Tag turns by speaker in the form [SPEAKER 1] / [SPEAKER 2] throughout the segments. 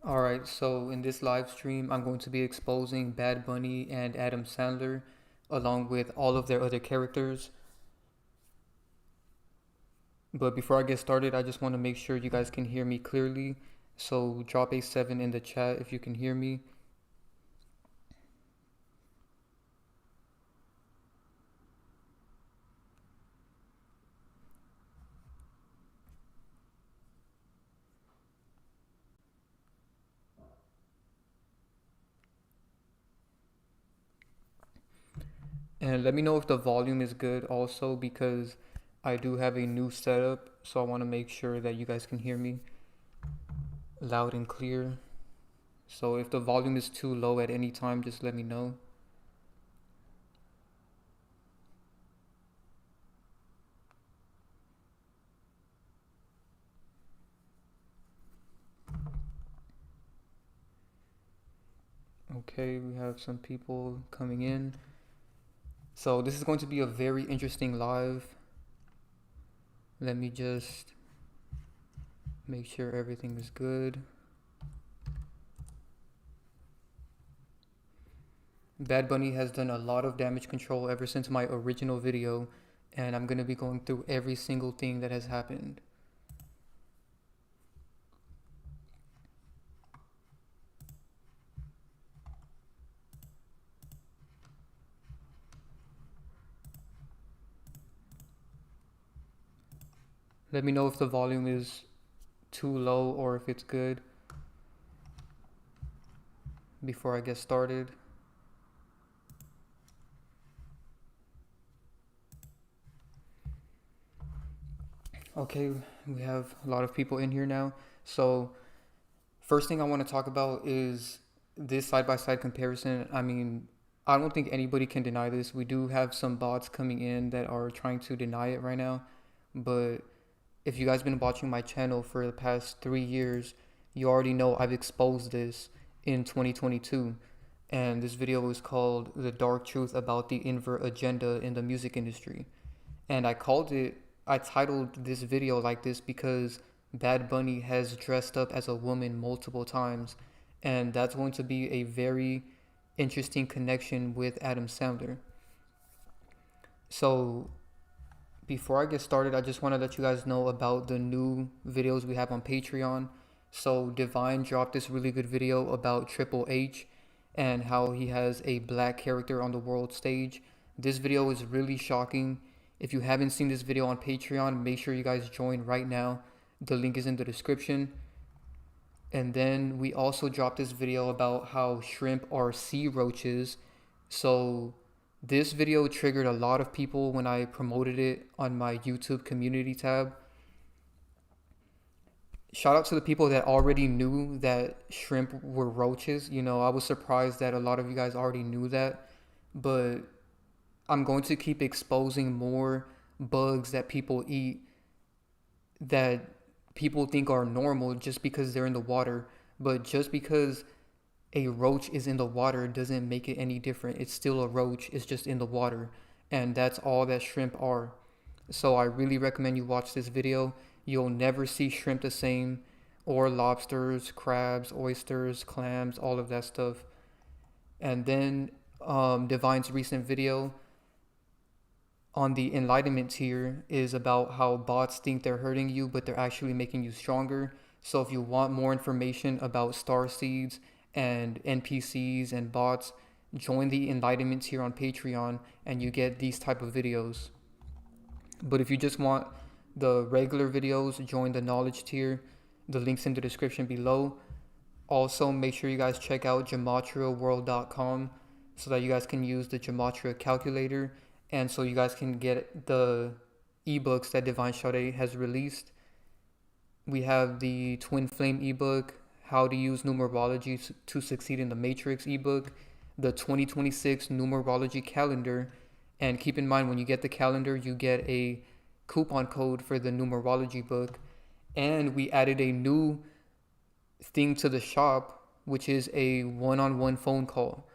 [SPEAKER 1] Alright, so in this live stream, I'm going to be exposing BadBunny and Adam Sandler, along with all of their other characters. But before I get started, I just want to make sure you guys can hear me clearly. So drop a 7 in the chat if you can hear me. And let me know if the volume is good also, because I do have a new setup, so I want to make sure that you guys can hear me loud and clear. So if the volume is too low at any time, just let me know. Okay, we have some people coming in. So this is going to be a very interesting live. Let me just make sure everything is good. BadBunny has done a lot of damage control ever since my original video, and I'm going to be going through every single thing that has happened. Let me know if the volume is too low or if it's good before I get started. Okay, we have a lot of people in here now. So first thing I want to talk about is this side-by-side comparison. I mean, I don't think anybody can deny this. We do have some bots coming in that are trying to deny it right now, but if you guys been watching my channel for the past 3 years, you already know I've exposed this in 2022. And this video is called The Dark Truth About the Invert Agenda in the Music Industry. And I titled this video like this because BadBunny has dressed up as a woman multiple times. And that's going to be a very interesting connection with Adam Sandler. So before I get started, I just want to let you guys know about the new videos we have on Patreon. So Divine dropped this really good video about Triple H and how he has a black character on the world stage. This video is really shocking. If you haven't seen this video on Patreon, make sure you guys join right now. The link is in the description. And then we also dropped this video about how shrimp are sea roaches. So this video triggered a lot of people when I promoted it on my YouTube community tab. Shout out to the people that already knew that shrimp were roaches. You know, I was surprised that a lot of you guys already knew that, but I'm going to keep exposing more bugs that people eat that people think are normal just because they're in the water. But just because a roach is in the water doesn't make it any different. It's still a roach, it's just in the water. And that's all that shrimp are. So I really recommend you watch this video. You'll never see shrimp the same, or lobsters, crabs, oysters, clams, all of that stuff. And then Divine's recent video on the enlightenment tier is about how bots think they're hurting you, but they're actually making you stronger. So if you want more information about star seeds and NPCs and bots, join the enlightenment tier on Patreon and you get these type of videos. But if you just want the regular videos, join the knowledge tier. The link's in the description below. Also, make sure you guys check out gematriaworld.com so that you guys can use the gematria calculator and so you guys can get the ebooks that Divine Sade has released. We have the Twin Flame ebook, How to Use Numerology to Succeed in the Matrix ebook, the 2026 Numerology Calendar, and keep in mind when you get the calendar, you get a coupon code for the numerology book. And we added a new thing to the shop, which is a one-on-one phone call.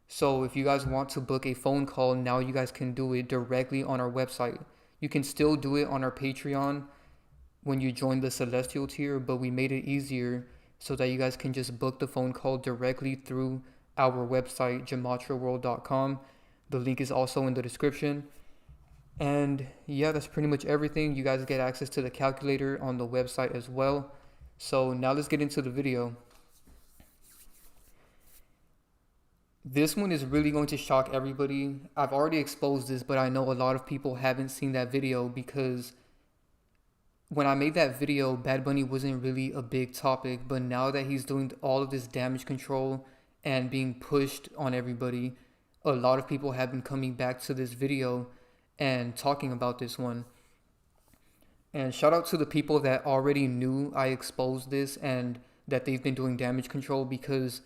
[SPEAKER 1] So if you guys want to book a phone call, now you guys can do it directly on our website. You can still do it on our Patreon when you join the Celestial tier, but we made it easier so that you guys can just book the phone call directly through our website, gematraworld.com. The link is also in the description. And yeah, that's pretty much everything. You guys get access to the calculator on the website as well. So now let's get into the video. This one is really going to shock everybody. I've already exposed this, but I know a lot of people haven't seen that video because when I made that video, BadBunny wasn't really a big topic, but now that he's doing all of this damage control and being pushed on everybody, a lot of people have been coming back to this video and talking about this one. And shout out to the people that already knew I exposed this and that they've been doing damage control, because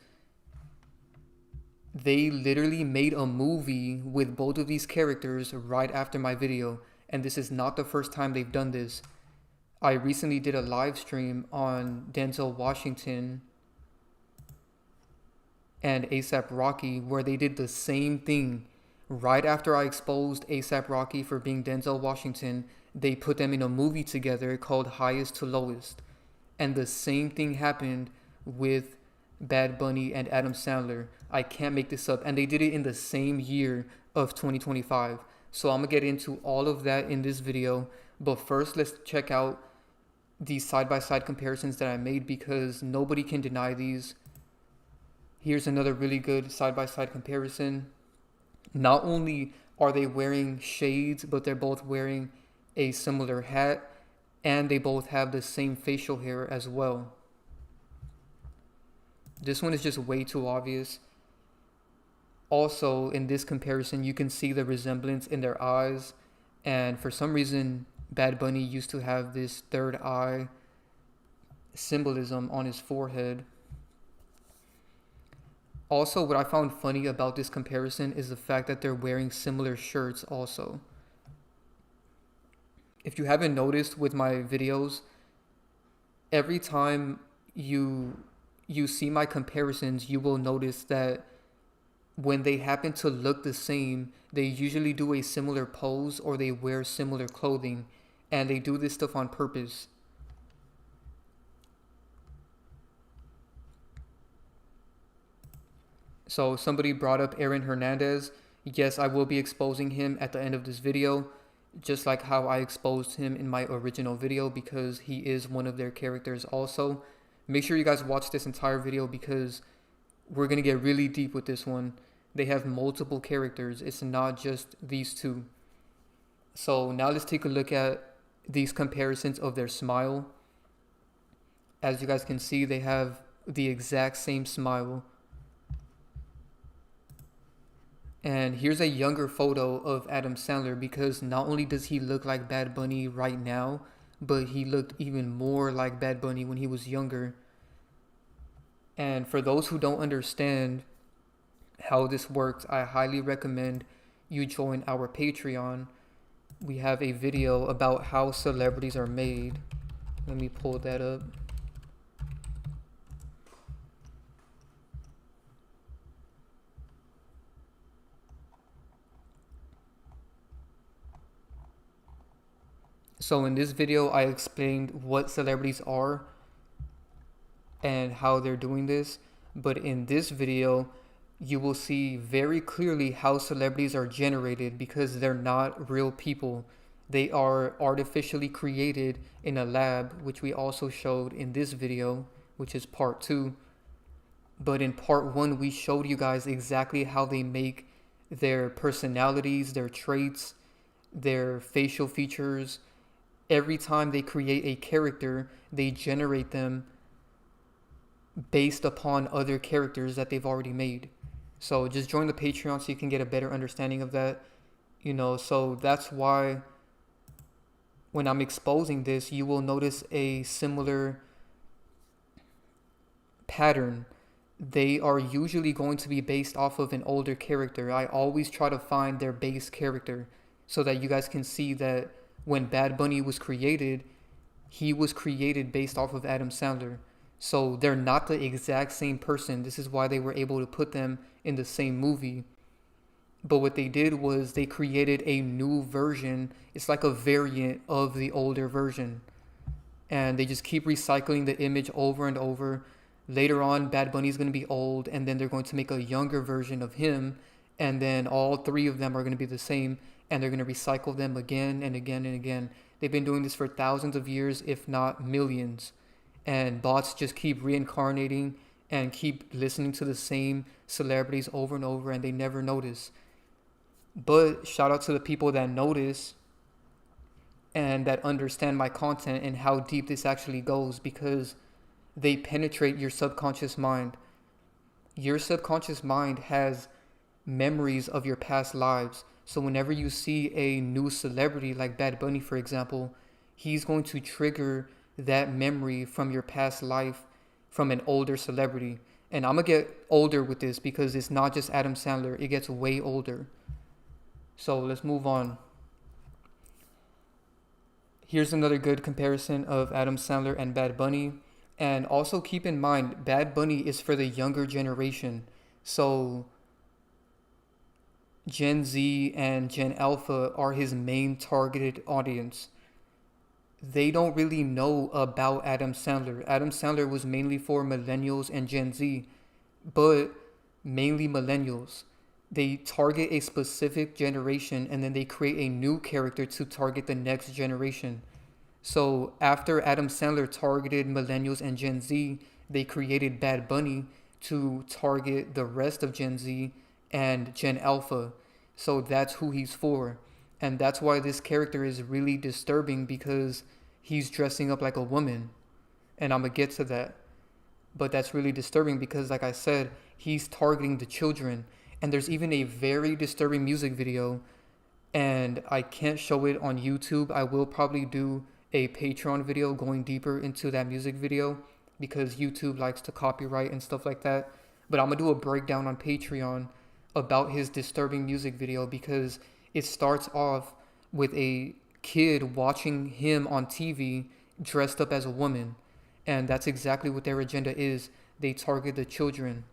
[SPEAKER 1] they literally made a movie with both of these characters right after my video. And this is not the first time they've done this. I recently did a live stream on Denzel Washington and ASAP Rocky where they did the same thing. Right after I exposed ASAP Rocky for being Denzel Washington, they put them in a movie together called Highest to Lowest. And the same thing happened with BadBunny and Adam Sandler. I can't make this up. And they did it in the same year of 2025. So I'm going to get into all of that in this video. But first, let's check out these side-by-side comparisons that I made, because nobody can deny these. Here's another really good side-by-side comparison. Not only are they wearing shades, but they're both wearing a similar hat, and they both have the same facial hair as well. This one is just way too obvious. Also, in this comparison, you can see the resemblance in their eyes, and for some reason, BadBunny used to have this third eye symbolism on his forehead. Also, what I found funny about this comparison is the fact that they're wearing similar shirts also. If you haven't noticed with my videos, every time you see my comparisons, you will notice that when they happen to look the same, they usually do a similar pose or they wear similar clothing, and they do this stuff on purpose. So somebody brought up Hernandez. Yes, I will be exposing him at the end of this video, just like how I exposed him in my original video, because he is one of their characters also. Make sure you guys watch this entire video because we're going to get really deep with this one. They have multiple characters. It's not just these two. So now let's take a look at these comparisons of their smile. As you guys can see, they have the exact same smile. And here's a younger photo of Adam Sandler, because not only does he look like BadBunny right now, but he looked even more like BadBunny when he was younger. And for those who don't understand how this works, I highly recommend you join our Patreon. We have a video about how celebrities are made. Let me pull that up. So in this video, I explained what celebrities are and how they're doing this. But in this video, you will see very clearly how celebrities are generated, because they're not real people. They are artificially created in a lab, which we also showed in this video, which is part 2. But in part 1, we showed you guys exactly how they make their personalities, their traits, their facial features. Every time they create a character, they generate them based upon other characters that they've already made. So just join the Patreon so you can get a better understanding of that. So that's why when I'm exposing this, you will notice a similar pattern. They are usually going to be based off of an older character. I always try to find their base character so that you guys can see that when BadBunny was created, he was created based off of Adam Sandler. So they're not the exact same person. This is why they were able to put them in the same movie. But what they did was they created a new version. It's like a variant of the older version. And they just keep recycling the image over and over. Later on, Bad Bunny's going to be old, and then they're going to make a younger version of him, and then all three of them are going to be the same, and they're going to recycle them again and again and again. They've been doing this for thousands of years, if not millions. And bots just keep reincarnating and keep listening to the same celebrities over and over, and they never notice. But shout out to the people that notice and that understand my content and how deep this actually goes, because they penetrate your subconscious mind. Your subconscious mind has memories of your past lives. So whenever you see a new celebrity like Bad Bunny, for example, he's going to trigger that memory from your past life from an older celebrity. And I'm going to get older with this because it's not just Adam Sandler. It gets way older. So let's move on. Here's another good comparison of Adam Sandler and Bad Bunny. And also keep in mind, Bad Bunny is for the younger generation. So Gen Z and Gen Alpha are his main targeted audience. They don't really know about Adam Sandler. Adam Sandler was mainly for millennials and Gen Z, but mainly millennials. They target a specific generation and then they create a new character to target the next generation. So after Adam Sandler targeted millennials and Gen Z, they created Bad Bunny to target the rest of Gen Z and Gen Alpha. So that's who he's for. And that's why this character is really disturbing, because he's dressing up like a woman. And I'm going to get to that. But that's really disturbing because, like I said, he's targeting the children. And there's even a very disturbing music video. And I can't show it on YouTube. I will probably do a Patreon video going deeper into that music video, because YouTube likes to copyright and stuff like that. But I'm going to do a breakdown on Patreon about his disturbing music video, because it starts off with a kid watching him on TV dressed up as a woman. And that's exactly what their agenda is. They target the children.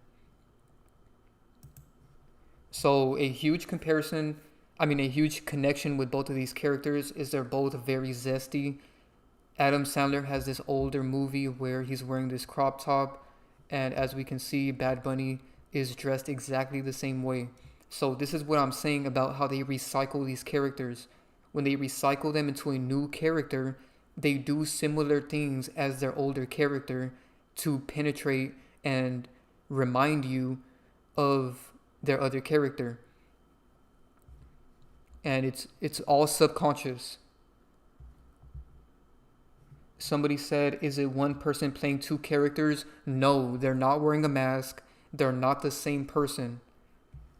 [SPEAKER 1] So a huge connection with both of these characters is they're both very zesty. Adam Sandler has this older movie where he's wearing this crop top. And as we can see, Bad Bunny is dressed exactly the same way. So this is what I'm saying about how they recycle these characters. When they recycle them into a new character, they do similar things as their older character to penetrate and remind you of their other character. And it's all subconscious. Somebody said, is it one person playing two characters? No, they're not wearing a mask. They're not the same person.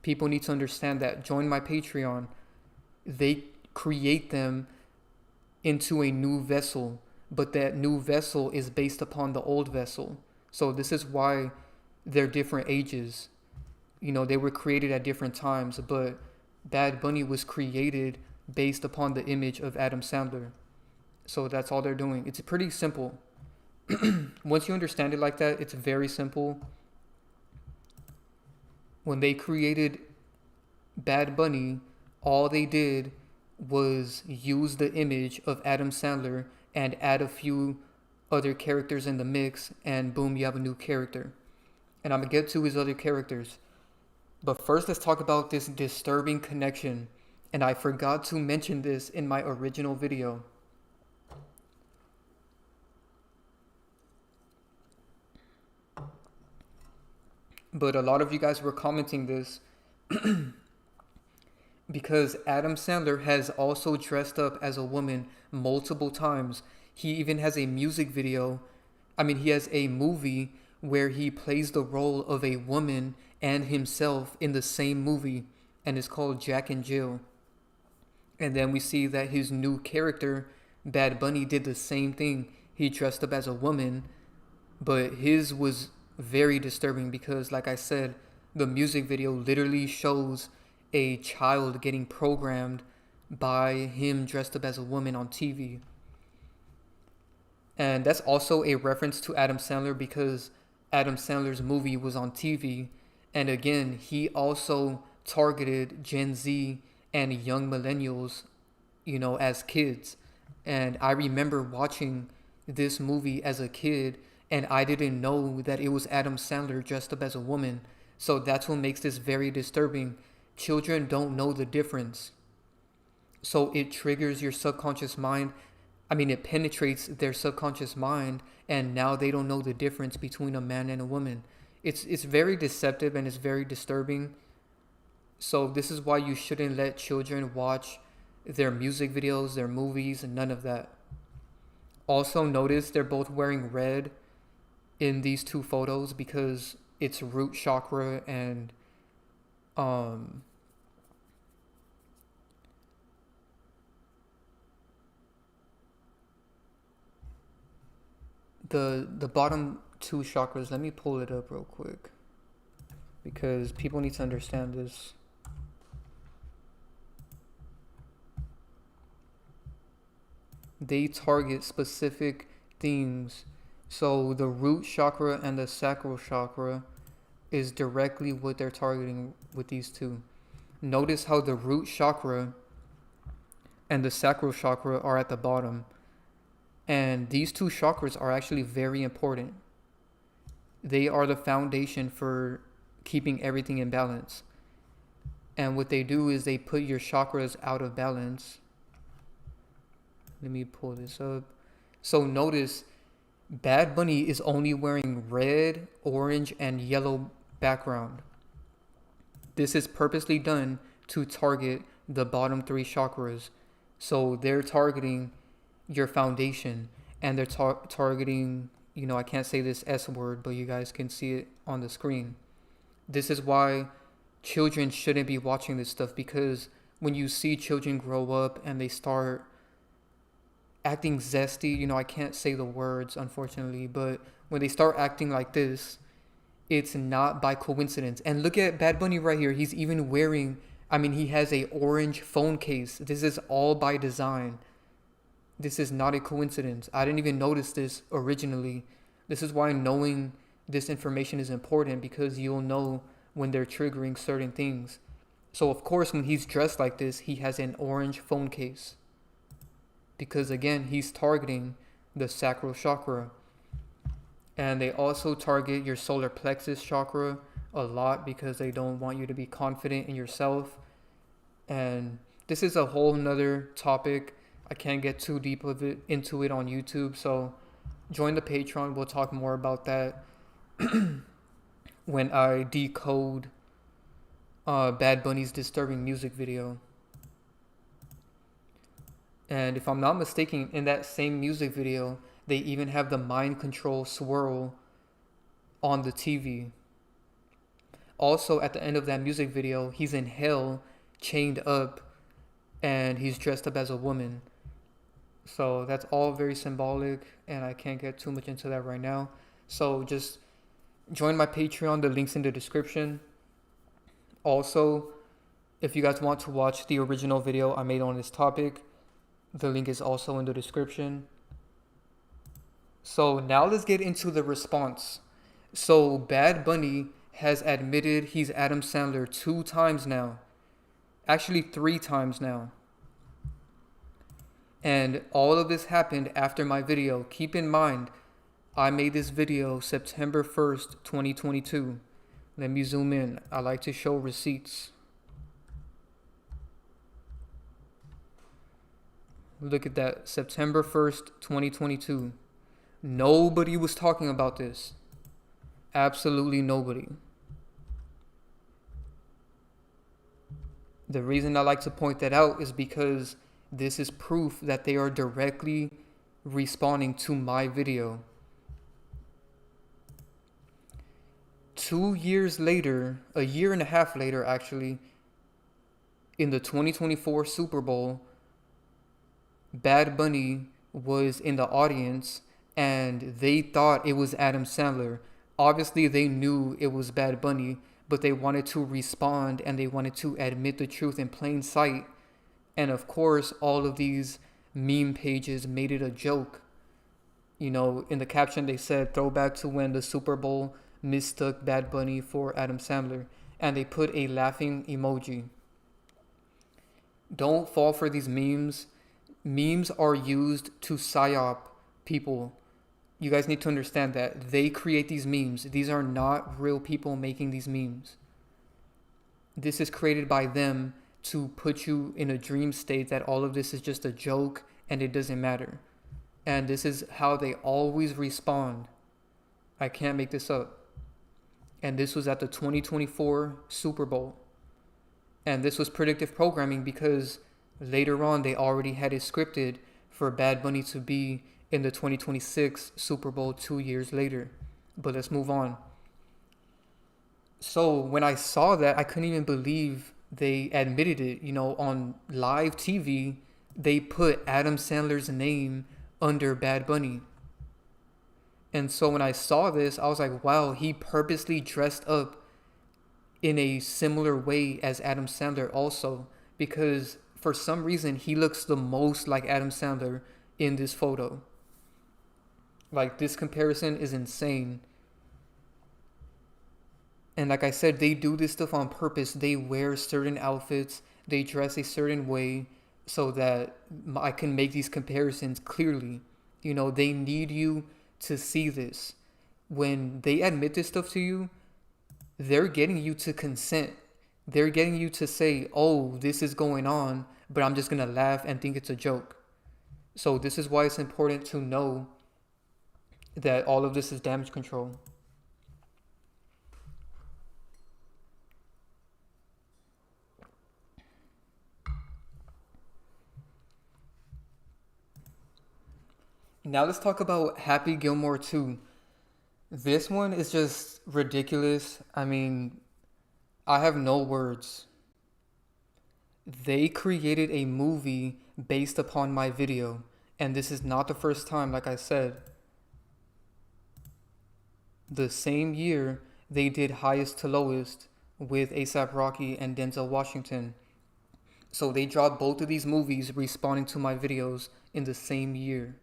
[SPEAKER 1] People need to understand that. Join my Patreon. They create them into a new vessel, but that new vessel is based upon the old vessel. So this is why they're different ages. You know, they were created at different times, but Bad Bunny was created based upon the image of Adam Sandler. So that's all they're doing. It's pretty simple. Once you understand it like that, it's very simple. When they created Bad Bunny, all they did was use the image of Adam Sandler and add a few other characters in the mix, and boom, you have a new character. And I'm going to get to his other characters. But first, let's talk about this disturbing connection. And I forgot to mention this in my original video. But a lot of you guys were commenting this because Adam Sandler has also dressed up as a woman multiple times. He even has a music video. He has a movie where he plays the role of a woman and himself in the same movie, and it's called Jack and Jill. And then we see that his new character, Bad Bunny, did the same thing. He dressed up as a woman, but his was very disturbing because, like I said, the music video literally shows a child getting programmed by him dressed up as a woman on TV. And that's also a reference to Adam Sandler because Adam Sandler's movie was on TV. And again, he also targeted Gen Z and young millennials, as kids. And I remember watching this movie as a kid, and I didn't know that it was Adam Sandler dressed up as a woman. So that's what makes this very disturbing. Children don't know the difference. So it triggers your subconscious mind. I mean, it penetrates their subconscious mind, and now they don't know the difference between a man and a woman. It's very deceptive and it's very disturbing. So this is why you shouldn't let children watch their music videos, their movies, and none of that. Also notice they're both wearing red in these two photos because it's root chakra and the bottom two chakras. Let me pull it up real quick because people need to understand this. They target specific things. So the root chakra and the sacral chakra is directly what they're targeting with these two. Notice how the root chakra and the sacral chakra are at the bottom. And these two chakras are actually very important. They are the foundation for keeping everything in balance. And what they do is they put your chakras out of balance. Let me pull this up. So notice BadBunny is only wearing red, orange, and yellow background. This is purposely done to target the bottom three chakras. So they're targeting your foundation, and they're targeting, I can't say this S word, but you guys can see it on the screen. This is why children shouldn't be watching this stuff, because when you see children grow up and they start acting zesty, I can't say the words, unfortunately, but when they start acting like this, it's not by coincidence. And look at BadBunny right here. He's even wearing, he has a orange phone case. This is all by design. This is not a coincidence. I didn't even notice this originally. This is why knowing this information is important, because you'll know when they're triggering certain things. So of course, when he's dressed like this, he has an orange phone case. Because again, he's targeting the sacral chakra. And they also target your solar plexus chakra a lot because they don't want you to be confident in yourself. And this is a whole nother topic. I can't get too deep into it on YouTube. So join the Patreon. We'll talk more about that when I decode BadBunny's disturbing music video. And if I'm not mistaken, in that same music video, they even have the mind control swirl on the TV. Also, at the end of that music video, he's in hell, chained up, and he's dressed up as a woman. So that's all very symbolic, and I can't get too much into that right now. So just join my Patreon. The link's in the description. Also, if you guys want to watch the original video I made on this topic, the link is also in the description. So now let's get into the response. So BadBunny has admitted he's Adam Sandler 2 times now. Actually 3 times now. And all of this happened after my video. Keep in mind, I made this video September 1st, 2022. Let me zoom in. I like to show receipts. Look at that, September 1st, 2022. Nobody was talking about this. Absolutely nobody. The reason I like to point that out is because this is proof that they are directly responding to my video. 2 years later, a year and a half later actually, in the 2024 Super Bowl, BadBunny was in the audience and they thought it was Adam Sandler. Obviously, they knew it was BadBunny, but they wanted to respond and they wanted to admit the truth in plain sight. And of course, all of these meme pages made it a joke. In the caption, they said, throwback to when the Super Bowl mistook BadBunny for Adam Sandler. And they put a laughing emoji. Don't fall for these memes. Memes are used to psyop people. You guys need to understand that they create these memes. These are not real people making these memes. This is created by them to put you in a dream state that all of this is just a joke and it doesn't matter. And this is how they always respond. I can't make this up. And this was at the 2024 Super Bowl. And this was predictive programming because later on they already had it scripted for BadBunny to be in the 2026 Super Bowl 2 years later. But let's move on. So when I saw that, I couldn't even believe they admitted it. You know, on live TV, they put Adam Sandler's name under BadBunny. And so when I saw this, I was like, wow, he purposely dressed up in a similar way as Adam Sandler also, because for some reason he looks the most like Adam Sandler in this photo. Like, this comparison is insane. And like I said, they do this stuff on purpose. They wear certain outfits, they dress a certain way so that I can make these comparisons clearly. You know, they need you to see this. When they admit this stuff to you, they're getting you to consent. They're getting you to say, oh, this is going on, but I'm just going to laugh and think it's a joke. So this is why it's important to know that all of this is damage control. Now let's talk about Happy Gilmore 2. This one is just ridiculous. I mean, I have no words. They created a movie based upon my video. And this is not the first time, like I said. The same year, they did Highest to Lowest with A$AP Rocky and Denzel Washington. So they dropped both of these movies responding to my videos in the same year.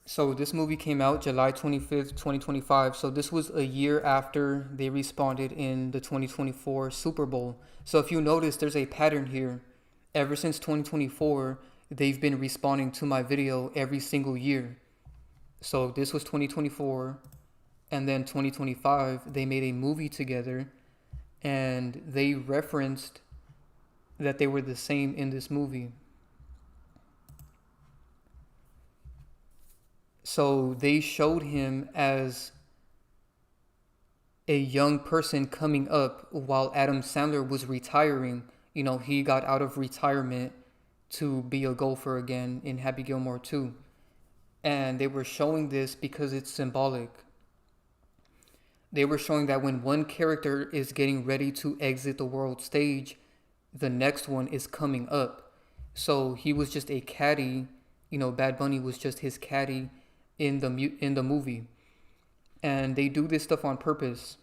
[SPEAKER 1] So this movie came out July 25th, 2025. So this was a year after they responded in the 2024 Super Bowl. So if you notice, there's a pattern here. Ever since 2024, they've been responding to my video every single year. So this was 2024. And then 2025, they made a movie together. And they referenced that they were the same in this movie. So they showed him as a young person coming up while Adam Sandler was retiring. You know, he got out of retirement to be a golfer again in Happy Gilmore 2. And they were showing this because it's symbolic. They were showing that when one character is getting ready to exit the world stage, the next one is coming up. So he was just a caddy. You know, BadBunny was just his caddy in the movie. And they do this stuff on purpose.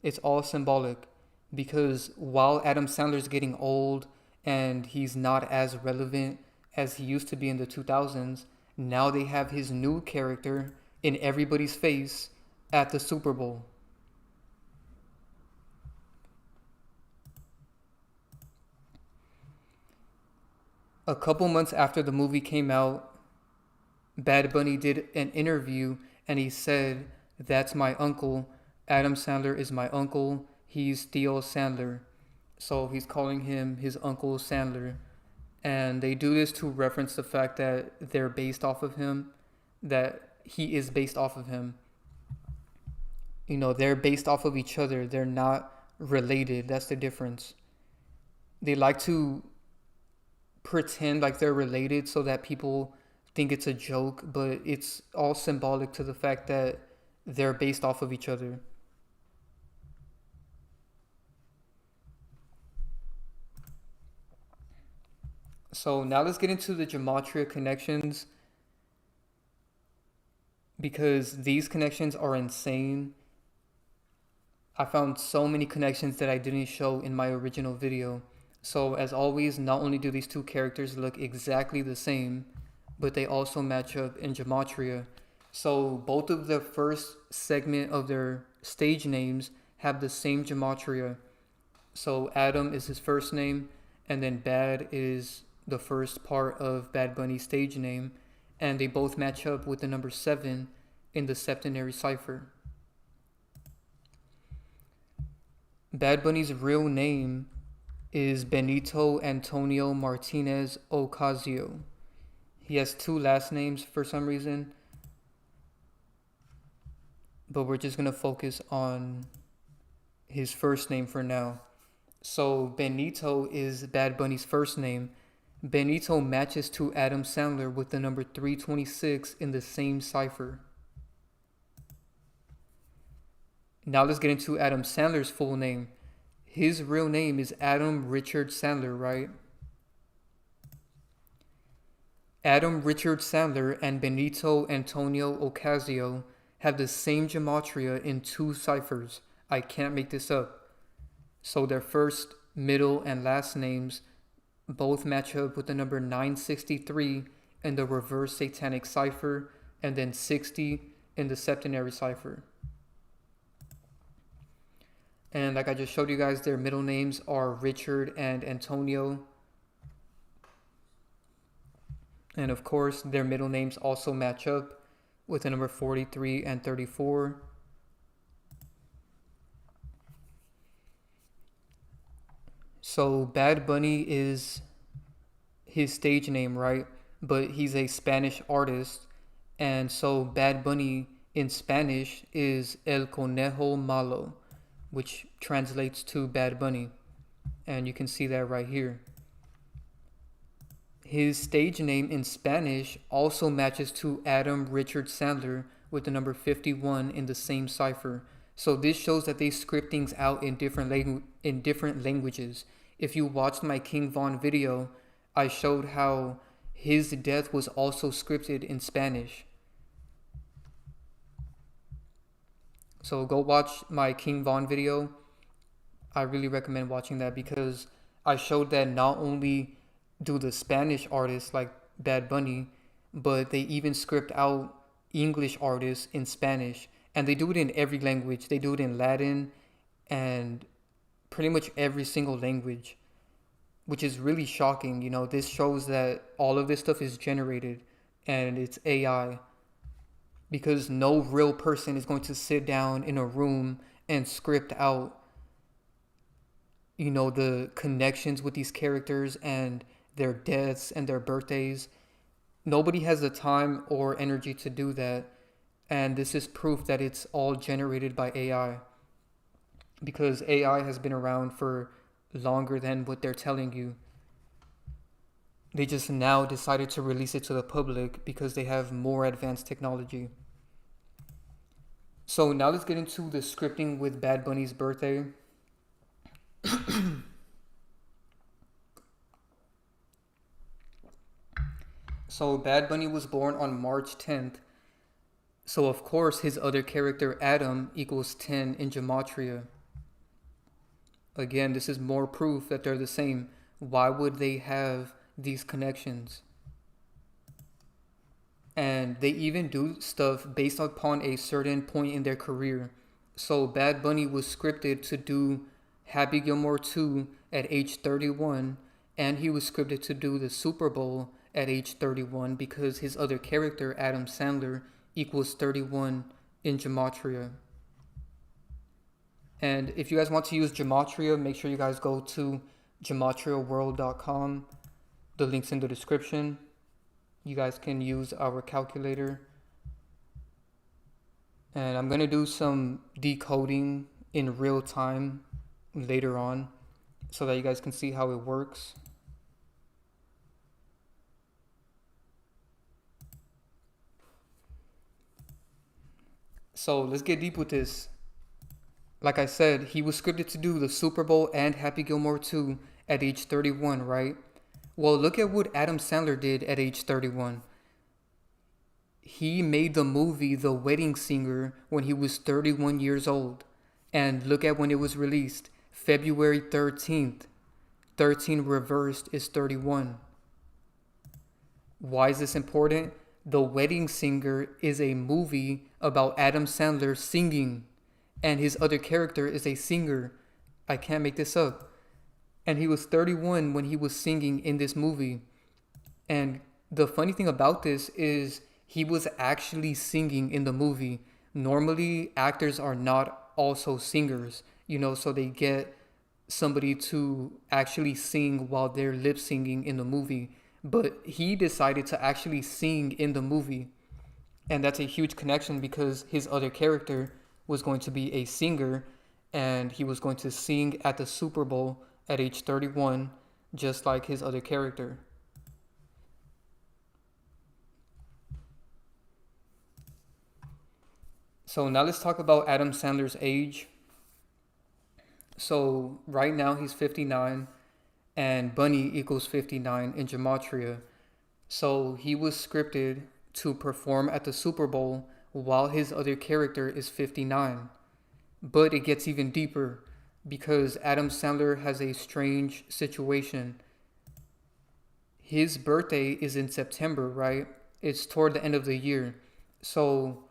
[SPEAKER 1] It's all symbolic, because while Adam Sandler's getting old and he's not as relevant as he used to be in the 2000s, now they have his new character in everybody's face at the Super Bowl. A couple months after the movie came out, BadBunny did an interview and he said, "That's my uncle. Adam Sandler is my uncle. He's Theo Sandler." So he's calling him his Uncle Sandler. And they do this to reference the fact that they're based off of him, that he is based off of him. You know, they're based off of each other. They're not related. That's the difference. They like to pretend like they're related so that people think it's a joke, but it's all symbolic to the fact that they're based off of each other. So now let's get into the gematria connections, because these connections are insane. I found so many connections that I didn't show in my original video. So as always, not only do these two characters look exactly the same, but they also match up in gematria. So both of the first segment of their stage names have the same gematria. So Adam is his first name, and then Bad is the first part of Bad Bunny's stage name, and they both match up with the number 7 in the septenary cipher. Bad Bunny's real name is Benito Antonio Martinez Ocasio. He has 2 last names for some reason, but we're just going to focus on his first name for now. So Benito is Bad Bunny's first name. Benito matches to Adam Sandler with the number 326 in the same cipher. Now let's get into Adam Sandler's full name. His real name is Adam Richard Sandler, right? Adam Richard Sandler and Benito Antonio Ocasio have the same gematria in 2 ciphers. I can't make this up. So their first, middle, and last names both match up with the number 963 in the reverse satanic cipher, and then 60 in the septenary cipher. And like I just showed you guys, their middle names are Richard and Antonio. And of course, their middle names also match up with the number 43 and 34. So Bad Bunny is his stage name, right? But he's a Spanish artist. And so Bad Bunny in Spanish is El Conejo Malo, which translates to Bad Bunny. And you can see that right here. His stage name in Spanish also matches to Adam Richard Sandler with the number 51 in the same cipher. So this shows that they script things out in different languages. If you watched my King Von video, I showed how his death was also scripted in Spanish. So go watch my King Von video. I really recommend watching that because I showed that not only do the Spanish artists like Bad Bunny, but they even script out English artists in Spanish. And they do it in every language. They do it in Latin and pretty much every single language, which is really shocking. You know, this shows that all of this stuff is generated and it's AI, because no real person is going to sit down in a room and script out, you know, the connections with these characters and their deaths and their birthdays. Nobody has the time or energy to do that. And this is proof that it's all generated by AI, because AI has been around for longer than what they're telling you. They just now decided to release it to the public because they have more advanced technology. So now let's get into the scripting with Bad Bunny's birthday. So Bad Bunny was born on March 10th. So of course his other character Adam equals 10 in gematria. Again, this is more proof that they're the same. Why would they have these connections? And they even do stuff based upon a certain point in their career. So Bad Bunny was scripted to do Happy Gilmore 2 at age 31, and he was scripted to do the SuperBowl at age 31 because his other character, Adam Sandler, equals 31 in gematria. And if you guys want to use gematria, make sure you guys go to gematriaworld.com. The link's in the description. You guys can use our calculator. And I'm going to do some decoding in real time later on so that you guys can see how it works. So let's get deep with this. Like I said, he was scripted to do the SuperBowl and Happy Gilmore 2 at age 31, right? Well, look at what Adam Sandler did at age 31. He made the movie The Wedding Singer when he was 31 years old. And look at when it was released, February 13th. 13 reversed is 31. Why is this important? The Wedding Singer is a movie about Adam Sandler singing, and his other character is a singer. I can't make this up. And he was 31 when he was singing in this movie. And the funny thing about this is he was actually singing in the movie. Normally, actors are not also singers, so they get somebody to actually sing while they're lip singing in the movie. But he decided to actually sing in the movie. And that's a huge connection because his other character was going to be a singer and he was going to sing at the Super Bowl at age 31, just like his other character. So now let's talk about Adam Sandler's age. So right now he's 59 and Bunny equals 59 in gematria. So he was scripted to perform at the Super Bowl while his other character is 59. But it gets even deeper because Adam Sandler has a strange situation. His birthday is in September, right? It's toward the end of the year. So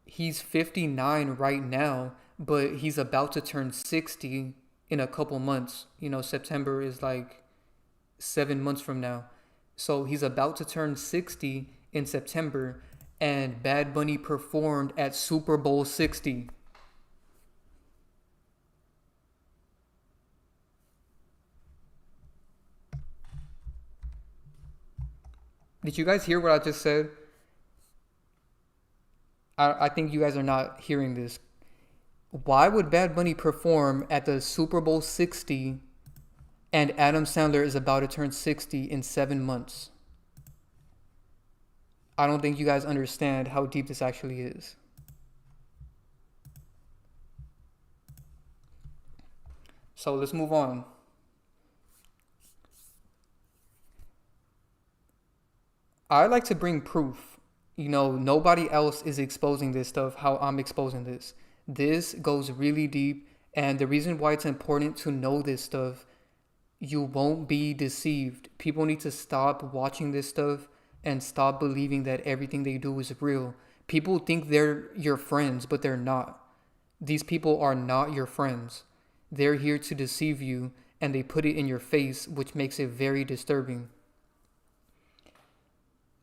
[SPEAKER 1] he's 59 right now, but he's about to turn 60 in a couple months. September is like 7 months from now. So he's about to turn 60 in September, and Bad Bunny performed at Super Bowl 60. Did you guys hear what I just said? I think you guys are not hearing this. Why would Bad Bunny perform at the Super Bowl 60 and Adam Sandler is about to turn 60 in 7 months? I don't think you guys understand how deep this actually is. So let's move on. I like to bring proof. Nobody else is exposing this stuff how I'm exposing this. This goes really deep, and the reason why it's important to know this stuff, you won't be deceived. People need to stop watching this stuff and stop believing that everything they do is real. People think they're your friends, but they're not. These people are not your friends. They're here to deceive you, and they put it in your face, which makes it very disturbing.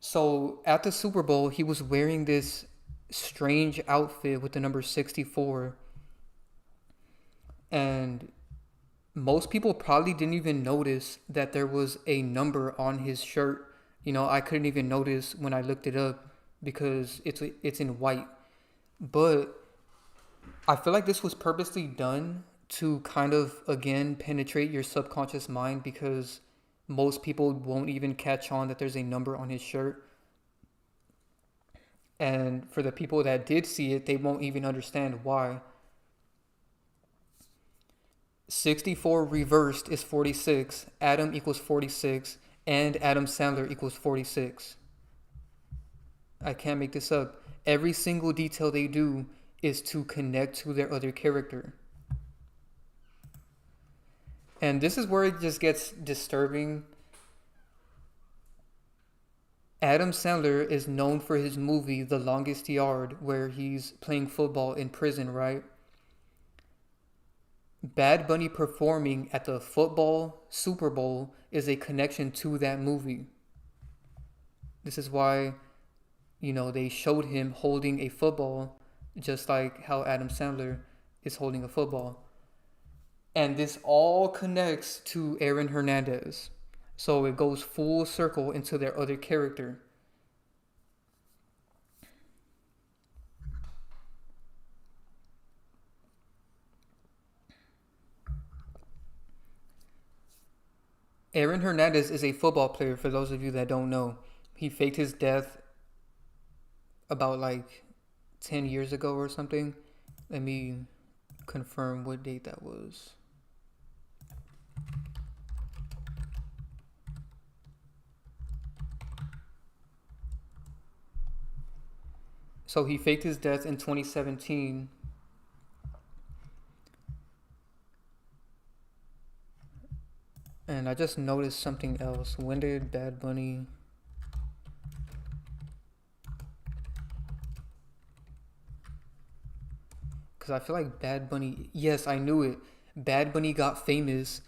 [SPEAKER 1] So at the Super Bowl, he was wearing this strange outfit with the number 64. And most people probably didn't even notice that there was a number on his shirt. I couldn't even notice when I looked it up because it's in white. But I feel like this was purposely done to kind of, again, penetrate your subconscious mind because most people won't even catch on that there's a number on his shirt. And for the people that did see it, they won't even understand why. 64 reversed is 46. Adam equals 46. And Adam Sandler equals 46. I can't make this up. Every single detail they do is to connect to their other character. And this is where it just gets disturbing. Adam Sandler is known for his movie The Longest Yard, where he's playing football in prison, right? Bad Bunny performing at the football Super Bowl is a connection to that movie. This is why, they showed him holding a football, just like how Adam Sandler is holding a football. And this all connects to Aaron Hernandez. So it goes full circle into their other character. Aaron Hernandez is a football player, for those of you that don't know. He faked his death about like 10 years ago or something. Let me confirm what date that was. So he faked his death in 2017. And I just noticed something else. When did Bad Bunny... Because I feel like Bad Bunny... Yes, I knew it. Bad Bunny got famous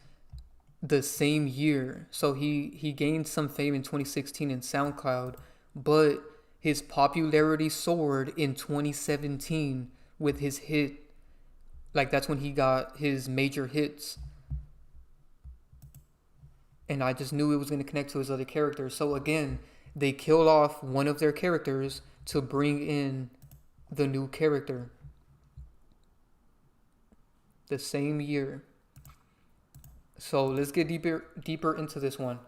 [SPEAKER 1] the same year. So he gained some fame in 2016 in SoundCloud, but his popularity soared in 2017 with his hit. Like that's when he got his major hits. And I just knew it was going to connect to his other characters. So again, they killed off one of their characters to bring in the new character. The same year. So let's get deeper into this one.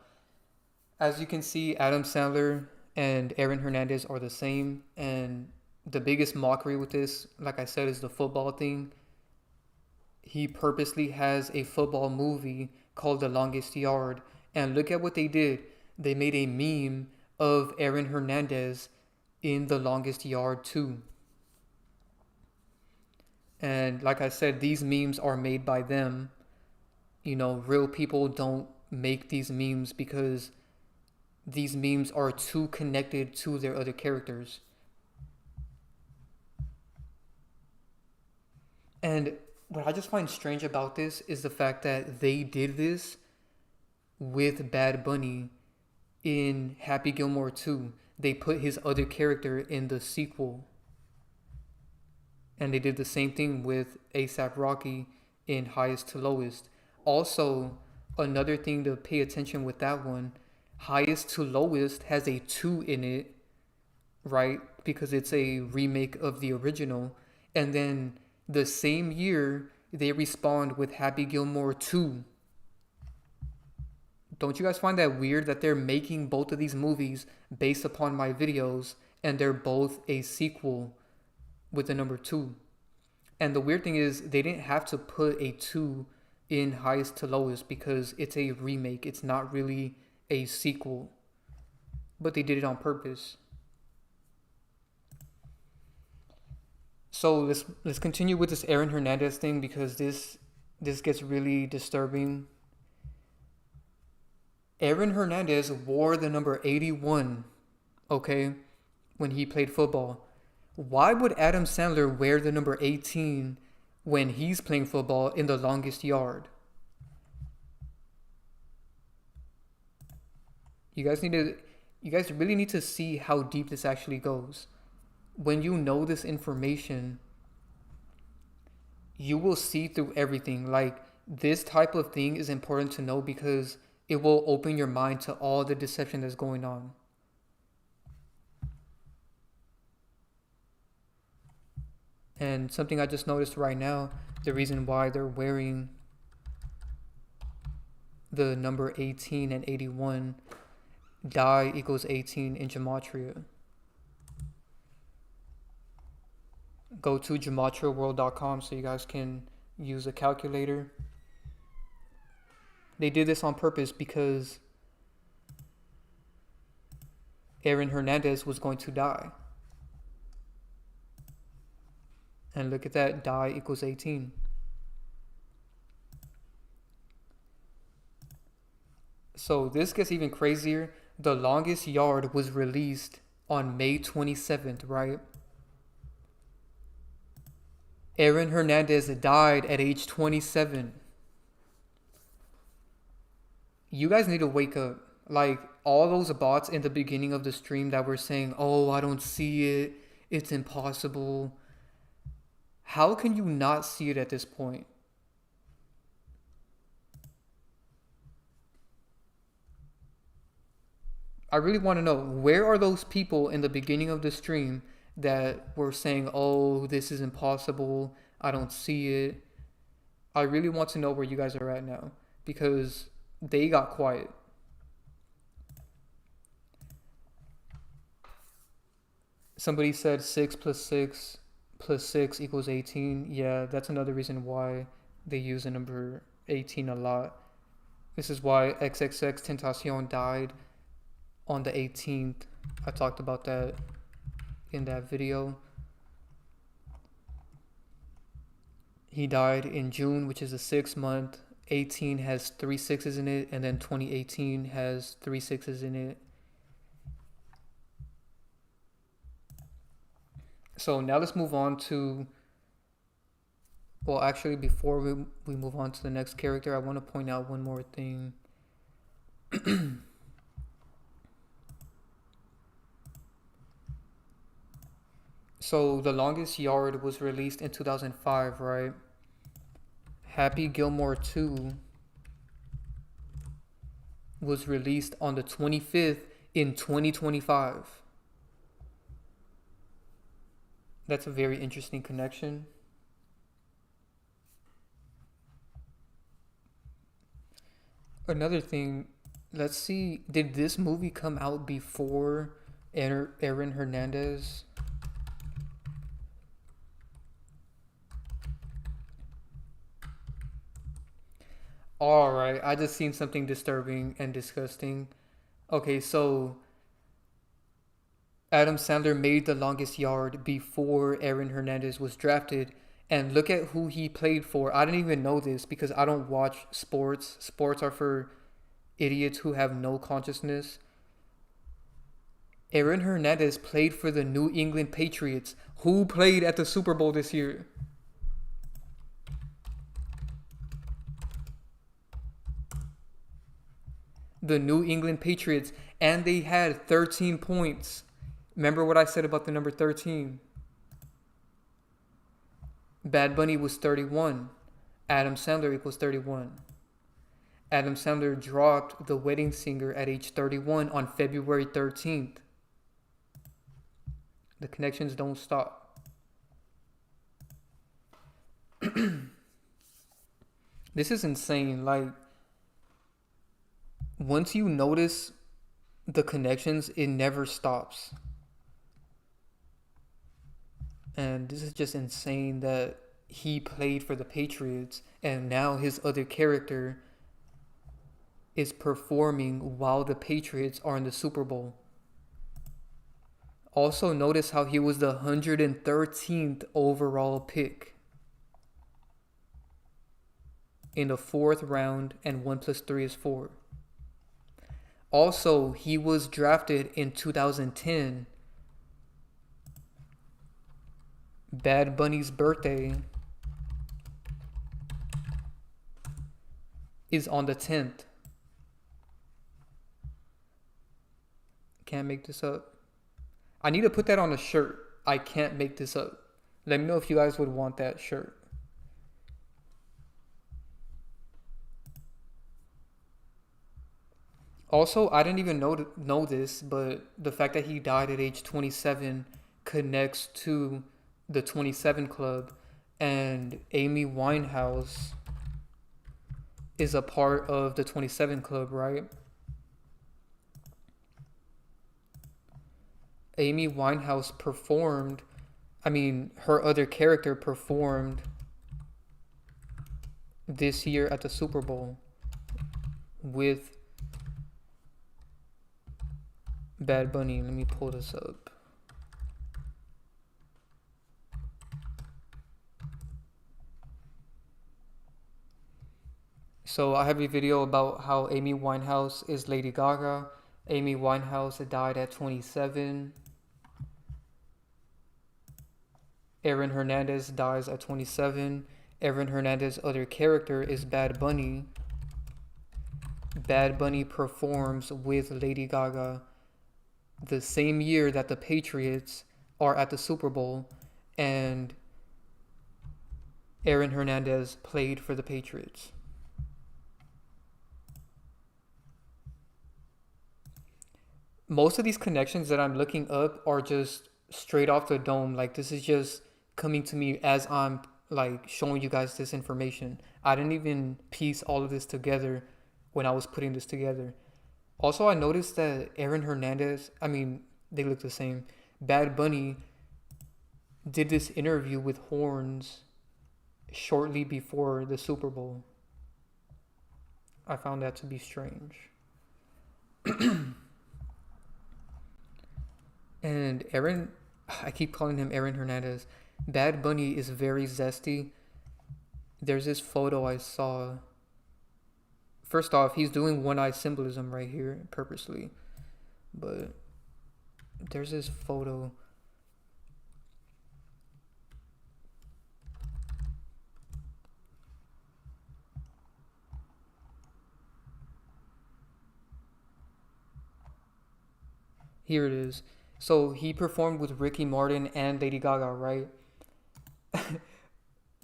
[SPEAKER 1] As you can see, Adam Sandler and Aaron Hernandez are the same. And the biggest mockery with this, like I said, is the football thing. He purposely has a football movie called The Longest Yard. And look at what they did. They made a meme of Aaron Hernandez in The Longest Yard too. And like I said, these memes are made by them. You know, real people don't make these memes because these memes are too connected to their other characters. And what I just find strange about this is the fact that they did this with BadBunny in Happy Gilmore 2. They put his other character in the sequel. And they did the same thing with ASAP Rocky in Highest to Lowest. Also, another thing to pay attention with that one, Highest to Lowest has a 2 in it, right? Because it's a remake of the original. And then the same year, they respawned with Happy Gilmore 2. Don't you guys find that weird that they're making both of these movies based upon my videos and they're both a sequel with the number 2? And the weird thing is they didn't have to put a 2 in Highest to Lowest because it's a remake. It's not really a sequel. But they did it on purpose. So let's continue with this Aaron Hernandez thing because this gets really disturbing. Aaron Hernandez wore the number 81, okay, when he played football. Why would Adam Sandler wear the number 18 when he's playing football in The Longest Yard? You guys really need to see how deep this actually goes. When you know this information, you will see through everything. Like, this type of thing is important to know because it will open your mind to all the deception that's going on. And something I just noticed right now, the reason why they're wearing the number 18 and 81, die equals 18 in gematria. Go to gematriaworld.com so you guys can use a calculator. They did this on purpose because Aaron Hernandez was going to die. And look at that, die equals 18. So this gets even crazier. The Longest Yard was released on May 27th, right? Aaron Hernandez died at age 27. You guys need to wake up. Like, all those bots in the beginning of the stream that were saying, oh, I don't see it, it's impossible. How can you not see it at this point? I really want to know, where are those people in the beginning of the stream that were saying, oh, this is impossible, I don't see it? I really want to know where you guys are at now because they got quiet. Somebody said 6 plus 6 plus 6 equals 18. Yeah, that's another reason why they use the number 18 a lot. This is why XXX Tentacion died on the 18th. I talked about that in that video. He died in June, which is a 6 month. 18 has 3 6s in it, and then 2018 has 3 6s in it. So now let's move on to Well, actually, before we move on to the next character, I want to point out one more thing. So, The Longest Yard was released in 2005, right? Happy Gilmore 2 was released on the 25th in 2025. That's a very interesting connection. Another thing, let's see, did this movie come out before Aaron Hernandez? Alright, I just seen something disturbing and disgusting. Okay, so Adam Sandler made The Longest Yard before Aaron Hernandez was drafted. And look at who he played for. I didn't even know this because I don't watch sports. Sports are for idiots who have no consciousness. Aaron Hernandez played for the New England Patriots, who played at the Super Bowl this year. The New England Patriots, and they had 13 points. Remember what I said about the number 13? BadBunny was 31. Adam Sandler equals 31. Adam Sandler dropped The Wedding Singer at age 31 on February 13th. The connections don't stop. This is insane. Like, once you notice the connections, it never stops. And this is just insane that he played for the Patriots and now his other character is performing while the Patriots are in the Super Bowl. Also, notice how he was the 113th overall pick in the 4th round, and 1 + 3 is 4. Also, he was drafted in 2010. Bad Bunny's birthday is on the 10th. Can't make this up. I need to put that on a shirt. I can't make this up. Let me know if you guys would want that shirt. Also, I didn't even know this, but the fact that he died at age 27 connects to the 27 Club, and Amy Winehouse is a part of the 27 Club, right? Amy Winehouse performed, her other character performed this year at the Super Bowl with Bad Bunny. Let me pull this up. So I have a video about how Amy Winehouse is Lady Gaga. Amy Winehouse died at 27. Aaron Hernandez dies at 27. Aaron Hernandez's other character is Bad Bunny. Bad Bunny performs with Lady Gaga the same year that the Patriots are at the Super Bowl, and Aaron Hernandez played for the Patriots. Most of these connections that I'm looking up are just straight off the dome. Like, this is just coming to me as I'm like showing you guys this information. I didn't even piece all of this together when I was putting this together. Also, I noticed that Aaron Hernandez, they look the same. Bad Bunny did this interview with Horns shortly before the Super Bowl. I found that to be strange. And I keep calling him Aaron Hernandez. Bad Bunny is very zesty. There's this photo I saw. First off, he's doing one eye symbolism right here purposely. But there's this photo. Here it is. So he performed with Ricky Martin and Lady Gaga, right?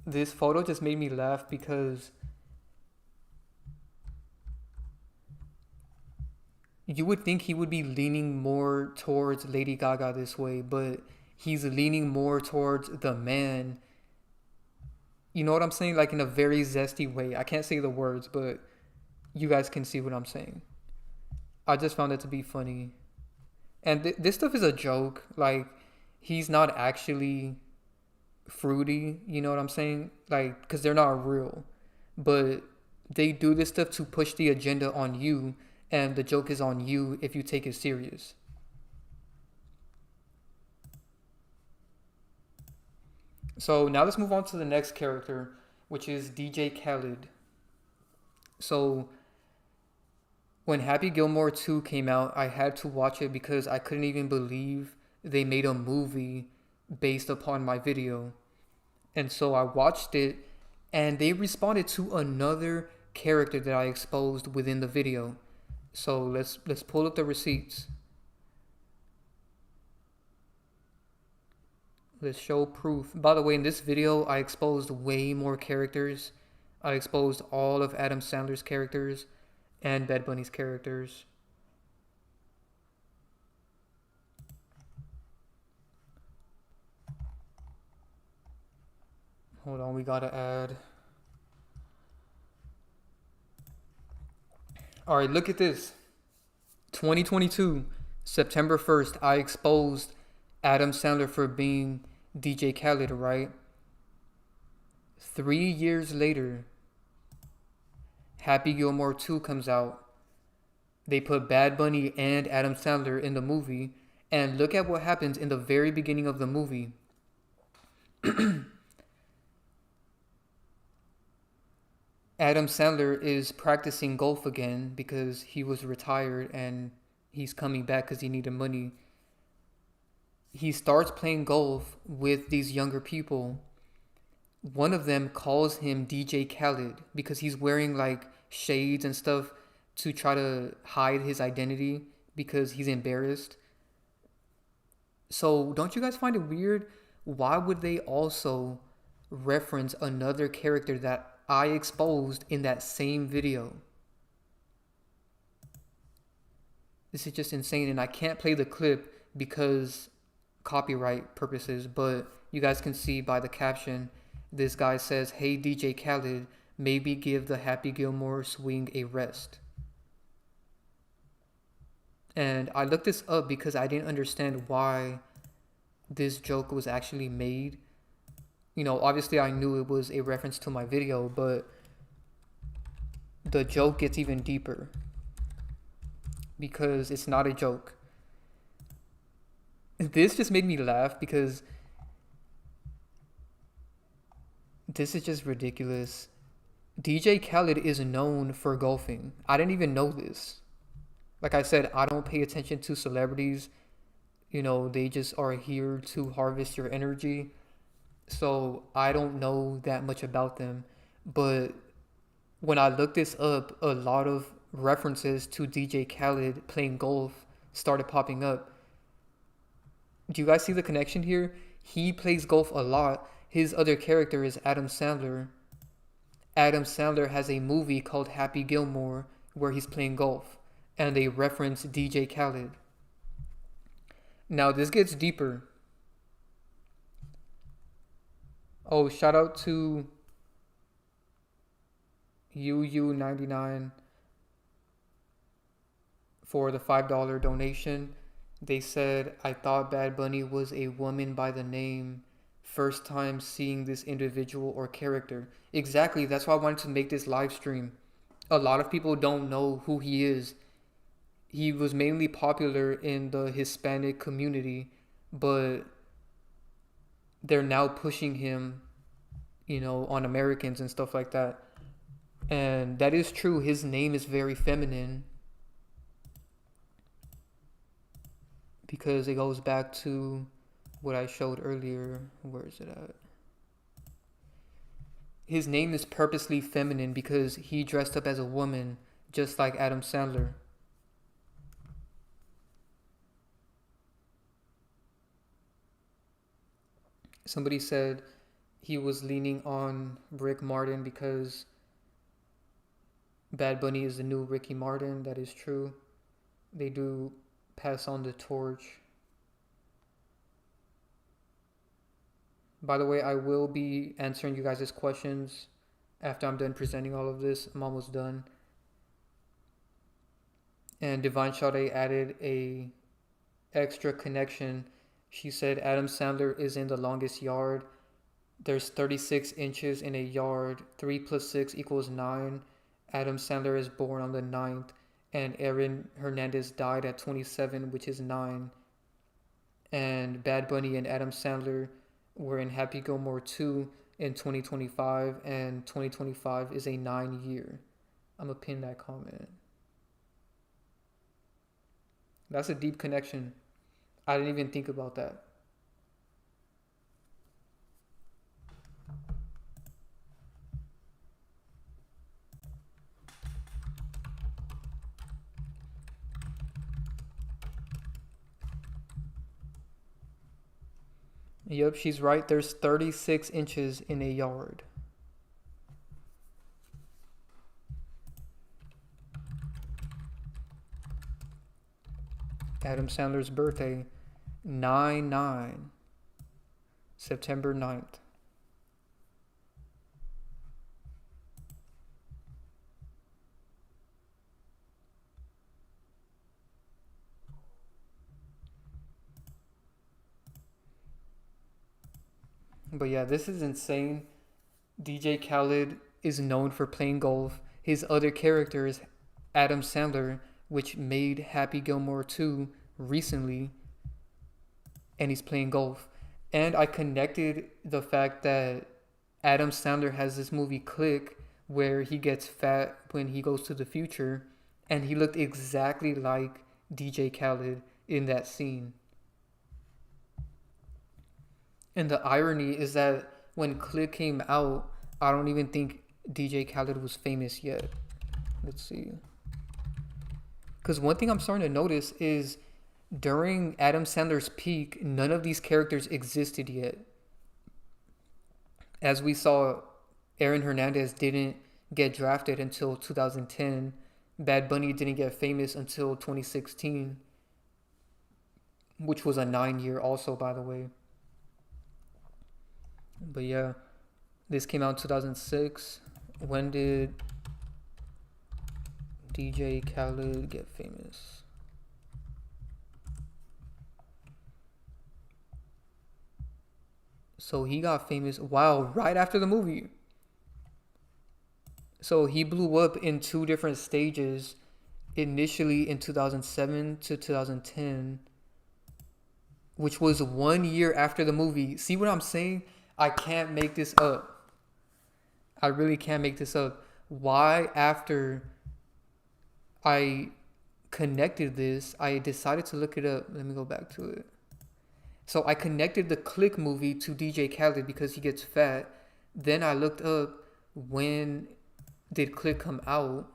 [SPEAKER 1] This photo just made me laugh because you would think he would be leaning more towards Lady Gaga this way, but he's leaning more towards the man. You know what I'm saying? Like in a very zesty way. I can't say the words, but you guys can see what I'm saying. I just found it to be funny. And this stuff is a joke. Like, he's not actually fruity. You know what I'm saying? Like, because they're not real. But they do this stuff to push the agenda on you. And the joke is on you if you take it serious. So now let's move on to the next character, which is DJ Khaled. So when Happy Gilmore 2 came out, I had to watch it because I couldn't even believe they made a movie based upon my video. And so I watched it, and they responded to another character that I exposed within the video. So let's pull up the receipts. Let's show proof. By the way, in this video, I exposed way more characters. I exposed all of Adam Sandler's characters and BadBunny's characters. Hold on, we gotta add. Alright, look at this. 2022, September 1st, I exposed Adam Sandler for being DJ Khaled, right? 3 years later, Happy Gilmore 2 comes out. They put BadBunny and Adam Sandler in the movie. And look at what happens in the very beginning of the movie. Adam Sandler is practicing golf again because he was retired and he's coming back because he needed money. He starts playing golf with these younger people. One of them calls him DJ Khaled because he's wearing like shades and stuff to try to hide his identity because he's embarrassed. So don't you guys find it weird? Why would they also reference another character that I exposed in that same video? This is just insane, and I can't play the clip because copyright purposes, but you guys can see by the caption, this guy says, "Hey DJ Khaled, maybe give the Happy Gilmore swing a rest." And I looked this up because I didn't understand why this joke was actually made. You know, obviously I knew it was a reference to my video, but the joke gets even deeper because it's not a joke. This just made me laugh because this is just ridiculous. DJ Khaled is known for golfing. I didn't even know this. Like I said, I don't pay attention to celebrities. You know, they just are here to harvest your energy. So I don't know that much about them. But when I looked this up, a lot of references to DJ Khaled playing golf started popping up. Do you guys see the connection here? He plays golf a lot. His other character is Adam Sandler. Adam Sandler has a movie called Happy Gilmore where he's playing golf. And they reference DJ Khaled. Now this gets deeper. Oh, shout out to UU99 for the $5 donation. They said, "I thought BadBunny was a woman by the name. First time seeing this individual or character." Exactly, that's why I wanted to make this live stream. A lot of people don't know who he is. He was mainly popular in the Hispanic community, but they're now pushing him, you know, on Americans and stuff like that. And that is true. His name is very feminine because it goes back to what I showed earlier. Where is it at? His name is purposely feminine because he dressed up as a woman, just like Adam Sandler. Somebody said he was leaning on Rick Martin because Bad Bunny is the new Ricky Martin. That is true. They do pass on the torch. By the way, I will be answering you guys' questions after I'm done presenting all of this. I'm almost done. And Divine Sade added a extra connection. She said Adam Sandler is in the longest yard. There's 36 inches in a yard. 3 plus 6 equals 9. Adam Sandler is born on the 9th. And Aaron Hernandez died at 27, which is 9. And Bad Bunny and Adam Sandler were in Happy Gilmore 2 in 2025. And 2025 is a 9 year. I'm going to pin that comment. That's a deep connection. I didn't even think about that. Yep, she's right. There's 36 inches in a yard. Adam Sandler's birthday, 9/9, September 9th. But yeah, this is insane. DJ Khaled is known for playing golf. His other character is Adam Sandler, which made Happy Gilmore 2 recently, and he's playing golf. And I connected the fact that Adam Sandler has this movie Click where he gets fat when he goes to the future, and he looked exactly like DJ Khaled in that scene. And the irony is that when Click came out, I don't even think DJ Khaled was famous yet. Let's see. Because one thing I'm starting to notice is during Adam Sandler's peak, none of these characters existed yet. As we saw, Aaron Hernandez didn't get drafted until 2010. Bad Bunny didn't get famous until 2016, which was a 9-year also, by the way. But yeah, this came out in 2006. When did DJ Khaled get famous? So he got famous, wow, right after the movie. So he blew up in 2 different stages. Initially in 2007 to 2010, which was 1 year after the movie. See what I'm saying? I can't make this up. I really can't make this up. Why, after I connected this, I decided to look it up. Let me go back to it. So I connected the Click movie to DJ Khaled because he gets fat. Then I looked up when did Click come out.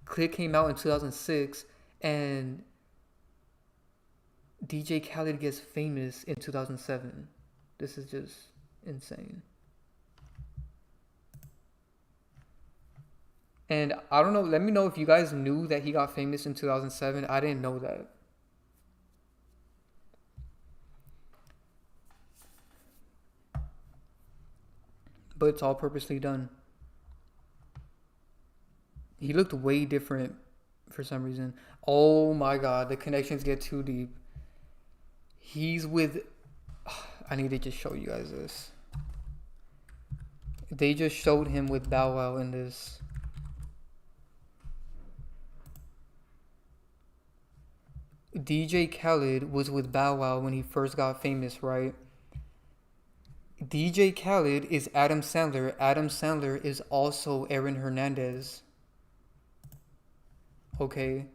[SPEAKER 1] Click came out in 2006, and DJ Khaled gets famous in 2007. This is just insane. And I don't know, let me know if you guys knew that he got famous in 2007. I didn't know that. But it's all purposely done. He looked way different for some reason. Oh my God, the connections get too deep. He's with... I need to just show you guys this. They just showed him with Bow Wow in this. DJ Khaled was with Bow Wow when he first got famous, right? DJ Khaled is Adam Sandler. Adam Sandler is also Aaron Hernandez. Okay.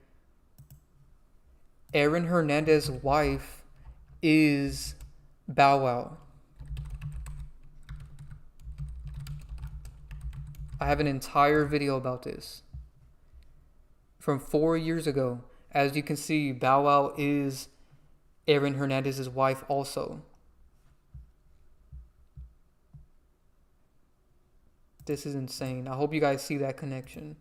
[SPEAKER 1] Aaron Hernandez's wife is Bow Wow. I have an entire video about this from 4 years ago. As you can see, Bow Wow is Aaron Hernandez's wife also. This is insane. I hope you guys see that connection.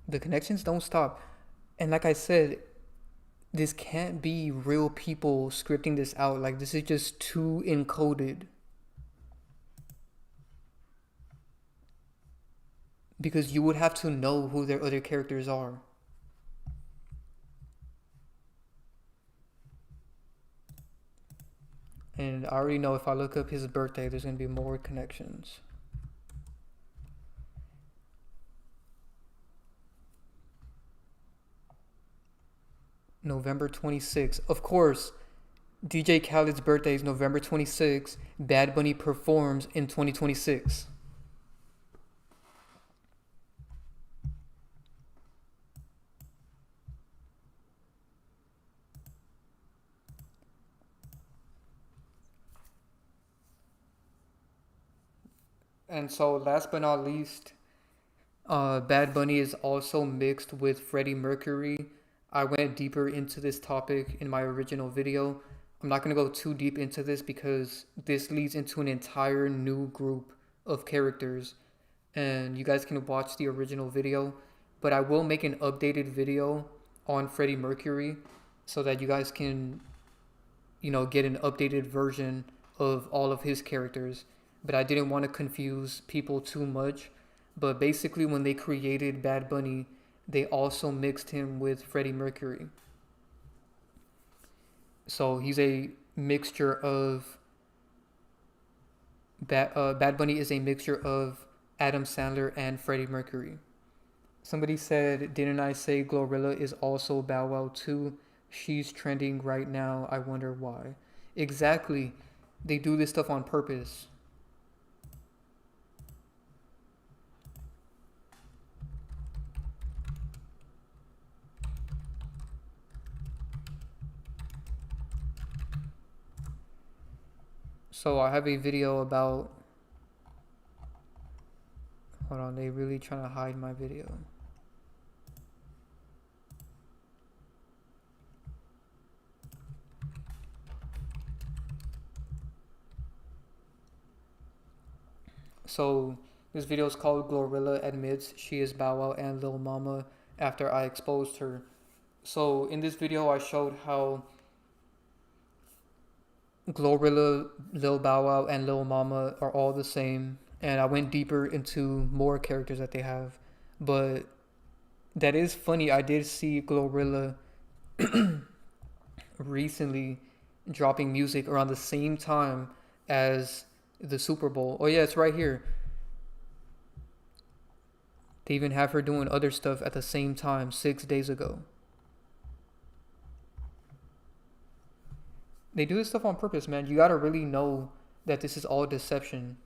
[SPEAKER 1] The connections don't stop. And like I said, this can't be real people scripting this out. Like, this is just too encoded. Because you would have to know who their other characters are. And I already know if I look up his birthday, there's going to be more connections. November 26th. Of course, DJ Khaled's birthday is November 26th. BadBunny performs in 2026. And so, last but not least, BadBunny is also mixed with Freddie Mercury. I went deeper into this topic in my original video. I'm not going to go too deep into this because this leads into an entire new group of characters. And you guys can watch the original video. But I will make an updated video on Freddie Mercury so that you guys can, get an updated version of all of his characters. But I didn't want to confuse people too much. But basically, when they created BadBunny, they also mixed him with Freddie Mercury. So he's a mixture of... BadBunny is a mixture of Adam Sandler and Freddie Mercury. Somebody said, didn't I say Glorilla is also Bow Wow too? She's trending right now. I wonder why. Exactly. They do this stuff on purpose. So I have a video about... Hold on, they really trying to hide my video. So this video is called Glorilla Admits She is Bow Wow and Lil Mama after I exposed her. So in this video I showed how Glorilla, Lil Bow Wow, and Lil Mama are all the same. And I went deeper into more characters that they have. But that is funny. I did see Glorilla recently dropping music around the same time as the Super Bowl. Oh yeah, it's right here. They even have her doing other stuff at the same time 6 days ago. They do this stuff on purpose, man. You gotta really know that this is all deception.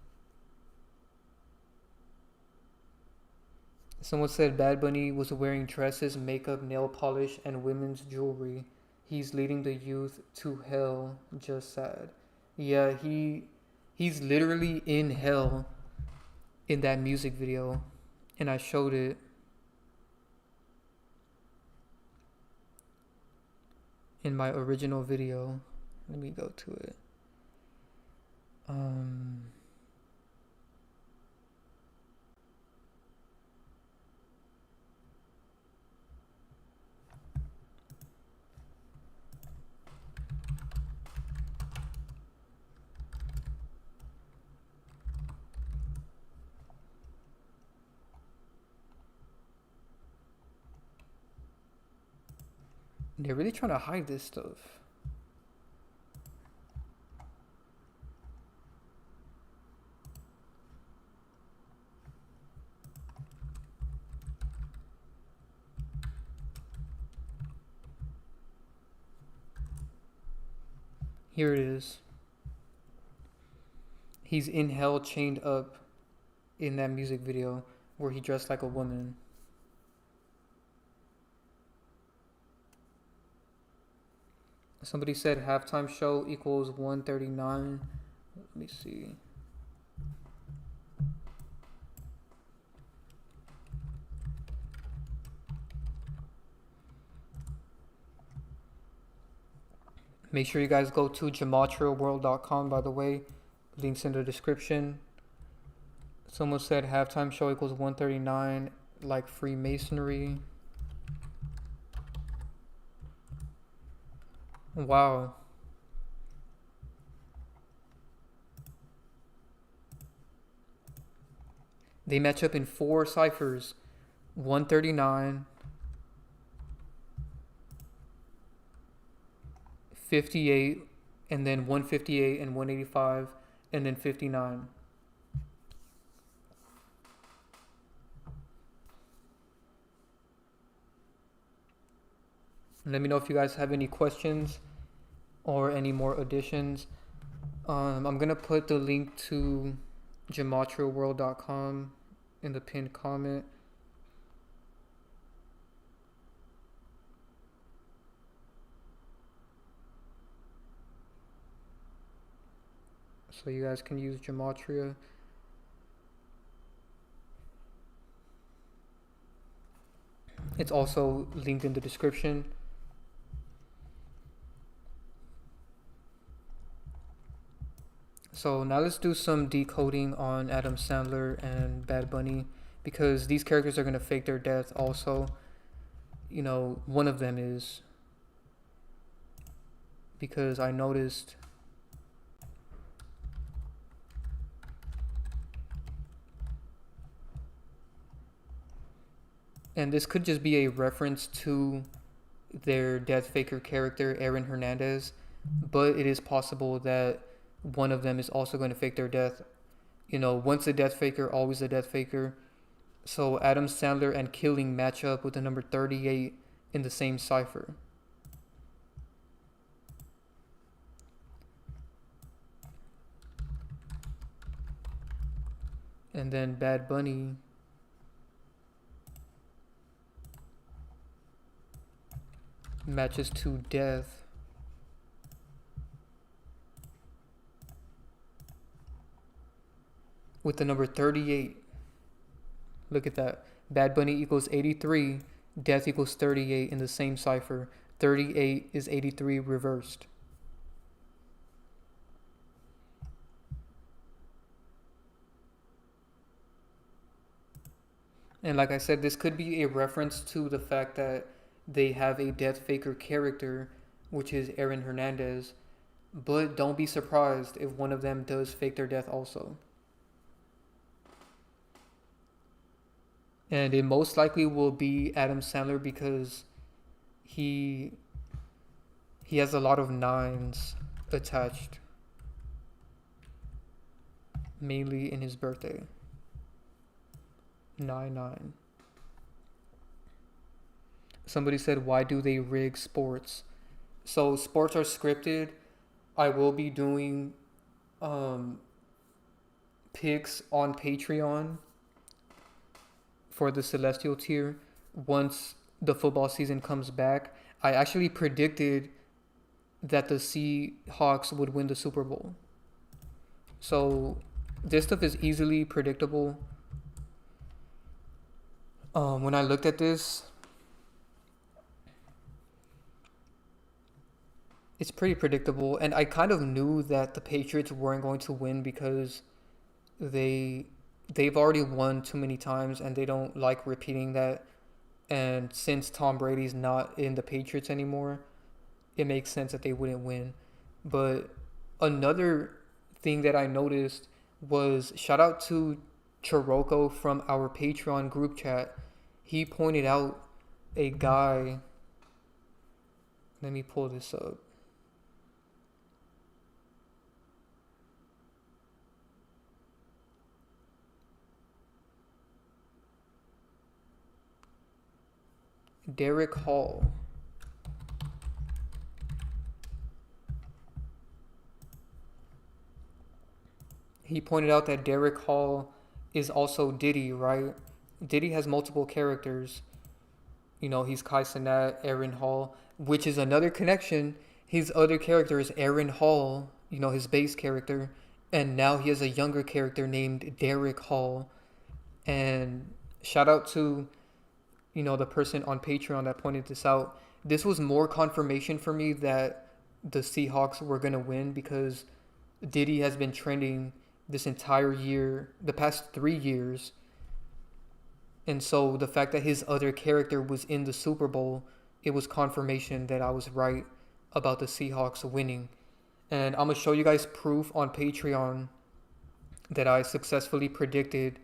[SPEAKER 1] Someone said BadBunny was wearing dresses, makeup, nail polish, and women's jewelry. He's leading the youth to hell. Just sad. Yeah, he's literally in hell in that music video. And I showed it. In my original video. Let me go to it. They're really trying to hide this stuff. Here it is. He's in hell chained up in that music video where he dressed like a woman. Somebody said halftime show equals 139. Let me see. Make sure you guys go to gematriaworld.com, by the way. Links in the description. Someone said halftime show equals 139, like Freemasonry. Wow. They match up in 4 ciphers. 139, 58, and then 158 and 185, and then 59. Let me know if you guys have any questions or any more additions. I'm going to put the link to gematriaworld.com in the pinned comment. So you guys can use Gematria. It's also linked in the description. So now let's do some decoding on Adam Sandler and BadBunny, because these characters are going to fake their death also. You know, one of them is, because I noticed and this could just be a reference to their death faker character, Aaron Hernandez, but it is possible that one of them is also going to fake their death. You know, once a death faker, always a death faker. So Adam Sandler and Killing match up with the number 38 in the same cipher. And then BadBunny matches to death with the number 38. Look at that. BadBunny equals 83. Death equals 38 in the same cipher. 38 is 83 reversed. And like I said, this could be a reference to the fact that they have a death faker character, which is Aaron Hernandez. But don't be surprised if one of them does fake their death also. And it most likely will be Adam Sandler, because he has a lot of 9s attached, mainly in his birthday. 9-9. Somebody said, why do they rig sports? So sports are scripted. I will be doing picks on Patreon for the Celestial tier once the football season comes back. I actually predicted that the Seahawks would win the Super Bowl. So this stuff is easily predictable. When I looked at this, it's pretty predictable. And I kind of knew that the Patriots weren't going to win, because they've already won too many times and they don't like repeating that. And since Tom Brady's not in the Patriots anymore, it makes sense that they wouldn't win. But another thing that I noticed was, shout out to Chiroko from our Patreon group chat. He pointed out a guy. Let me pull this up. Derek Hall. He pointed out that Derek Hall is also Diddy, right? Diddy has multiple characters. You know, he's Kai Cenat, Aaron Hall, which is another connection. His other character is Aaron Hall, you know, his base character, and now he has a younger character named Derek Hall. And shout out to, you know, the person on Patreon that pointed this out. This was more confirmation for me that the Seahawks were going to win, because Diddy has been trending this entire year, the past 3 years. And so the fact that his other character was in the Super Bowl, it was confirmation that I was right about the Seahawks winning. And I'm going to show you guys proof on Patreon that I successfully predicted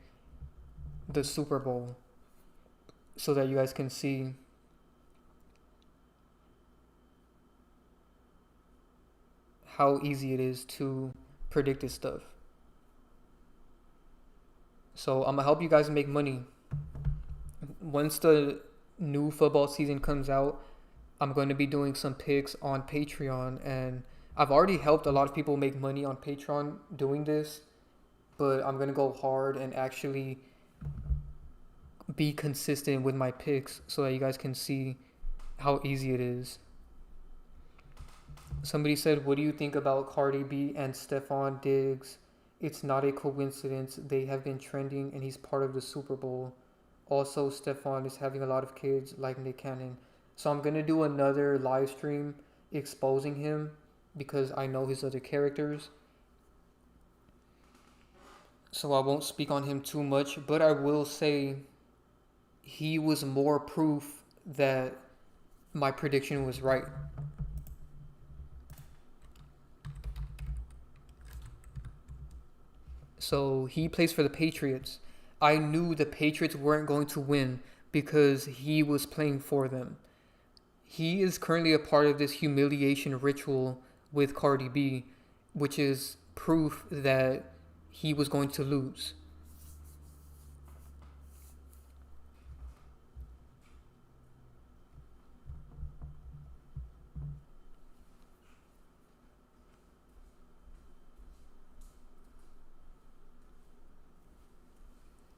[SPEAKER 1] the Super Bowl, so that you guys can see how easy it is to predict this stuff. So I'm gonna help you guys make money. Once the new football season comes out, I'm going to be doing some picks on Patreon, and I've already helped a lot of people make money on Patreon doing this, but I'm gonna go hard and actually be consistent with my picks so that you guys can see how easy it is. Somebody said, what do you think about Cardi B and Stephon Diggs? It's not a coincidence. They have been trending and he's part of the Super Bowl. Also, Stephon is having a lot of kids like Nick Cannon. So I'm going to do another live stream exposing him, because I know his other characters. So I won't speak on him too much, but I will say he was more proof that my prediction was right. So he plays for the Patriots. I knew the Patriots weren't going to win because he was playing for them. He is currently a part of this humiliation ritual with Cardi B, which is proof that he was going to lose.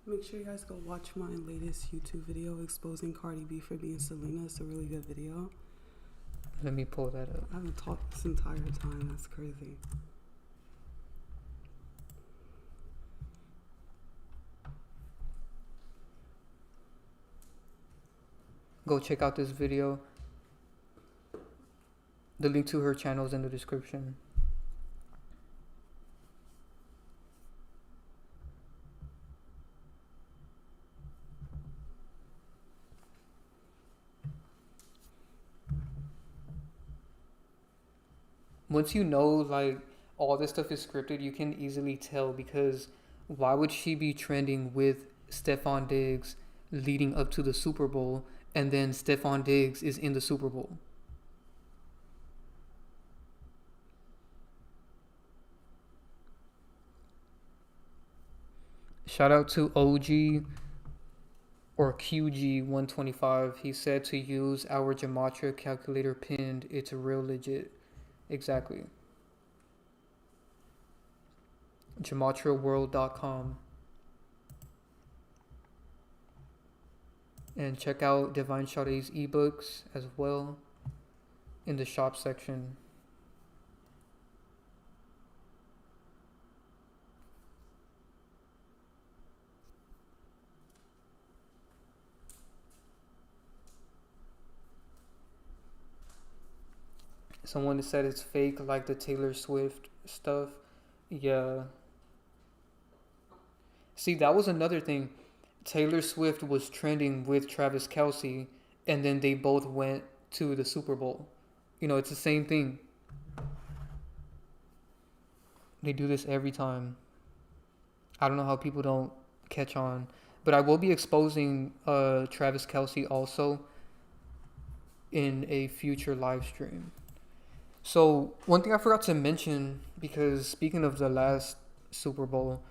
[SPEAKER 2] Make sure you guys go watch my latest YouTube video exposing Cardi B for being Selena. It's a really good video.
[SPEAKER 1] Let me pull that up.
[SPEAKER 2] I haven't talked this entire time. That's crazy.
[SPEAKER 1] Go check out this video. The link to her channel is in the description. Once you know, like, all this stuff is scripted, you can easily tell, because why would she be trending with Stephon Diggs leading up to the Super Bowl, and then Stephon Diggs is in the Super Bowl? Shout out to OG or QG125. He said to use our gematria calculator pinned. It's real legit. Exactly. gematriaworld.com. And check out Divine Sade's ebooks as well in the shop section. Someone said it's fake, like the Taylor Swift stuff. Yeah. See, that was another thing. Taylor Swift was trending with Travis Kelce, and then they both went to the Super Bowl. You know, it's the same thing. They do this every time. I don't know how people don't catch on. But I will be exposing Travis Kelce also in a future live stream. So, one thing I forgot to mention, because speaking of the last Super Bowl,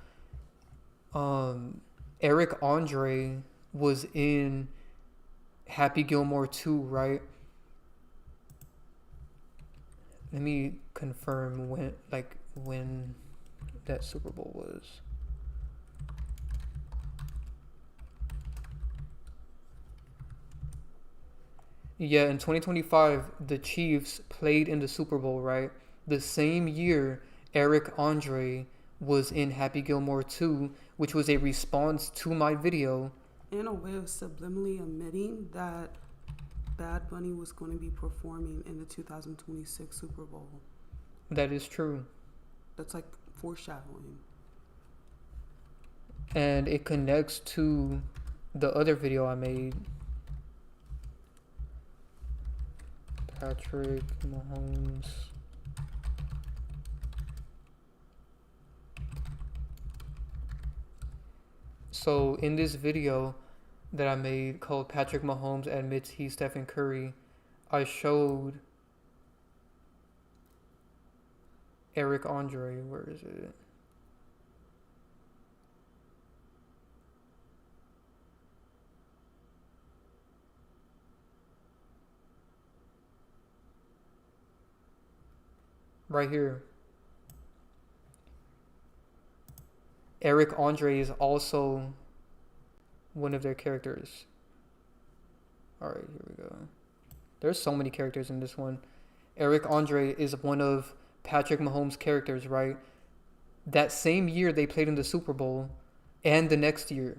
[SPEAKER 1] Eric Andre was in Happy Gilmore 2, right? Let me confirm when that Super Bowl was. Yeah, in 2025, the Chiefs played in the Super Bowl, right? The same year, Eric Andre was in Happy Gilmore 2, which was a response to my video.
[SPEAKER 2] And a way of subliminally admitting that Bad Bunny was going to be performing in the 2026 Super Bowl.
[SPEAKER 1] That is true.
[SPEAKER 2] That's like foreshadowing.
[SPEAKER 1] And it connects to the other video I made. Patrick Mahomes. So in this video that I made called Patrick Mahomes Admits He's Stephen Curry, I showed Eric Andre. Where is it? Right here. Eric Andre is also one of their characters. Alright, here we go. There's so many characters in this one. Eric Andre is one of Patrick Mahomes' characters, right? That same year they played in the Super Bowl, and the next year.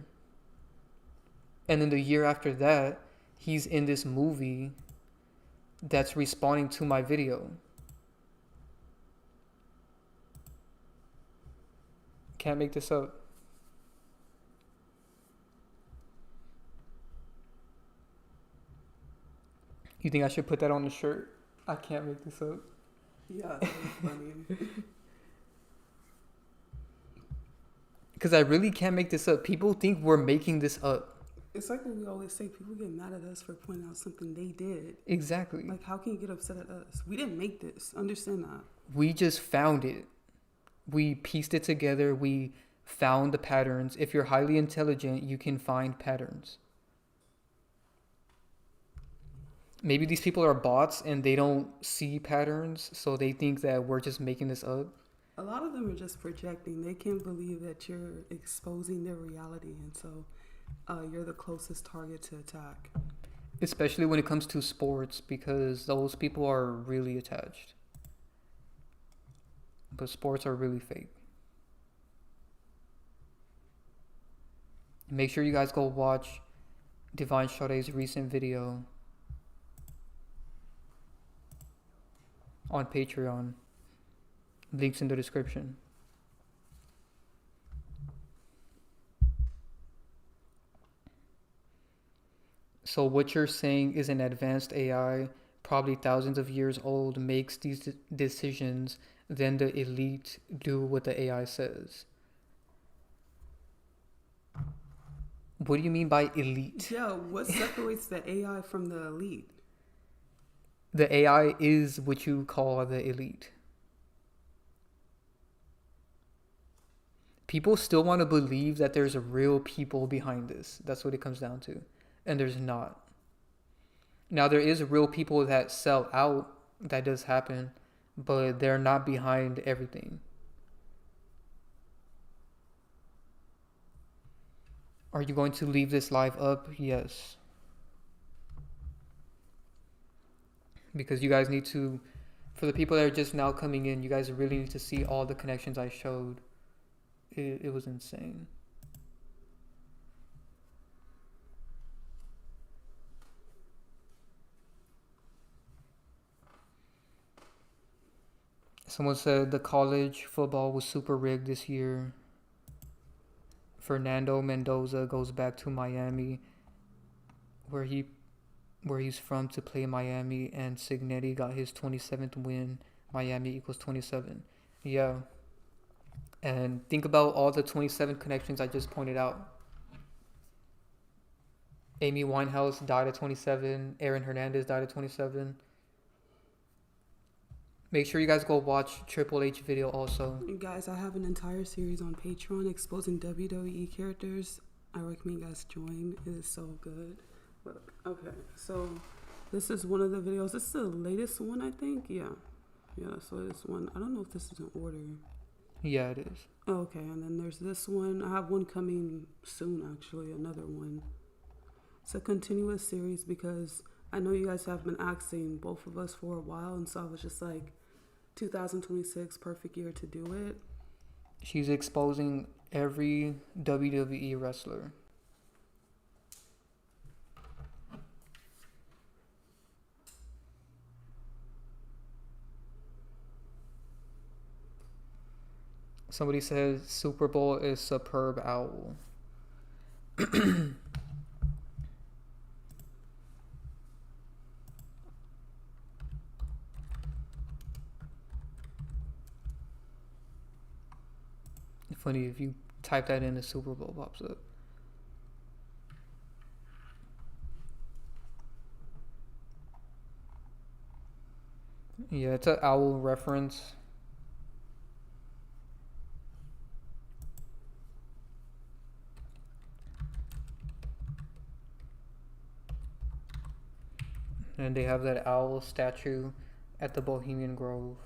[SPEAKER 1] And then the year after that, he's in this movie that's responding to my video. Can't make this up. You think I should put that on the shirt? I can't make this up.
[SPEAKER 2] Yeah, that's funny.
[SPEAKER 1] Because I really can't make this up. People think we're making this up.
[SPEAKER 2] It's like what we always say. People get mad at us for pointing out something they did.
[SPEAKER 1] Exactly.
[SPEAKER 2] Like, how can you get upset at us? We didn't make this. Understand that.
[SPEAKER 1] We just found it. We pieced it together. We found the patterns. If you're highly intelligent, you can find patterns. Maybe these people are bots and they don't see patterns, so they think that we're just making this up.
[SPEAKER 2] A lot of them are just projecting. They can't believe that you're exposing their reality, and so you're the closest target to attack.
[SPEAKER 1] Especially when it comes to sports, because those people are really attached. But sports are really fake. Make sure you guys go watch Divine Sade's recent video on Patreon. Links in the description. So what you're saying is an advanced AI, probably thousands of years old, makes these decisions, then the elite do what the AI says. What do you mean by elite?
[SPEAKER 2] Yeah, what separates the AI from the elite?
[SPEAKER 1] The AI is what you call the elite. People still want to believe that there's real people behind this. That's what it comes down to. And there's not. Now, there is real people that sell out. That does happen. But they're not behind everything. Are you going to leave this live up? Yes. Because you guys need to, for the people that are just now coming in, you guys really need to see all the connections I showed. It was insane. Someone said the college football was super rigged this year. Fernando Mendoza goes back to Miami, where he's from, to play Miami, and Signetti got his 27th win. Miami equals 27. Yeah. And think about all the 27 connections I just pointed out. Amy Winehouse died at 27. Aaron Hernandez died at 27. Make sure you guys go watch Triple H video also.
[SPEAKER 2] And guys, I have an entire series on Patreon exposing WWE characters. I recommend you guys join. It is so good. Look, okay, so this is one of the videos. This is the latest one, I think. Yeah, that's the latest one. I don't know if this is in order.
[SPEAKER 1] Yeah, it is.
[SPEAKER 2] Oh, okay, and then there's this one. I have one coming soon, actually, another one. It's a continuous series because I know you guys have been asking both of us for a while, and so I was just like, 2026, perfect year to do it.
[SPEAKER 1] She's exposing every WWE wrestler. Somebody says Super Bowl is superb owl. Funny if you type that in, the Super Bowl pops up. Yeah, it's an owl reference. And they have that owl statue at the Bohemian Grove.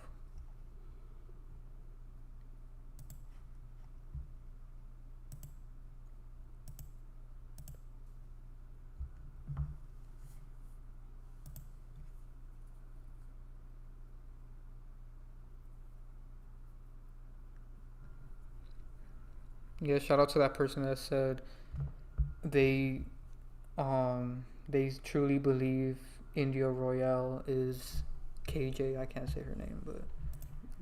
[SPEAKER 1] Yeah, shout out to that person that said they they truly believe India Royale is KJ. I can't say her name, but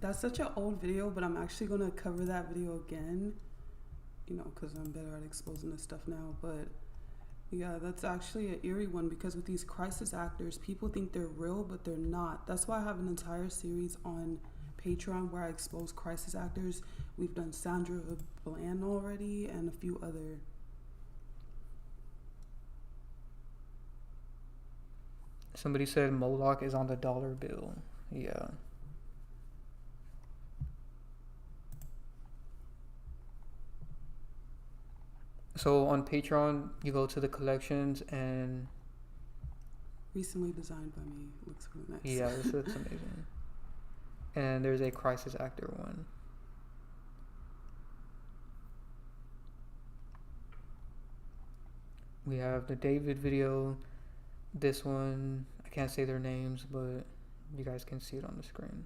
[SPEAKER 2] That's such an old video, but I'm actually going to cover that video again, you know, because I'm better at exposing this stuff now. But yeah, that's actually an eerie one, because with these crisis actors, people think they're real, but they're not. That's why I have an entire series on Patreon where I expose crisis actors. We've done Sandra Bland already and a few other.
[SPEAKER 1] somebody said Moloch is on the dollar bill. Yeah. So on Patreon, you go to the collections and
[SPEAKER 2] Recently designed by me. Looks really nice.
[SPEAKER 1] yeah, this looks amazing. And there's a crisis actor one. We have the David video. This one, I can't say their names, but you guys can see it on the screen.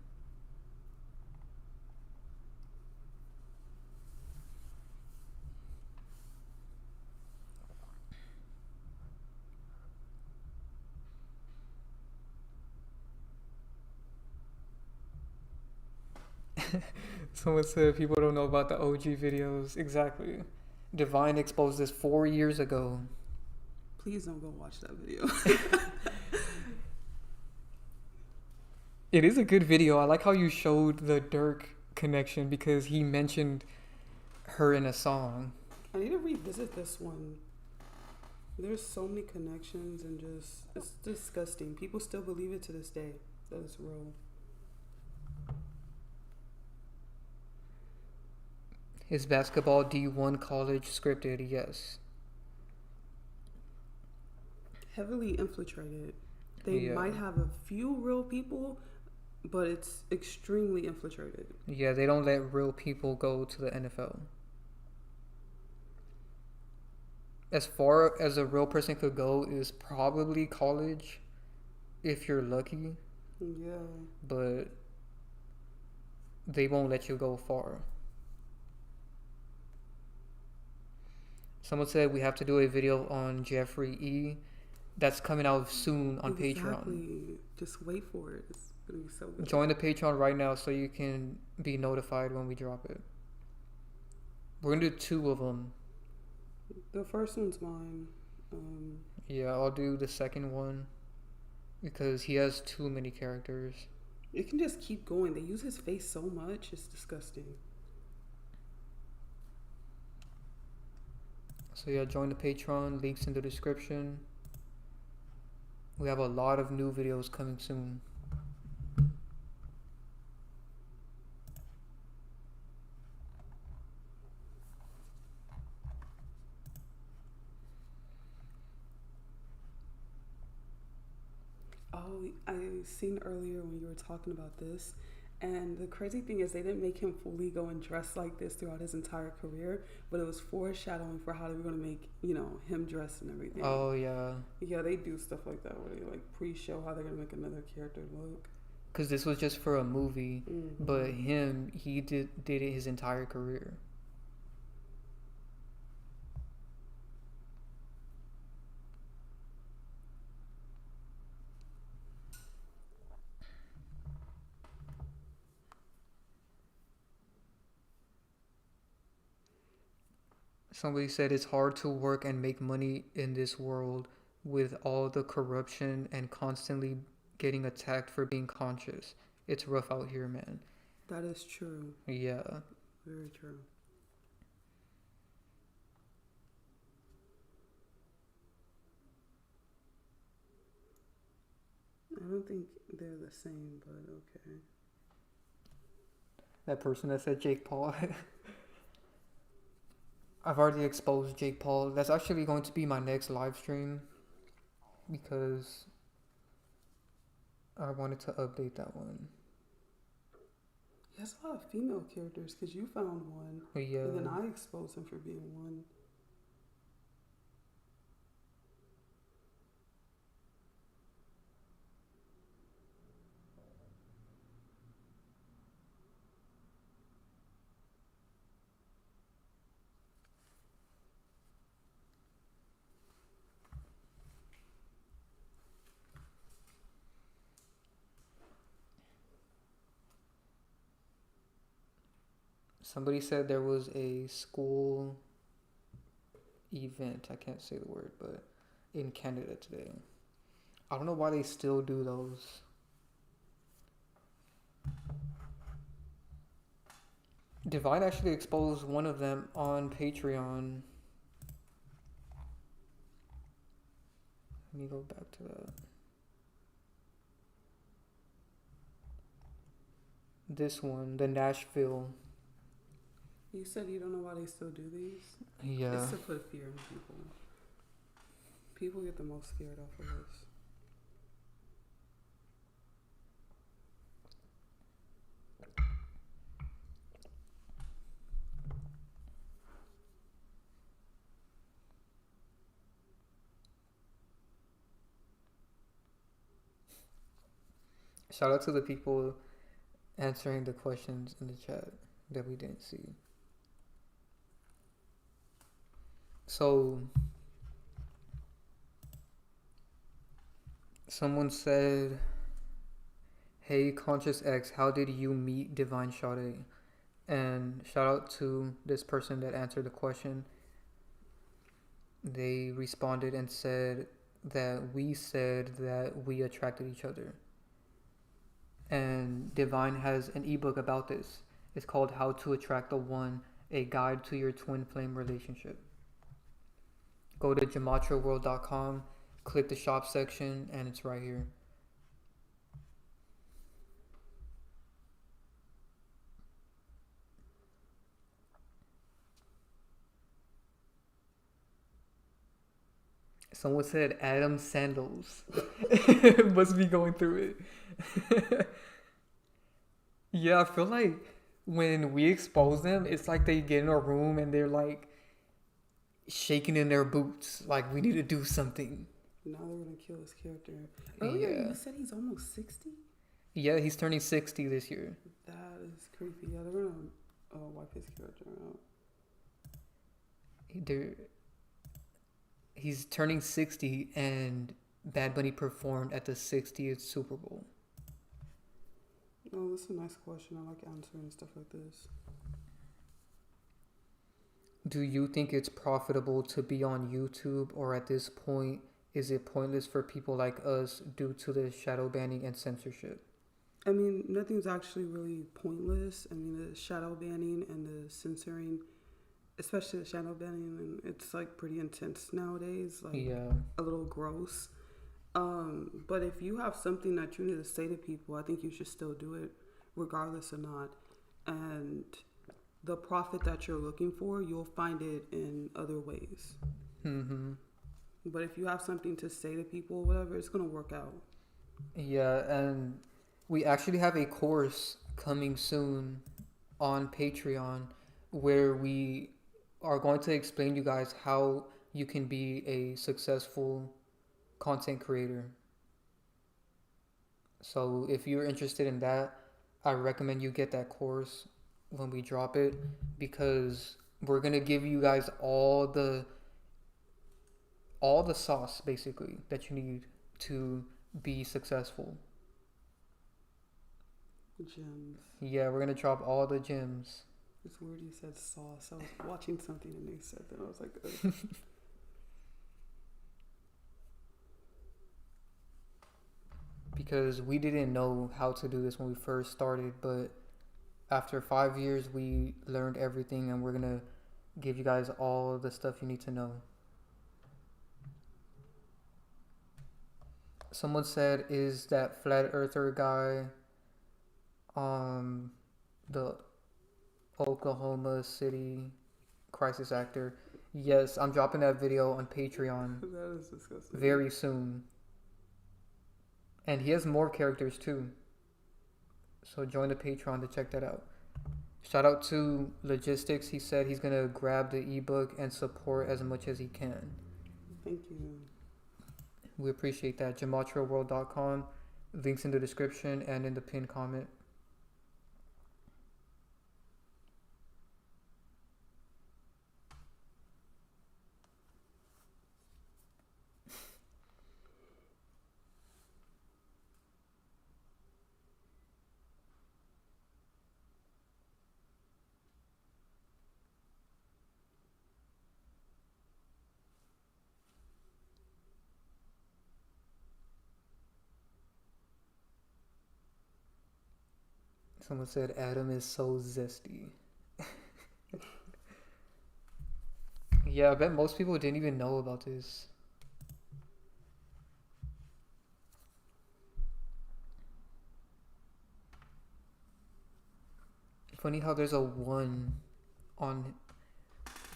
[SPEAKER 1] Someone said people don't know about the OG videos. Exactly. Divine exposed this 4 years ago.
[SPEAKER 2] Please don't go watch that video.
[SPEAKER 1] It is a good video. I like how you showed the Dirk connection because he mentioned her in a song.
[SPEAKER 2] I need to revisit this one. There's so many connections and just, it's disgusting. People still believe it to this day that it's real.
[SPEAKER 1] Is basketball D1 college scripted? Yes.
[SPEAKER 2] Heavily infiltrated. They might have a few real people, but it's extremely infiltrated.
[SPEAKER 1] Yeah, they don't let real people go to the NFL. As far as a real person could go is probably college, if you're lucky.
[SPEAKER 2] Yeah.
[SPEAKER 1] But they won't let you go far. Someone said we have to do a video on Jeffrey E. That's coming out soon on Patreon.
[SPEAKER 2] Just wait for it. It's gonna be so good.
[SPEAKER 1] Join the Patreon right now so you can be notified when we drop it. We're gonna do 2 of them.
[SPEAKER 2] The first one's mine.
[SPEAKER 1] Yeah, I'll do the second one because he has too many characters.
[SPEAKER 2] It can just keep going. They use his face so much. It's disgusting.
[SPEAKER 1] So yeah, join the Patreon. Links in the description. We have a lot of new videos coming soon.
[SPEAKER 2] Oh, I seen earlier when you were talking about this, And the crazy thing is, they didn't make him fully go and dress like this throughout his entire career, but it was foreshadowing for how they were going to make, him dress and everything.
[SPEAKER 1] Oh, yeah.
[SPEAKER 2] Yeah, they do stuff like that where they, pre-show how they're going to make another character look.
[SPEAKER 1] Because this was just for a movie, but he did it his entire career. Somebody said it's hard to work and make money in this world with all the corruption and constantly getting attacked for being conscious. It's rough out here, man.
[SPEAKER 2] That is true.
[SPEAKER 1] Yeah.
[SPEAKER 2] Very true. I don't think they're the same, but okay.
[SPEAKER 1] That person that said Jake Paul. I've already exposed Jake Paul. That's actually going to be my next live stream because I wanted to update that one.
[SPEAKER 2] He has a lot of female characters because you found one.
[SPEAKER 1] Yeah.
[SPEAKER 2] And then I exposed him for being one.
[SPEAKER 1] Somebody said there was a school event. I can't say the word, but in Canada today. I don't know why they still do those. Divine actually exposed one of them on Patreon. Let me go back to that. This one, the Nashville.
[SPEAKER 2] You said you don't know why they still do these?
[SPEAKER 1] Yeah.
[SPEAKER 2] It's to put fear in people. People get the most scared off of this.
[SPEAKER 1] Shout out to the people answering the questions in the chat that we didn't see. So, someone said, "Hey, Conscious X, how did you meet Divine Sade?" And shout out to this person that answered the question. They responded and said that we said that we attracted each other. And Divine has an ebook about this. It's called How to Attract the One, a guide to your twin flame relationship. Go to gematraworld.com, click the shop section, and it's right here. Someone said AdamSandler must be going through it. Yeah, I feel like when we expose them, it's like they get in a room and they're like shaking in their boots, like we need to do something.
[SPEAKER 2] Now they're gonna kill his character. Earlier you said he's almost 60?
[SPEAKER 1] Yeah, he's turning 60 this year.
[SPEAKER 2] That is creepy. Yeah, they're gonna wipe his character out.
[SPEAKER 1] He's turning 60 and BadBunny performed at the 60th Super Bowl.
[SPEAKER 2] Oh, that's a nice question. I like answering stuff like this.
[SPEAKER 1] Do you think it's profitable to be on YouTube, or at this point, is it pointless for people like us due to the shadow banning and censorship?
[SPEAKER 2] I mean, nothing's actually really pointless. I mean, the shadow banning and the censoring, especially the shadow banning, it's like pretty intense nowadays. Like a little gross. But if you have something that you need to say to people, I think you should still do it regardless or not. And the profit that you're looking for, you'll find it in other ways. Mm-hmm. But if you have something to say to people, whatever, it's going to work out.
[SPEAKER 1] Yeah, and we actually have a course coming soon on Patreon where we are going to explain you guys how you can be a successful content creator. So if you're interested in that, I recommend you get that course when we drop it, because we're going to give you guys all the sauce basically that you need to be successful.
[SPEAKER 2] Gems.
[SPEAKER 1] Yeah, we're going to drop all the gems.
[SPEAKER 2] It's weird you said sauce. I was watching something and they said that. I was like, ugh.
[SPEAKER 1] Because we didn't know how to do this when we first started, but after 5 years we learned everything, and we're going to give you guys all the stuff you need to know. Someone said, is that flat earther guy the Oklahoma City crisis actor? Yes, I'm dropping that video on Patreon.
[SPEAKER 2] That is disgusting.
[SPEAKER 1] Very soon. And he has more characters too. So join the Patreon to check that out. Shout out to Logistics. He said he's going to grab the ebook and support as much as he can.
[SPEAKER 2] Thank you.
[SPEAKER 1] We appreciate that. GematriaWorld.com. Links in the description and in the pinned comment. Someone said Adam is so zesty. Yeah, I bet most people didn't even know about this. Funny how there's a 1 on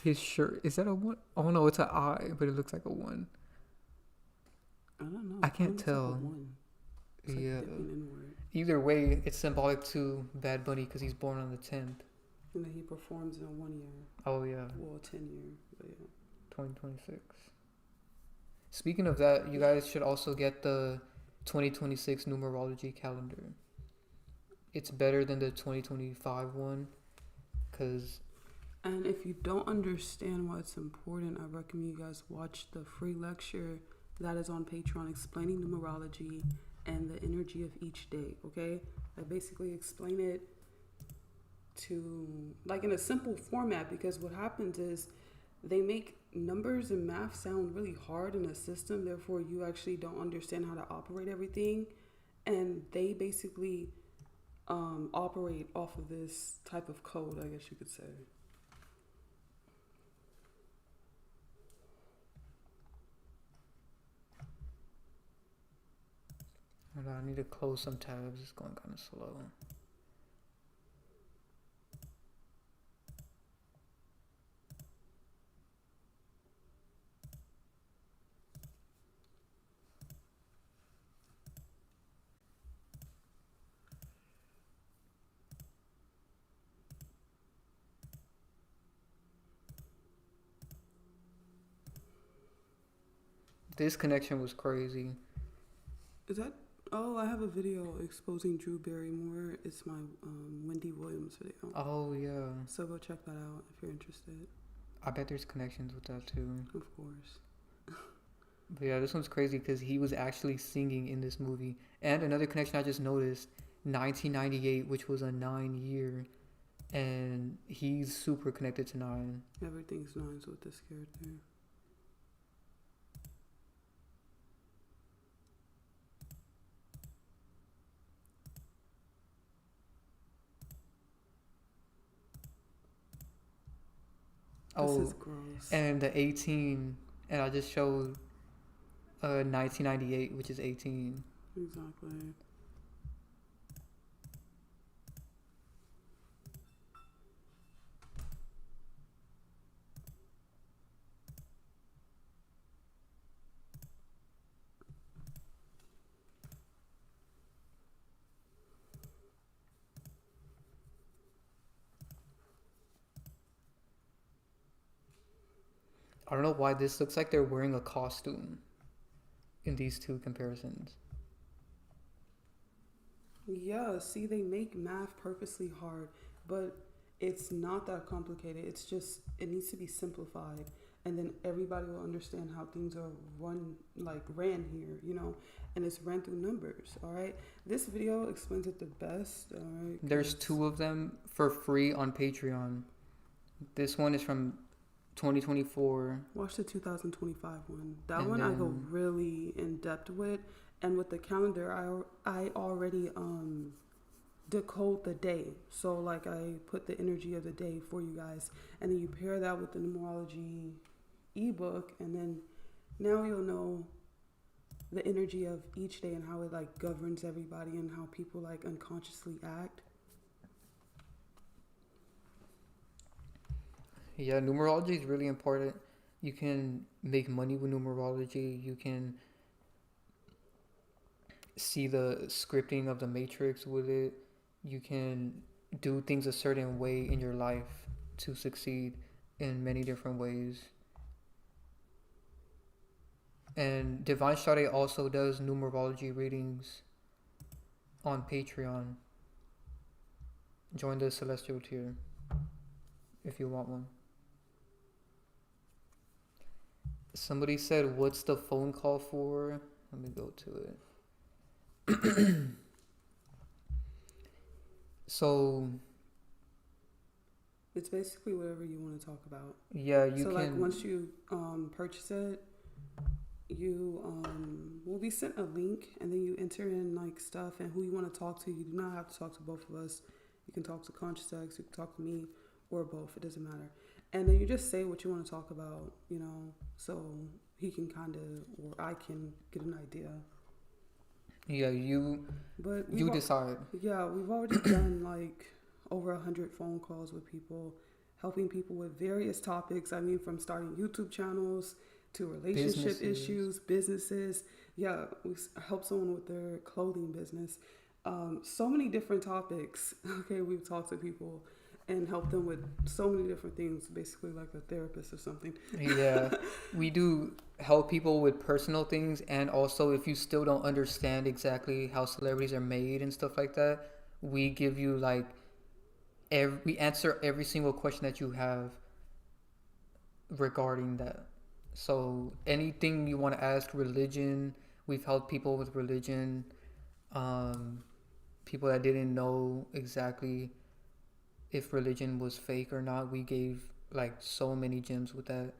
[SPEAKER 1] his shirt. Is that a 1? Oh no, it's an I, but it looks like a 1.
[SPEAKER 2] I don't know.
[SPEAKER 1] I can't tell.
[SPEAKER 2] Like it's like
[SPEAKER 1] yeah.
[SPEAKER 2] Either
[SPEAKER 1] way, it's symbolic to BadBunny because he's born on the 10th.
[SPEAKER 2] And then he performs in 1 year.
[SPEAKER 1] Oh yeah.
[SPEAKER 2] Well, 10 year, but yeah.
[SPEAKER 1] 2026. Speaking of that, you guys should also get the 2026 numerology calendar. It's better than the 2025 one, because...
[SPEAKER 2] And if you don't understand why it's important, I recommend you guys watch the free lecture that is on Patreon explaining numerology and the energy of each day, okay? I basically explain it to, like, in a simple format, because what happens is they make numbers and math sound really hard in a system, therefore you actually don't understand how to operate everything, and they basically operate off of this type of code, I guess you could say.
[SPEAKER 1] I need to close some tabs. It's going kind of slow. This connection was crazy.
[SPEAKER 2] Is that... Oh, I have a video exposing Drew Barrymore. It's my Wendy Williams video.
[SPEAKER 1] Oh, yeah.
[SPEAKER 2] So go check that out if you're interested.
[SPEAKER 1] I bet there's connections with that, too.
[SPEAKER 2] Of course.
[SPEAKER 1] But yeah, this one's crazy because he was actually singing in this movie. And another connection I just noticed, 1998, which was a 9-year. And he's super connected to 9.
[SPEAKER 2] Everything's 9s with this character.
[SPEAKER 1] Oh,
[SPEAKER 2] this is gross.
[SPEAKER 1] And the 18, and I just showed 1998, which is 18.
[SPEAKER 2] Exactly.
[SPEAKER 1] I don't know why this looks like they're wearing a costume in these two comparisons.
[SPEAKER 2] Yeah, see, they make math purposely hard, but it's not that complicated. It's just, it needs to be simplified. And then everybody will understand how things are ran here, and it's ran through numbers, all right? This video explains it the best, all right?
[SPEAKER 1] There's two of them for free on Patreon. This one is from 2024.
[SPEAKER 2] Watch the 2025 one. That one I go really in depth with. And with the calendar, I already decode the day. So like I put the energy of the day for you guys, and then you pair that with the numerology ebook, and then now you'll know the energy of each day and how it like governs everybody and how people like unconsciously act.
[SPEAKER 1] Yeah, numerology is really important. You can make money with numerology. You can see the scripting of the matrix with it. You can do things a certain way in your life to succeed in many different ways. And Divine Sade also does numerology readings on Patreon. Join the Celestial tier if you want one. Somebody said, what's the phone call for? Let me go to it. So
[SPEAKER 2] it's basically whatever you want to talk about.
[SPEAKER 1] Yeah, you
[SPEAKER 2] so
[SPEAKER 1] can.
[SPEAKER 2] So like once you purchase it, you will be sent a link, and then you enter in like stuff and who you want to talk to. You do not have to talk to both of us. You can talk to Conscious X, you can talk to me, or both. It doesn't matter. And then you just say what you want to talk about, so he can or I can get an idea.
[SPEAKER 1] Yeah, you decide.
[SPEAKER 2] Yeah, we've already done like over 100 phone calls with people, helping people with various topics. I mean, from starting YouTube channels to relationship issues, businesses. Yeah, we helped someone with their clothing business. So many different topics. Okay, we've talked to people and helped them with so many different things, basically like a therapist or something.
[SPEAKER 1] Yeah, we do help people with personal things, and also if you still don't understand exactly how celebrities are made and stuff like that, we give you like we answer every single question that you have regarding that. So anything you want to ask, religion, we've helped people with religion, people that didn't know exactly if religion was fake or not. We gave like so many gems with that.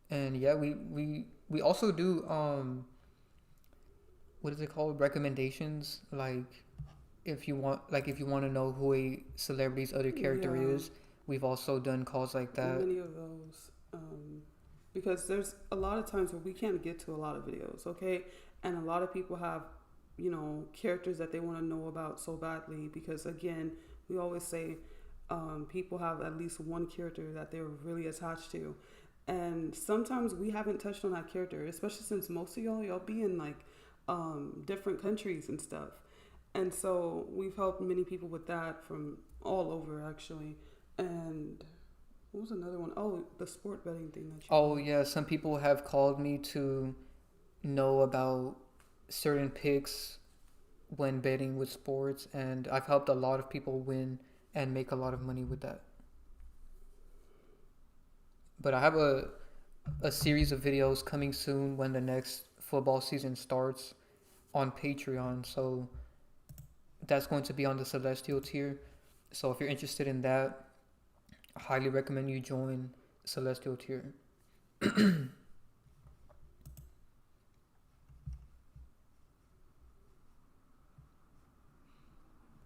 [SPEAKER 1] And yeah, we also do what is it called, recommendations, like if you want to know who a celebrity's other character is. We've also done calls like that.
[SPEAKER 2] Many of those, because there's a lot of times where we can't get to a lot of videos, okay, and a lot of people have characters that they want to know about so badly, because again, we always say people have at least one character that they're really attached to. And sometimes we haven't touched on that character, especially since most of y'all be in like different countries and stuff. And so we've helped many people with that from all over, actually. And what was another one? Oh, the sport betting thing that you
[SPEAKER 1] yeah, some people have called me to know about certain picks when betting with sports, and I've helped a lot of people win and make a lot of money with that. But I have a series of videos coming soon when the next football season starts on Patreon. So that's going to be on the Celestial tier. So if you're interested in that, I highly recommend you join Celestial tier.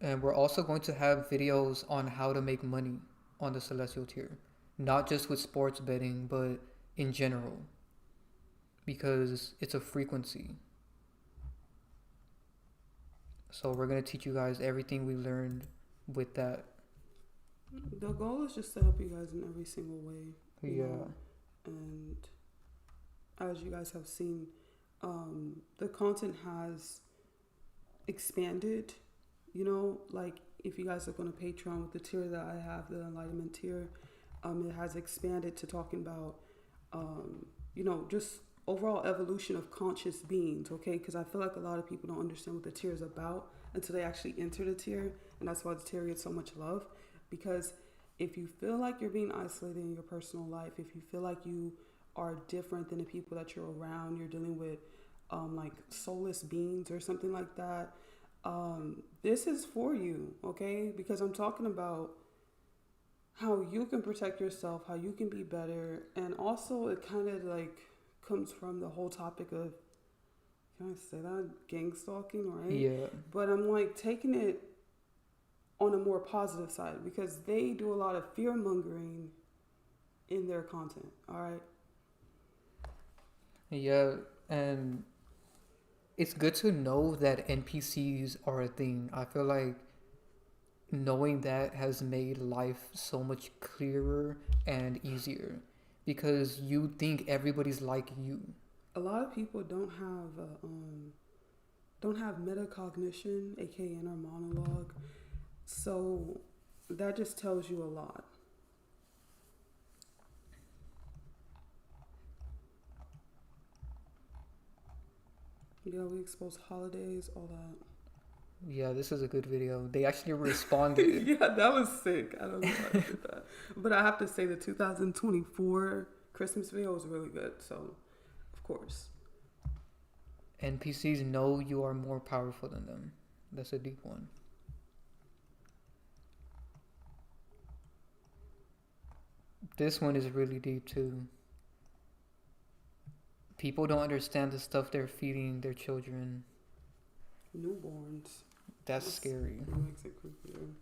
[SPEAKER 1] And we're also going to have videos on how to make money on the Celestial tier. Not just with sports betting, but in general. Because it's a frequency. So we're going to teach you guys everything we learned with that.
[SPEAKER 2] The goal is just to help you guys in every single way.
[SPEAKER 1] Yeah.
[SPEAKER 2] And as you guys have seen, the content has expanded. Like if you guys look on a Patreon with the tier that I have, the Enlightenment tier, it has expanded to talking about just overall evolution of conscious beings, okay? Because I feel like a lot of people don't understand what the tier is about until they actually enter the tier, and that's why the tier gets so much love. Because if you feel like you're being isolated in your personal life, if you feel like you are different than the people that you're around, you're dealing with like soulless beings or something like that, this is for you, okay? Because I'm talking about how you can protect yourself, how you can be better, and also it kind of like comes from the whole topic of, can I say that, gang stalking, right?
[SPEAKER 1] Yeah.
[SPEAKER 2] But I'm like taking it on a more positive side because they do a lot of fear mongering in their content. All right.
[SPEAKER 1] Yeah, and it's good to know that NPCs are a thing. I feel like knowing that has made life so much clearer and easier because you think everybody's like you.
[SPEAKER 2] A lot of people don't have metacognition, aka inner monologue. So that just tells you a lot. Yeah, we expose holidays, all that.
[SPEAKER 1] Yeah, this is a good video. They actually responded.
[SPEAKER 2] Yeah, that was sick. I don't know why I did that. But I have to say the 2024 Christmas video was really good. So, of course.
[SPEAKER 1] NPCs know you are more powerful than them. That's a deep one. This one is really deep too. People don't understand the stuff they're feeding their children.
[SPEAKER 2] Newborns.
[SPEAKER 1] That's scary.
[SPEAKER 2] That makes it creepier.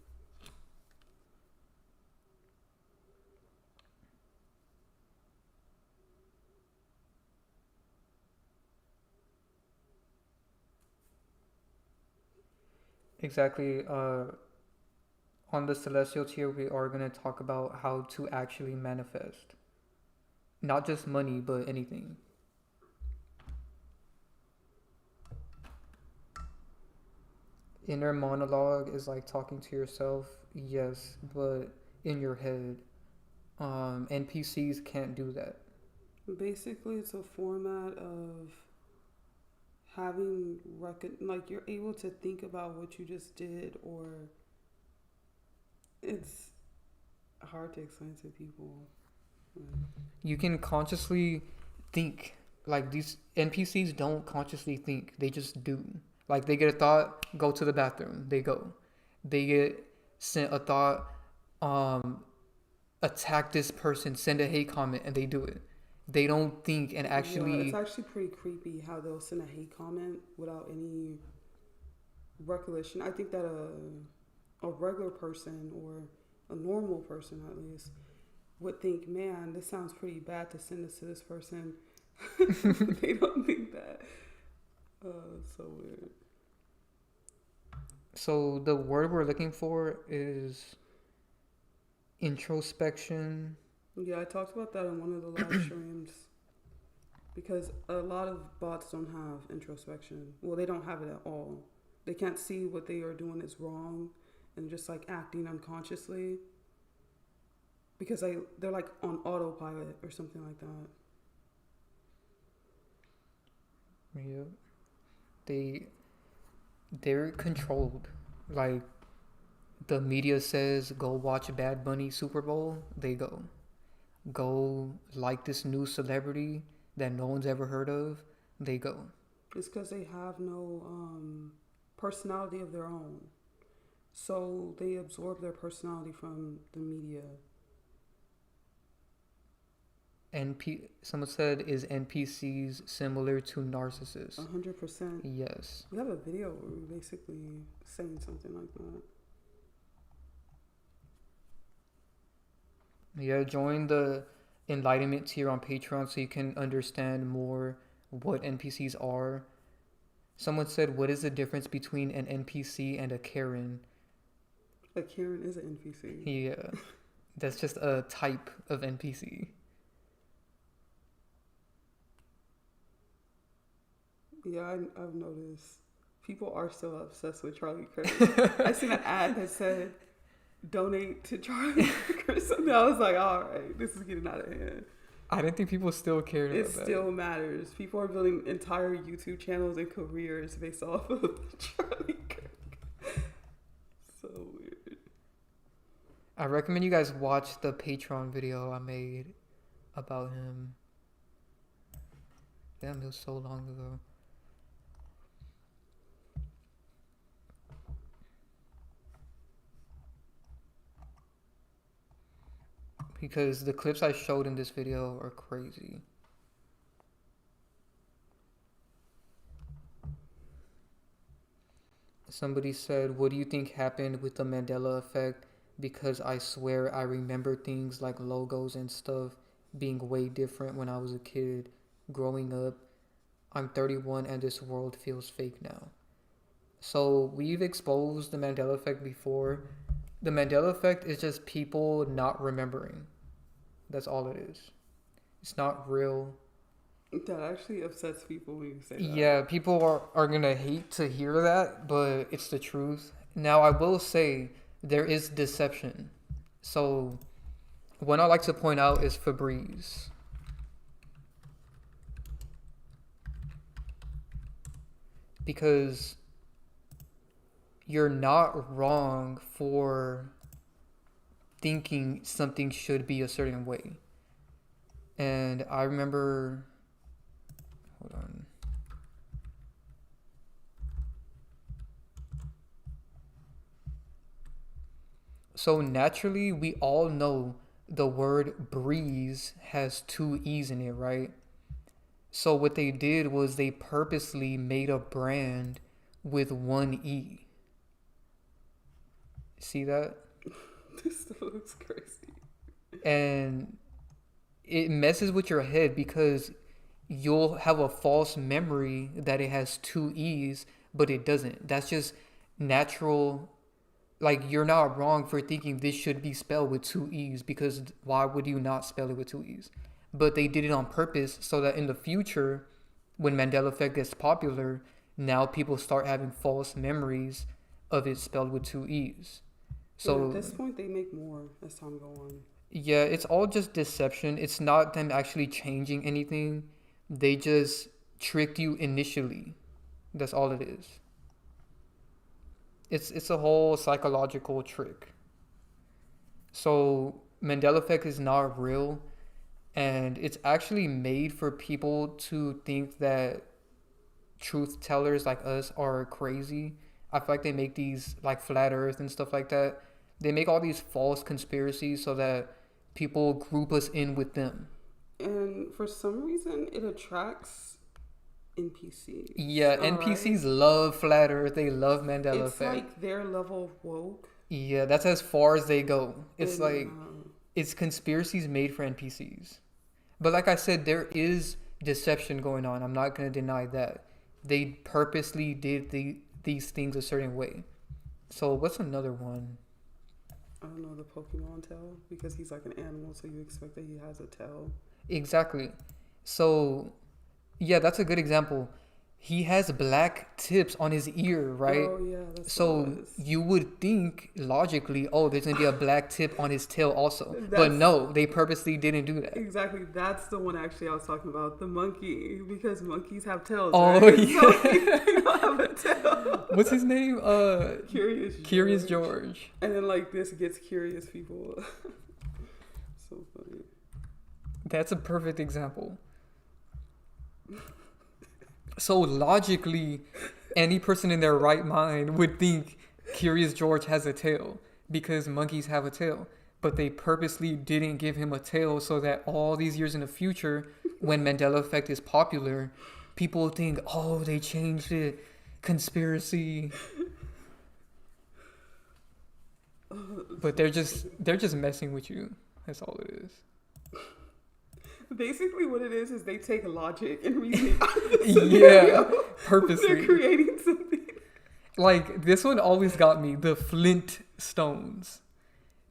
[SPEAKER 1] Exactly. On the celestial tier, we are going to talk about how to actually manifest. Not just money, but anything. Inner monologue is like talking to yourself, yes, but in your head. NPCs can't do that.
[SPEAKER 2] Basically, it's a format of having like you're able to think about what you just did, or it's hard to explain to people.
[SPEAKER 1] You can consciously think. Like these NPCs don't consciously think, they just do. Like they get a thought, go to the bathroom, they go. They get sent a thought, attack this person, send a hate comment, and they do it. They don't think and actually.
[SPEAKER 2] Yeah, it's actually pretty creepy how they'll send a hate comment without any recollection. I think that a regular person, or a normal person at least, would think, man, this sounds pretty bad to send this to this person. They don't think that. It's so weird.
[SPEAKER 1] So the word we're looking for is introspection.
[SPEAKER 2] Yeah, I talked about that in one of the live streams. Because a lot of bots don't have introspection. Well, they don't have it at all. They can't see what they are doing is wrong and just like acting unconsciously. Because they're like on autopilot or something like that.
[SPEAKER 1] Yeah. They're controlled. Like the media says, go watch BadBunny SuperBowl, they go. Go like this new celebrity that no one's ever heard of, they go.
[SPEAKER 2] It's because they have no personality of their own. So they absorb their personality from the media.
[SPEAKER 1] Someone said, is NPCs similar to narcissists?
[SPEAKER 2] 100%.
[SPEAKER 1] Yes.
[SPEAKER 2] We have a video where we're basically saying something like that.
[SPEAKER 1] Yeah, join the enlightenment tier on Patreon so you can understand more what NPCs are. Someone said, what is the difference between an NPC and a Karen?
[SPEAKER 2] A Karen is an NPC.
[SPEAKER 1] Yeah. That's just a type of NPC.
[SPEAKER 2] Yeah, I've noticed people are still obsessed with Charlie Kirk. I seen an ad that said, donate to Charlie Kirk or something. I was like, all right, this is getting out of hand.
[SPEAKER 1] I didn't think people still cared about
[SPEAKER 2] It
[SPEAKER 1] that.
[SPEAKER 2] still matters. People are building entire YouTube channels and careers based off of Charlie Kirk. So weird.
[SPEAKER 1] I recommend you guys watch the Patreon video I made about him. Damn, it was so long ago. Because the clips I showed in this video are crazy. Somebody said, what do you think happened with the Mandela effect? Because I swear I remember things like logos and stuff being way different when I was a kid. Growing up, I'm 31 and this world feels fake now. So we've exposed the Mandela effect before. The Mandela effect is just people not remembering. That's all it is. It's not real.
[SPEAKER 2] That actually upsets people when you say that.
[SPEAKER 1] Yeah, people are going to hate to hear that, but it's the truth. Now, I will say there is deception. So, one I like to point out is Febreze. Because you're not wrong for thinking something should be a certain way. And I remember, hold on. So naturally, we all know the word breeze has 2 E's in it, right? So what they did was they purposely made a brand with 1 E. See that?
[SPEAKER 2] This stuff looks crazy.
[SPEAKER 1] And it messes with your head because you'll have a false memory that it has 2 E's, but it doesn't. That's just natural. Like, you're not wrong for thinking this should be spelled with 2 E's, because why would you not spell it with 2 E's? But they did it on purpose so that in the future, when Mandela effect gets popular, now people start having false memories of it spelled with 2 E's. So
[SPEAKER 2] at this point, they make more as time go on.
[SPEAKER 1] Yeah, it's all just deception. It's not them actually changing anything. They just tricked you initially. That's all it is. It's a whole psychological trick. So Mandela effect is not real, and it's actually made for people to think that truth tellers like us are crazy. I feel like they make these like flat earth and stuff like that. They make all these false conspiracies so that people group us in with them.
[SPEAKER 2] And for some reason, it attracts NPCs.
[SPEAKER 1] Yeah, NPCs love flat earth. They love Mandela effect.
[SPEAKER 2] It's like their level of woke.
[SPEAKER 1] Yeah, that's as far as they go. It's like, it's conspiracies made for NPCs. But like I said, there is deception going on. I'm not going to deny that. They purposely did these things a certain way. So what's another one?
[SPEAKER 2] I don't know, the Pokemon tail, because he's like an animal, so you expect that he has a tail.
[SPEAKER 1] Exactly. So, yeah, that's a good example. He has black tips on his ear, right?
[SPEAKER 2] Oh, yeah, that's
[SPEAKER 1] so you would think logically, oh, there's going to be a black tip on his tail also. But no, they purposely didn't do that.
[SPEAKER 2] Exactly. That's the one actually I was talking about, the monkey, because monkeys have tails.
[SPEAKER 1] Oh,
[SPEAKER 2] right?
[SPEAKER 1] yeah.
[SPEAKER 2] So he don't have a tail.
[SPEAKER 1] What's his name?
[SPEAKER 2] Curious
[SPEAKER 1] George.
[SPEAKER 2] And then like this gets curious people. So funny.
[SPEAKER 1] That's a perfect example. So logically, any person in their right mind would think Curious George has a tail because monkeys have a tail. But they purposely didn't give him a tail so that all these years in the future, when Mandela effect is popular, people think, oh, they changed it. Conspiracy. But they're just messing with you. That's all it is.
[SPEAKER 2] Basically, what it is they take logic and reasoning.
[SPEAKER 1] Yeah, purposely.
[SPEAKER 2] They're creating something.
[SPEAKER 1] Like, this one always got me. The Flintstones.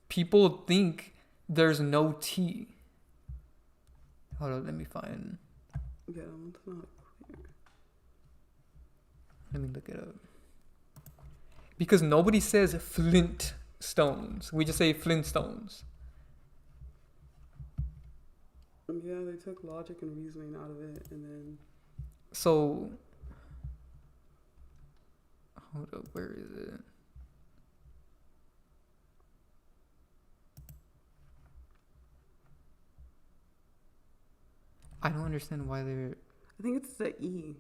[SPEAKER 1] People think there's no T. Hold on, let me find.
[SPEAKER 2] Yeah, it's not clear.
[SPEAKER 1] Let me look it up. Because nobody says Flintstones. We just say Flintstones.
[SPEAKER 2] Yeah, they took logic and reasoning out of it, and then.
[SPEAKER 1] So, hold up, where is it? I don't understand why they're.
[SPEAKER 2] I think it's the E.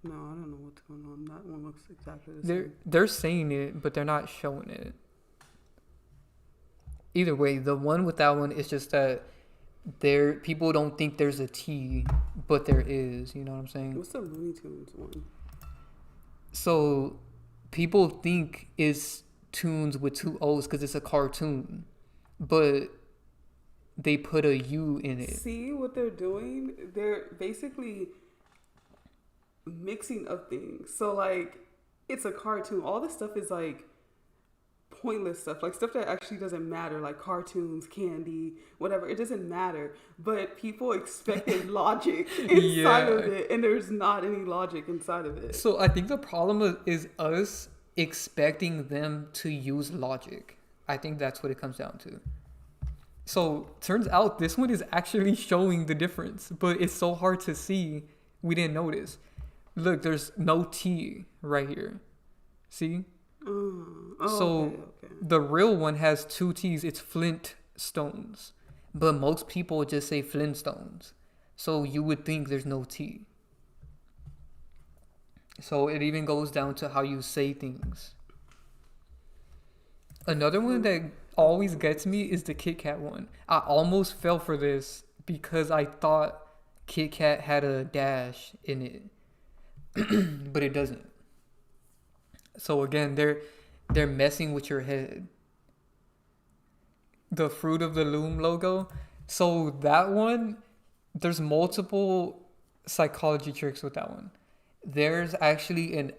[SPEAKER 2] No, I don't know what's going on. That one looks exactly the same.
[SPEAKER 1] They're saying it, but they're not showing it. Either way, the one with that one is just that people don't think there's a T, but there is. You know what I'm saying?
[SPEAKER 2] What's the Looney Tunes one?
[SPEAKER 1] So people think it's tunes with two O's because it's a cartoon, but they put a U in it.
[SPEAKER 2] See what they're doing? They're basically mixing up things. So like, it's a cartoon. All this stuff is like pointless stuff, like stuff that actually doesn't matter, like cartoons, candy, whatever. It doesn't matter, but people expected logic inside of it, and there's not any logic inside of it.
[SPEAKER 1] So I think the problem is us expecting them to use logic. I think that's what it comes down to. So turns out this one is actually showing the difference, but it's so hard to see. We didn't notice. Look, there's no T right here. See? So
[SPEAKER 2] okay.
[SPEAKER 1] The real one has two T's. It's Flintstones, but most people just say Flintstones. So you would think there's no T. So it even goes down to how you say things. Another one that always gets me is the Kit Kat one. I almost fell for this because I thought Kit Kat had a dash in it, but it doesn't. So again, they're messing with your head. The Fruit of the Loom logo. So that one, there's multiple psychology tricks with that one. There's actually an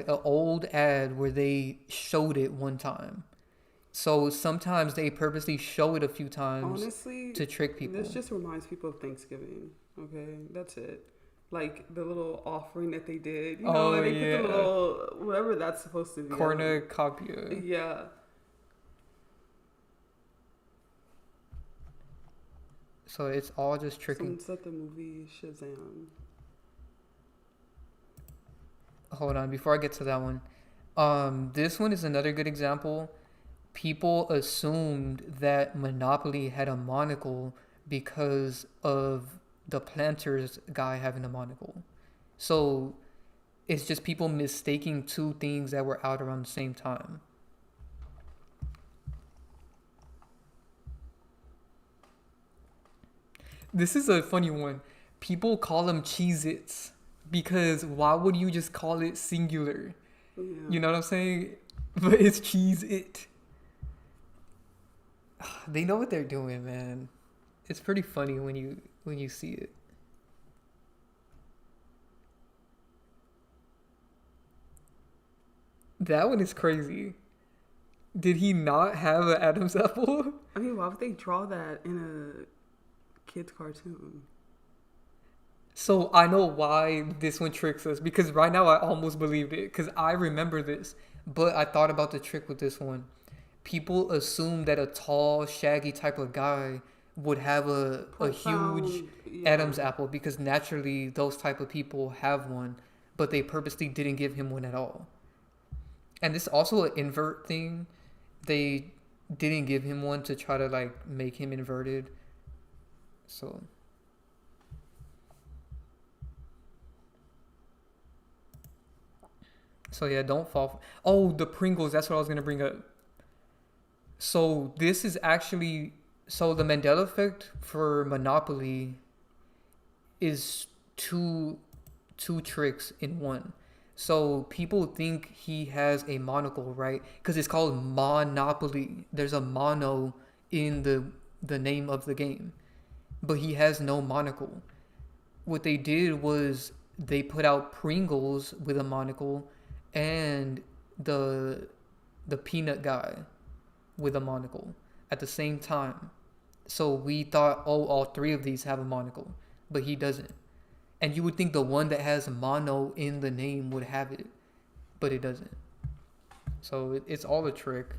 [SPEAKER 1] old ad where they showed it one time. So sometimes they purposely show it a few times.
[SPEAKER 2] Honestly,
[SPEAKER 1] to trick people.
[SPEAKER 2] This just reminds people of Thanksgiving. Okay, that's it. Like the little offering that they did, you know, and they put the little whatever that's supposed to be.
[SPEAKER 1] Cornucopia.
[SPEAKER 2] Yeah.
[SPEAKER 1] So it's all just tricking.
[SPEAKER 2] Someone said the movie Shazam.
[SPEAKER 1] Hold on, before I get to that one, this one is another good example. People assumed that Monopoly had a monocle because of the Planters guy having a monocle. So it's just people mistaking two things that were out around the same time. This is a funny one. People call them Cheez-Its because why would you just call it singular?
[SPEAKER 2] Yeah.
[SPEAKER 1] You know what I'm saying? But it's Cheez-It. They know what they're doing, man. It's pretty funny when you see it. That one is crazy. Did he not have an Adam's apple?
[SPEAKER 2] I mean, why would they draw that in a kid's cartoon?
[SPEAKER 1] So I know why this one tricks us, because right now I almost believed it because I remember this, but I thought about the trick with this one. People assume that a tall, shaggy type of guy would have a huge Adam's apple because naturally those type of people have one, but they purposely didn't give him one at all. And this is also an invert thing. They didn't give him one to try to like make him inverted. So yeah, don't fall. Oh, the Pringles. That's what I was gonna bring up. So this is actually the Mandela effect for Monopoly is two tricks in one. So people think he has a monocle, right? Because it's called Monopoly. There's a mono in the name of the game, but he has no monocle. What they did was they put out Pringles with a monocle and the peanut guy with a monocle at the same time. So we thought, oh, all three of these have a monocle, but he doesn't. And you would think the one that has mono in the name would have it, but it doesn't. So it's all a trick.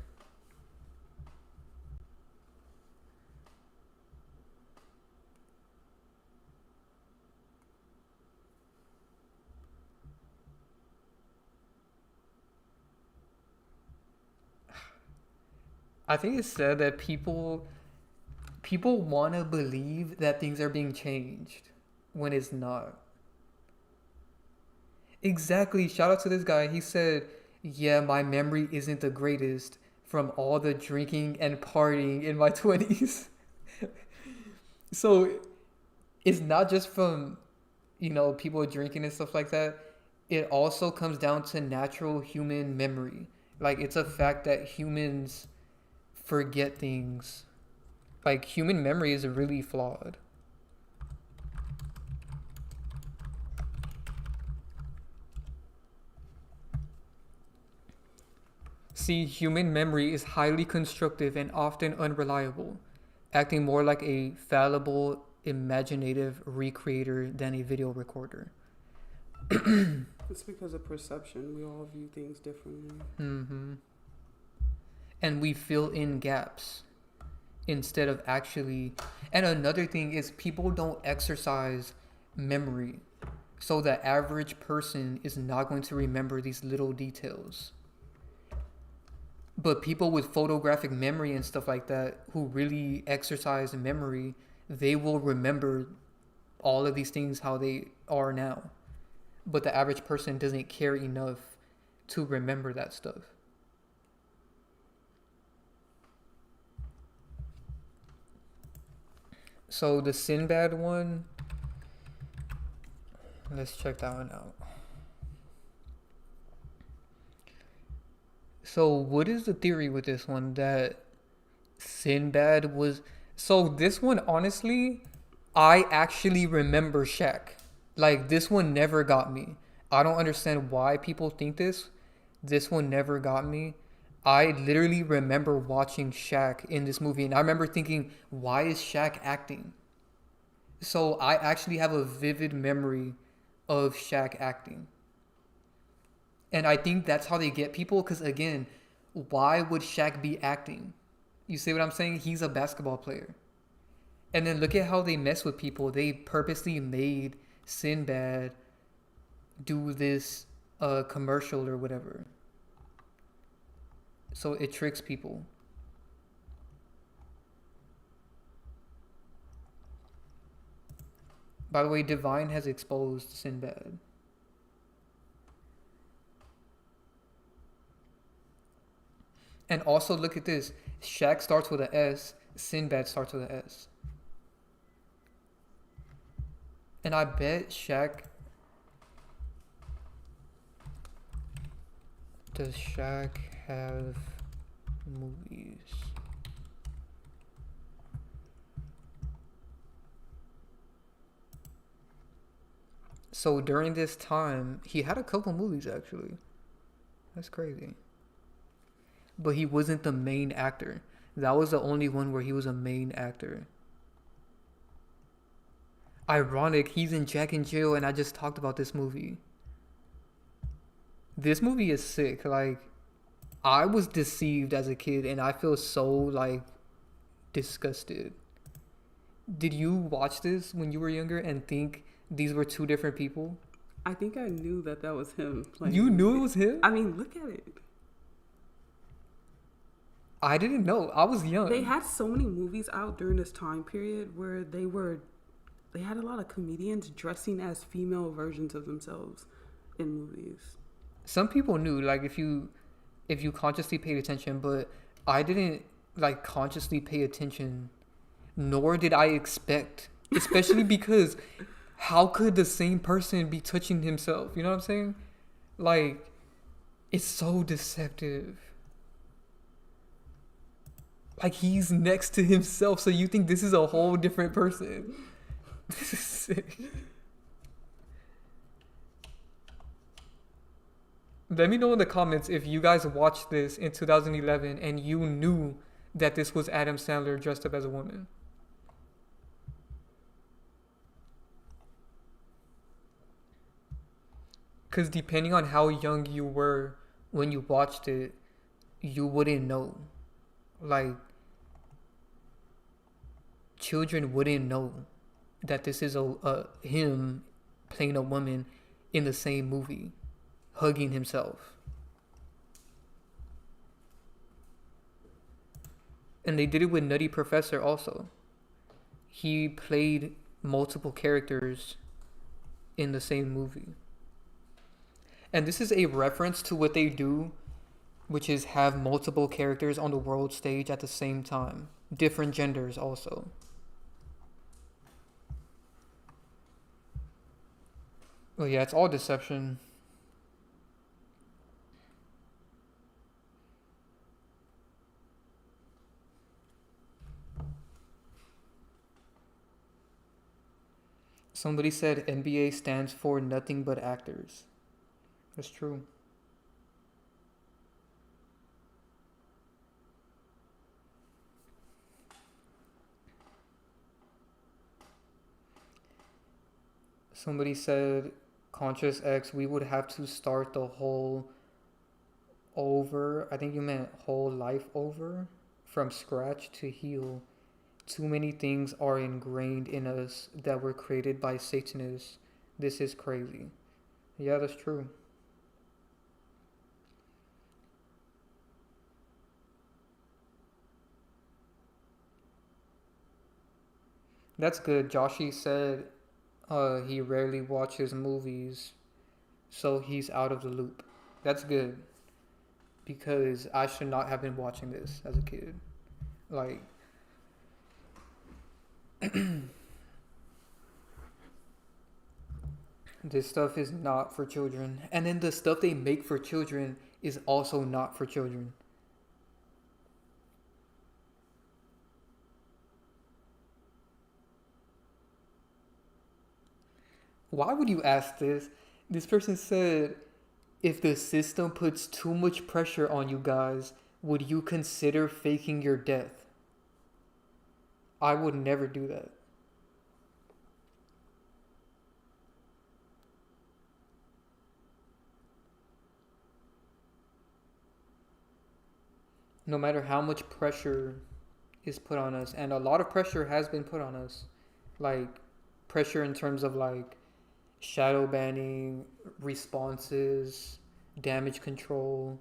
[SPEAKER 1] I think it's said that people want to believe that things are being changed when it's not. Exactly. Shout out to this guy. He said, "Yeah, my memory isn't the greatest from all the drinking and partying in my 20s." So it's not just from, people drinking and stuff like that. It also comes down to natural human memory. Like, it's a fact that humans forget things. Like, human memory is really flawed. See, human memory is highly constructive and often unreliable, acting more like a fallible, imaginative recreator than a video recorder.
[SPEAKER 2] It's because of perception. We all view things differently.
[SPEAKER 1] Mm-hmm. And we fill in gaps instead of actually. And another thing is, people don't exercise memory. So the average person is not going to remember these little details. But people with photographic memory and stuff like that, who really exercise memory, they will remember all of these things how they are now. But the average person doesn't care enough to remember that stuff. So the Sinbad one, let's check that one out. So what is the theory with this one, that Sinbad was... So this one, honestly, I actually remember Shaq. Like, this one never got me. I don't understand why people think this. This one never got me. I literally remember watching Shaq in this movie, and I remember thinking, why is Shaq acting? So I actually have a vivid memory of Shaq acting. And I think that's how they get people, because again, why would Shaq be acting? You see what I'm saying? He's a basketball player. And then look at how they mess with people. They purposely made Sinbad do this commercial or whatever. So it tricks people. By the way, Divine has exposed Sinbad. And also look at this. Shaq starts with an S. Sinbad starts with an S. And I bet Shaq... Does Shaq have movies? So during this time, he had a couple movies actually. That's crazy. But he wasn't the main actor. That was the only one where he was a main actor. Ironic, he's in Jack and Jill, and I just talked about this movie. This movie is sick. Like, I was deceived as a kid, and I feel so, like, disgusted. Did you watch this when you were younger and think these were two different people?
[SPEAKER 2] I think I knew that was him. Like,
[SPEAKER 1] you knew it was him?
[SPEAKER 2] I mean, look at it.
[SPEAKER 1] I didn't know. I was young.
[SPEAKER 2] They had so many movies out during this time period where they had a lot of comedians dressing as female versions of themselves in movies.
[SPEAKER 1] Some people knew, like, if you consciously paid attention, but I didn't, like, consciously pay attention, nor did I expect, especially because how could the same person be touching himself? You know what I'm saying? Like, it's so deceptive. Like, he's next to himself, so you think this is a whole different person. This is sick. Let me know in the comments if you guys watched this in 2011 and you knew that this was Adam Sandler dressed up as a woman. Because depending on how young you were when you watched it, you wouldn't know. Like, children wouldn't know that this is a him playing a woman in the same movie, hugging himself. And they did it with Nutty Professor also. He played multiple characters in the same movie. And this is a reference to what they do, which is have multiple characters on the world stage at the same time. Different genders also. Well, yeah, it's all deception. Somebody said NBA stands for nothing but actors. That's true. Somebody said, Conscious X, we would have to start the whole over. I think you meant whole life over from scratch to heal. Too many things are ingrained in us that were created by Satanists. This is crazy. Yeah, that's true. That's good. Joshi said he rarely watches movies, so he's out of the loop. That's good because I should not have been watching this as a kid. Like, this stuff is not for children. And then the stuff they make for children is also not for children. Why would you ask this? This person said, if the system puts too much pressure on you guys, would you consider faking your death? I would never do that. No matter how much pressure is put on us, and a lot of pressure has been put on us, like pressure in terms of like shadow banning, responses, damage control,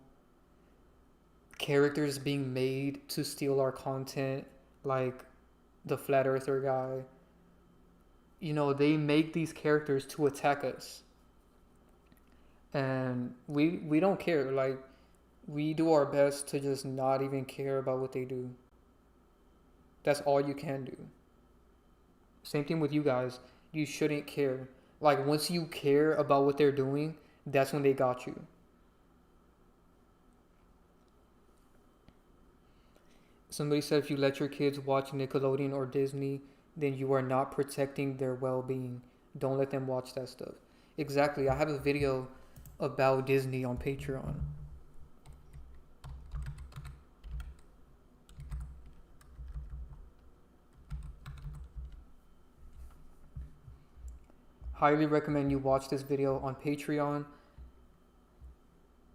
[SPEAKER 1] characters being made to steal our content, like the flat earther guy. You know, they make these characters to attack us. And we don't care. Like, we do our best to just not even care about what they do. That's all you can do. Same thing with you guys. You shouldn't care. Like, once you care about what they're doing, that's when they got you. Somebody said if you let your kids watch Nickelodeon or Disney, then you are not protecting their well-being. Don't let them watch that stuff. Exactly. I have a video about Disney on Patreon. Highly recommend you watch this video on Patreon.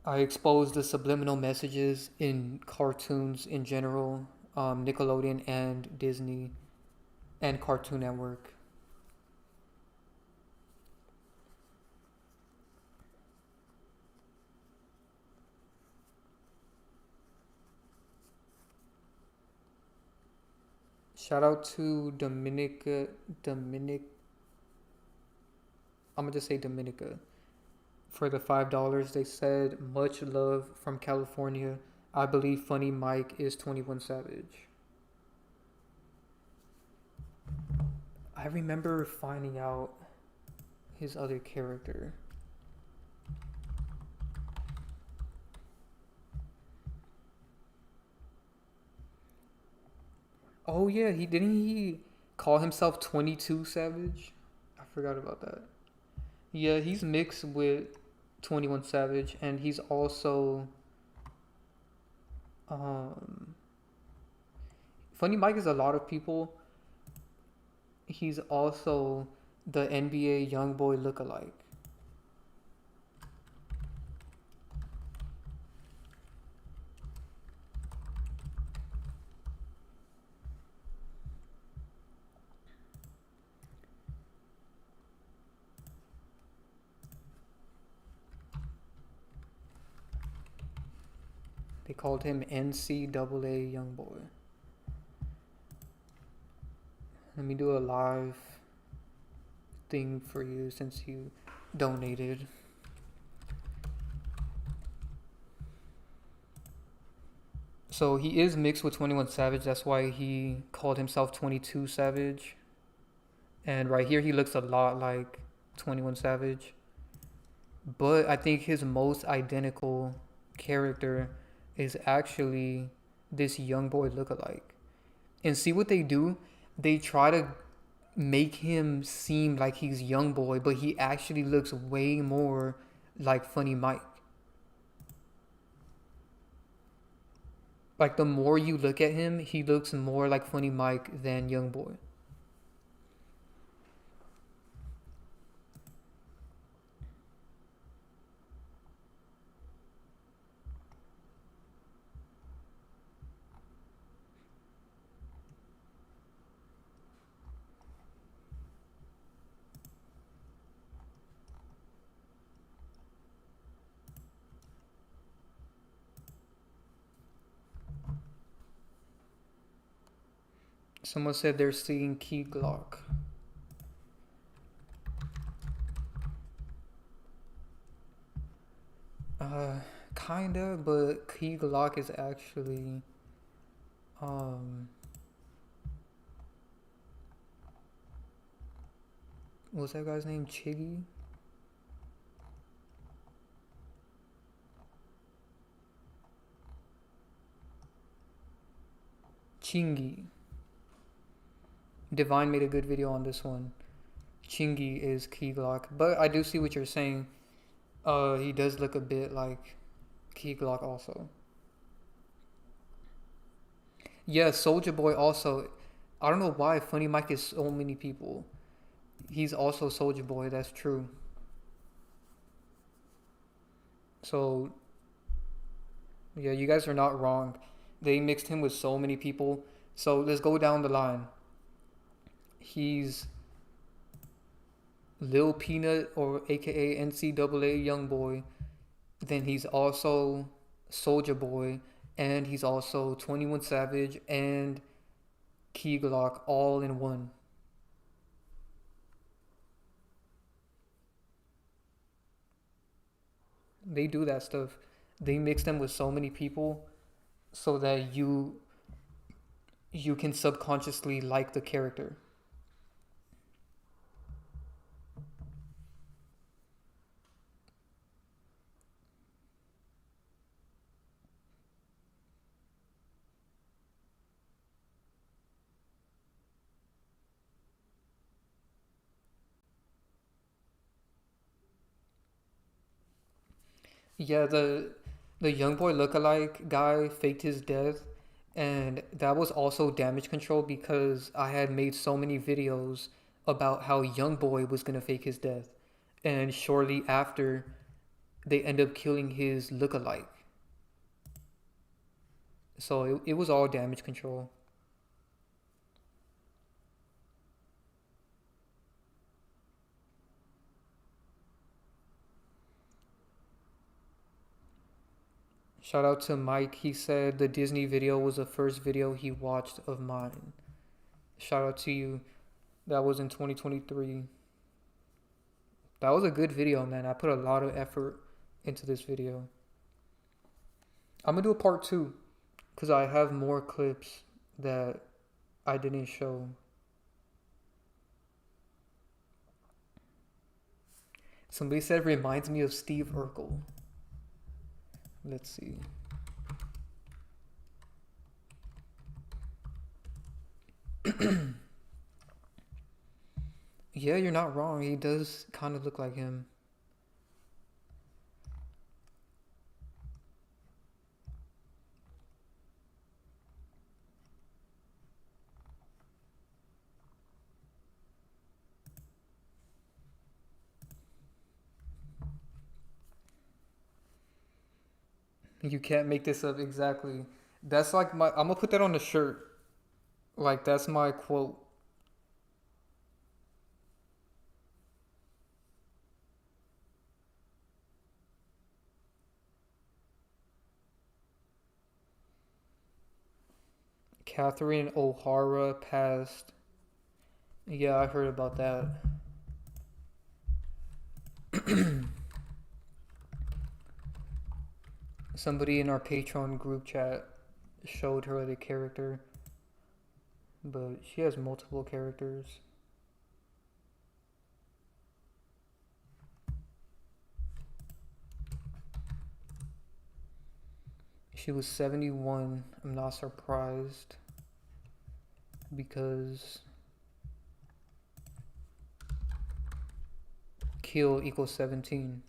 [SPEAKER 1] I expose the subliminal messages in cartoons in general, Nickelodeon and Disney, and Cartoon Network. Shout out to I'm gonna just say Dominica. For the $5, they said, much love from California. I believe Funny Mike is 21 Savage. I remember finding out his other character. Oh yeah, he call himself 22 Savage? I forgot about that. Yeah, he's mixed with 21 Savage, and he's also Funny Mike is a lot of people. He's also the NBA YoungBoy lookalike. They called him NCAA YoungBoy. me do a live thing for you since you donated. So he is mixed with 21 Savage. That's why he called himself 22 Savage. And right here, he looks a lot like 21 Savage. But I think his most identical character is actually this young boy lookalike. And see what they do? They try to make him seem like he's young boy, but he actually looks way more like Funny Mike. Like the more you look at him, he looks more like Funny Mike than young boy. Someone said they're seeing Key Glock. Kinda, but Key Glock is actually, what's that guy's name? Chiggy? Chingy. Divine made a good video on this one. Chingy is Key Glock, but I do see what you're saying. He does look a bit like Key Glock also. Yeah, Soldier Boy also. I don't know why Funny Mike is so many people. He's also Soldier Boy, that's true. So, yeah, you guys are not wrong. They mixed him with so many people. So let's go down the line. He's Lil Peanut, or aka NCAA Youngboy. Then he's also Soldier Boy, and he's also 21 Savage and Key Glock all in one. They do that stuff. They mix them with so many people so that you can subconsciously like the character. Yeah, the young boy lookalike guy faked his death, and that was also damage control because I had made so many videos about how young boy was gonna fake his death, and shortly after they end up killing his lookalike. So it was all damage control. Shout out to Mike. He said the Disney video was the first video he watched of mine. Shout out to you. That was in 2023. That was a good video, man. I put a lot of effort into this video. I'm gonna do a part two because I have more clips that I didn't show. Somebody said reminds me of Steve Urkel. Let's see. Yeah, you're not wrong. He does kind of look like him. You can't make this up exactly. That's like my. I'm gonna put that on the shirt. Like that's my quote. Catherine O'Hara passed Yeah, I heard about that. Somebody in our Patreon group chat showed her the character, but she has multiple characters. She was 71. I'm not surprised because kill equals 17.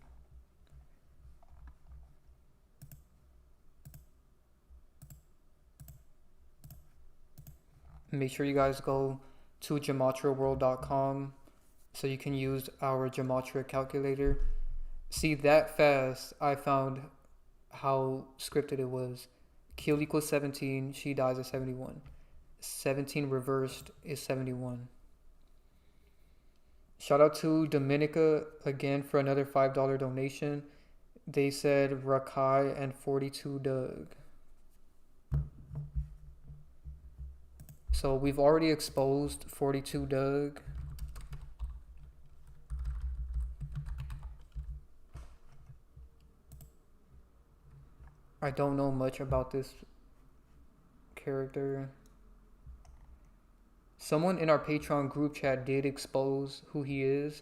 [SPEAKER 1] Make sure you guys go to gematraworld.com so you can use our gematria calculator. See, that fast I found how scripted it was. Kill equals 17, she dies at 71. 17 reversed is 71. Shout out to Dominica again for another $5 donation. They said Rakai and 42 Doug. So we've already exposed 42 Doug. I don't know much about this character. Someone in our Patreon group chat did expose who he is,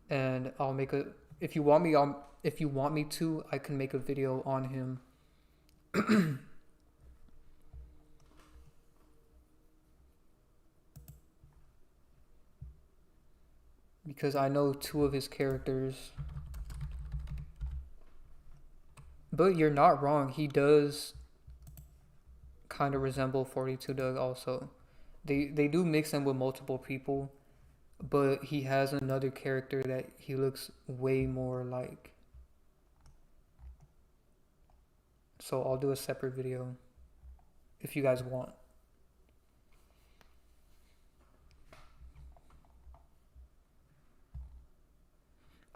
[SPEAKER 1] and I'll make a. If you want me to, I can make a video on him. Because I know two of his characters. But you're not wrong. He does kind of resemble 42 Doug also. They do mix him with multiple people, but he has another character that he looks way more like. So I'll do a separate video if you guys want.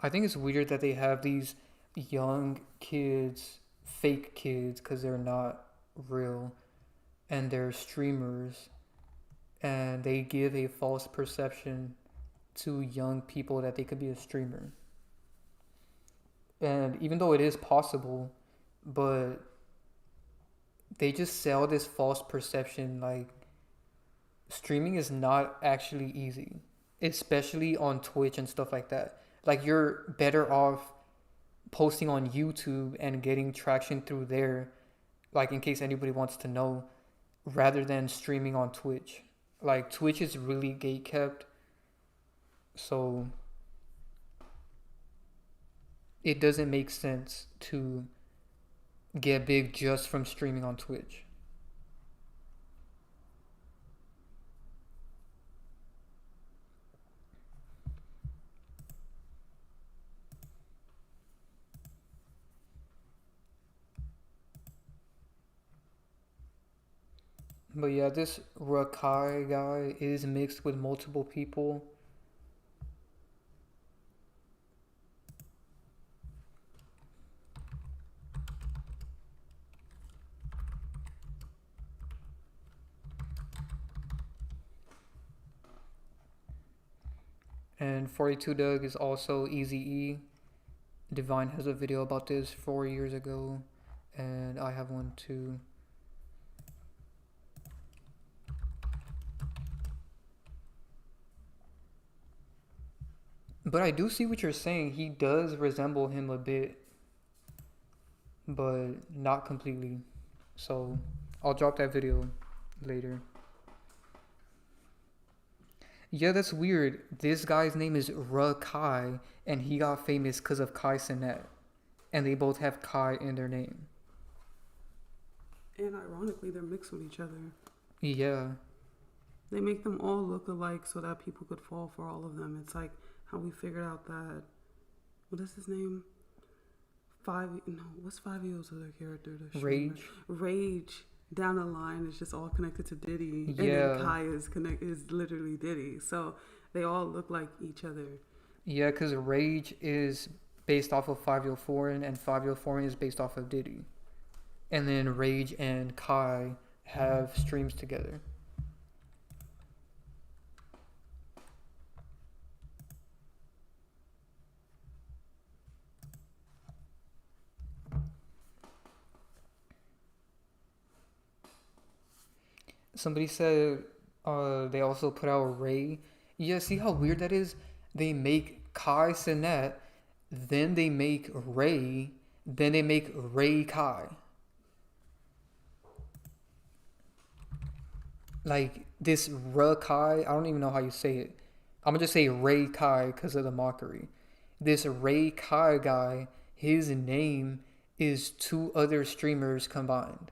[SPEAKER 1] I think it's weird that they have these young kids, fake kids, because they're not real, and they're streamers, and they give a false perception to young people that they could be a streamer. And even though it is possible, but they just sell this false perception like streaming is not actually easy, especially on Twitch and stuff like that. Like, you're better off posting on YouTube and getting traction through there, like in case anybody wants to know, rather than streaming on Twitch. Like, Twitch is really gatekept, so it doesn't make sense to get big just from streaming on Twitch. But yeah, this Rakai guy is mixed with multiple people. And 42 Doug is also Eazy-E. Divine has a video about this 4 years ago, and I have one too. But I do see what you're saying. He does resemble him a bit, but not completely. So I'll drop that video later. Yeah, that's weird. This guy's name is Rakai, and he got famous because of Kai Cenat. And they both have Kai in their name.
[SPEAKER 2] And ironically, they're mixed with each other.
[SPEAKER 1] Yeah.
[SPEAKER 2] They make them all look alike so that people could fall for all of them. It's like how we figured out that, what is his name? What's 5 years of their character?
[SPEAKER 1] Rage.
[SPEAKER 2] Rage. Down the line is just all connected to Diddy.
[SPEAKER 1] Yeah.
[SPEAKER 2] And then Kai is literally Diddy. So they all look like each other.
[SPEAKER 1] Yeah, because Rage is based off of 5 Foreign, and 5 Foreign is based off of Diddy. And then Rage and Kai have streams together. Somebody said they also put out Ray. Yeah, see how weird that is? They make Kai Cenat, then they make Ray, then they make Ray Kai. Like this Kai, I don't even know how you say it. I'm gonna just say Ray Kai because of the mockery. This Ray Kai guy, his name is two other streamers combined.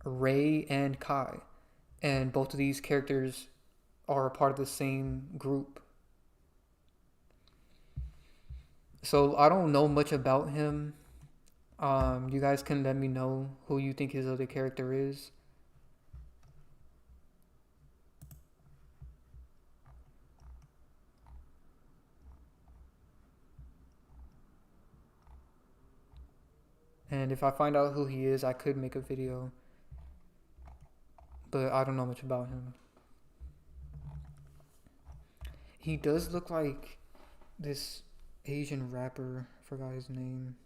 [SPEAKER 1] Ray and Kai. And both of these characters are a part of the same group. So I don't know much about him. You guys can let me know who you think his other character is. And if I find out who he is, I could make a video. But I don't know much about him. He does look like this Asian rapper. I forgot his name.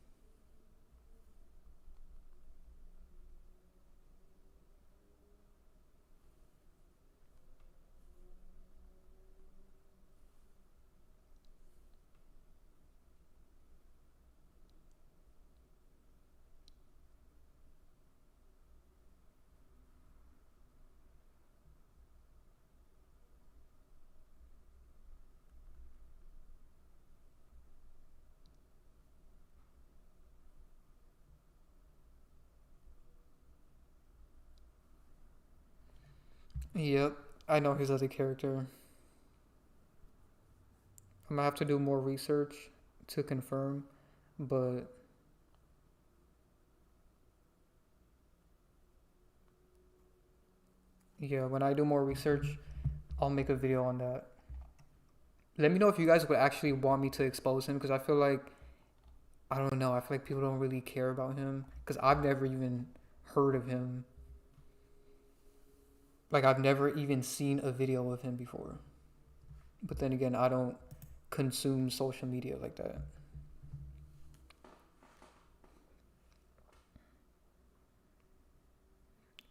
[SPEAKER 1] Yep, I know his other character. I'm gonna have to do more research to confirm, but yeah, when I do more research, I'll make a video on that. Let me know if you guys would actually want me to expose him because I feel like, I don't know, I feel like people don't really care about him because I've never even heard of him. Like, I've never even seen a video of him before. But then again, I don't consume social media like that.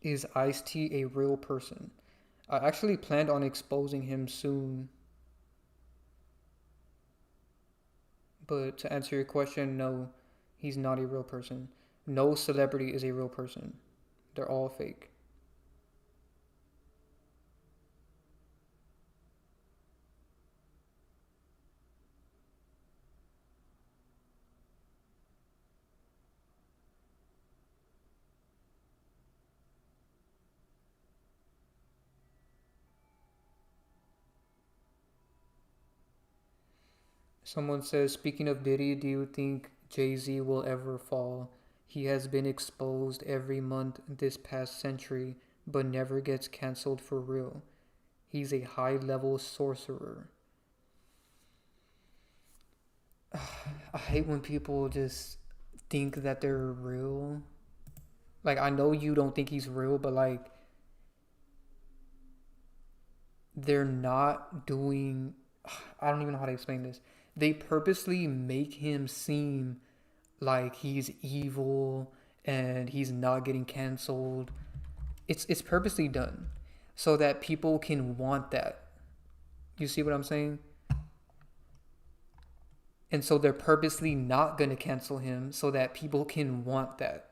[SPEAKER 1] Is Ice-T a real person? I actually planned on exposing him soon. But to answer your question, no, he's not a real person. No celebrity is a real person. They're all fake. Someone says, speaking of Diddy, do you think Jay-Z will ever fall? He has been exposed every month this past century, but never gets canceled for real. He's a high-level sorcerer. I hate when people just think that they're real. Like, I know you don't think he's real, but like, they're not doing, I don't even know how to explain this. They purposely make him seem like he's evil and he's not getting canceled. It's purposely done so that people can want that. You see what I'm saying? And so they're purposely not going to cancel him so that people can want that.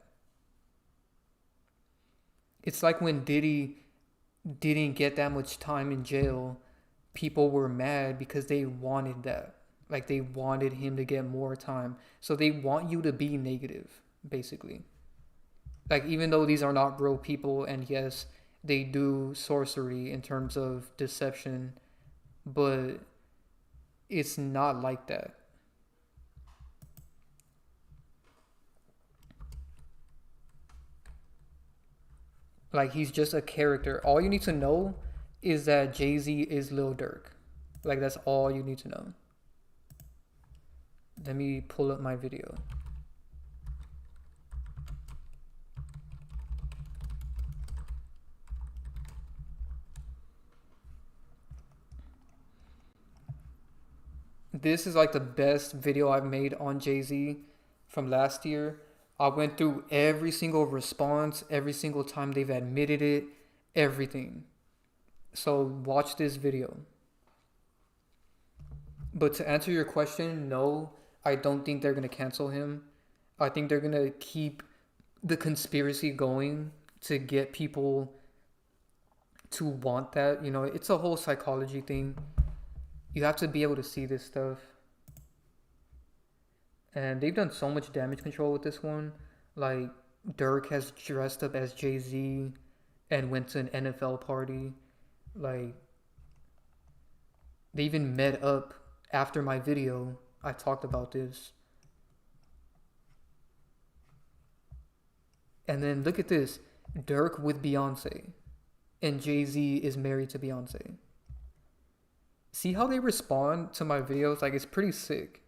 [SPEAKER 1] It's like when Diddy didn't get that much time in jail, people were mad because they wanted that. Like, they wanted him to get more time. So they want you to be negative, basically. Like, even though these are not real people, and yes, they do sorcery in terms of deception, but it's not like that. Like, he's just a character. All you need to know is that Jay-Z is Lil Durk. Like, that's all you need to know. Let me pull up my video. This is like the best video I've made on Jay-Z from last year. I went through every single response, every single time they've admitted it, everything. So watch this video. But to answer your question, no, I don't think they're going to cancel him. I think they're going to keep the conspiracy going to get people to want that. You know, it's a whole psychology thing. You have to be able to see this stuff. And they've done so much damage control with this one. Like, Dirk has dressed up as Jay-Z and went to an NFL party. Like, they even met up after my video. I talked about this. And then look at this. Dirk with Beyonce. And Jay-Z is married to Beyonce. See how they respond to my videos? Like, it's pretty sick.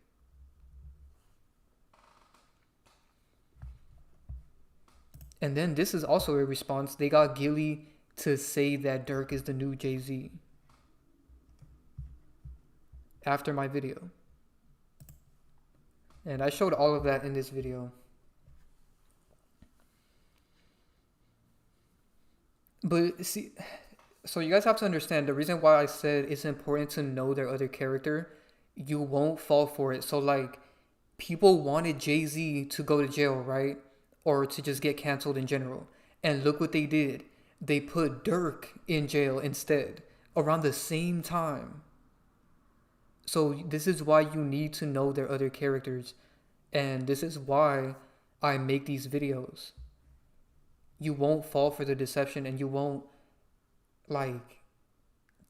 [SPEAKER 1] And then this is also a response. They got Gilly to say that Dirk is the new Jay-Z after my video. And I showed all of that in this video. But see, so you guys have to understand the reason why I said it's important to know their other character. You won't fall for it. So like, people wanted Jay-Z to go to jail, right? Or to just get canceled in general. And look what they did. They put Dirk in jail instead around the same time. So this is why you need to know their other characters. And this is why I make these videos. You won't fall for the deception, and you won't like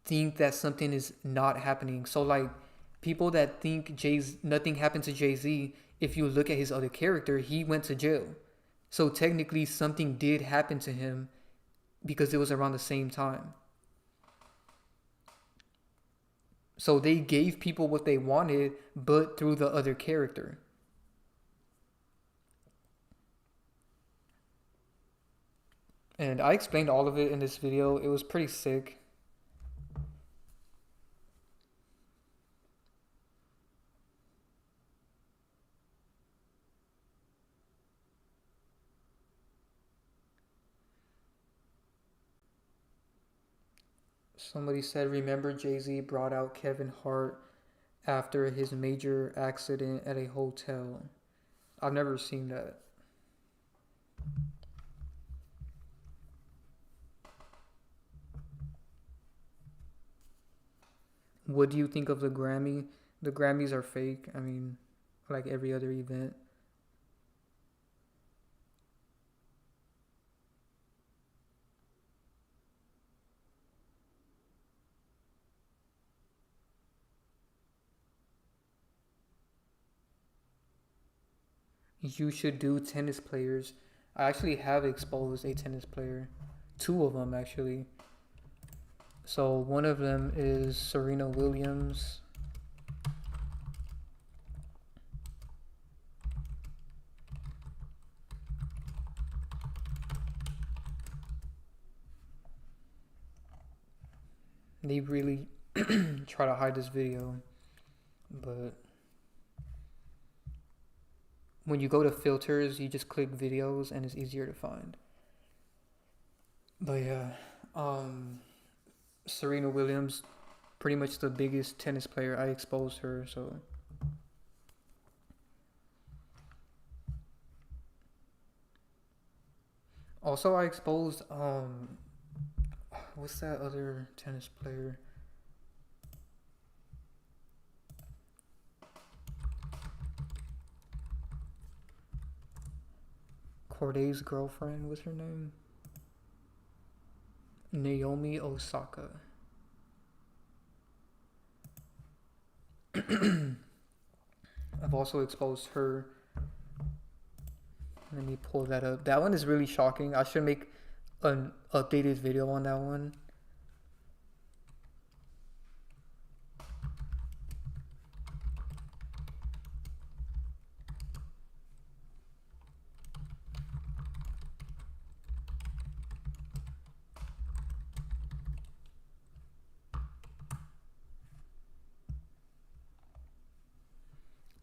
[SPEAKER 1] think that something is not happening. So like, people that think nothing happened to Jay-Z, if you look at his other character, he went to jail. So technically something did happen to him because it was around the same time. So they gave people what they wanted, but through the other character. And I explained all of it in this video. It was pretty sick. Somebody said, remember Jay-Z brought out Kevin Hart after his major accident at a hotel. I've never seen that. What do you think of the Grammy? The Grammys are fake. I mean, like every other event. You should do tennis players. I actually have exposed a tennis player. 2 of them, actually. So one of them is Serena Williams. They really try to hide this video, but when you go to filters, you just click videos and it's easier to find. But yeah, Serena Williams, pretty much the biggest tennis player. I exposed her, so. Also, I exposed, what's that other tennis player? Corday's girlfriend, what's her name? Naomi Osaka. I've also exposed her. Let me pull that up. That one is really shocking. I should make an updated video on that one.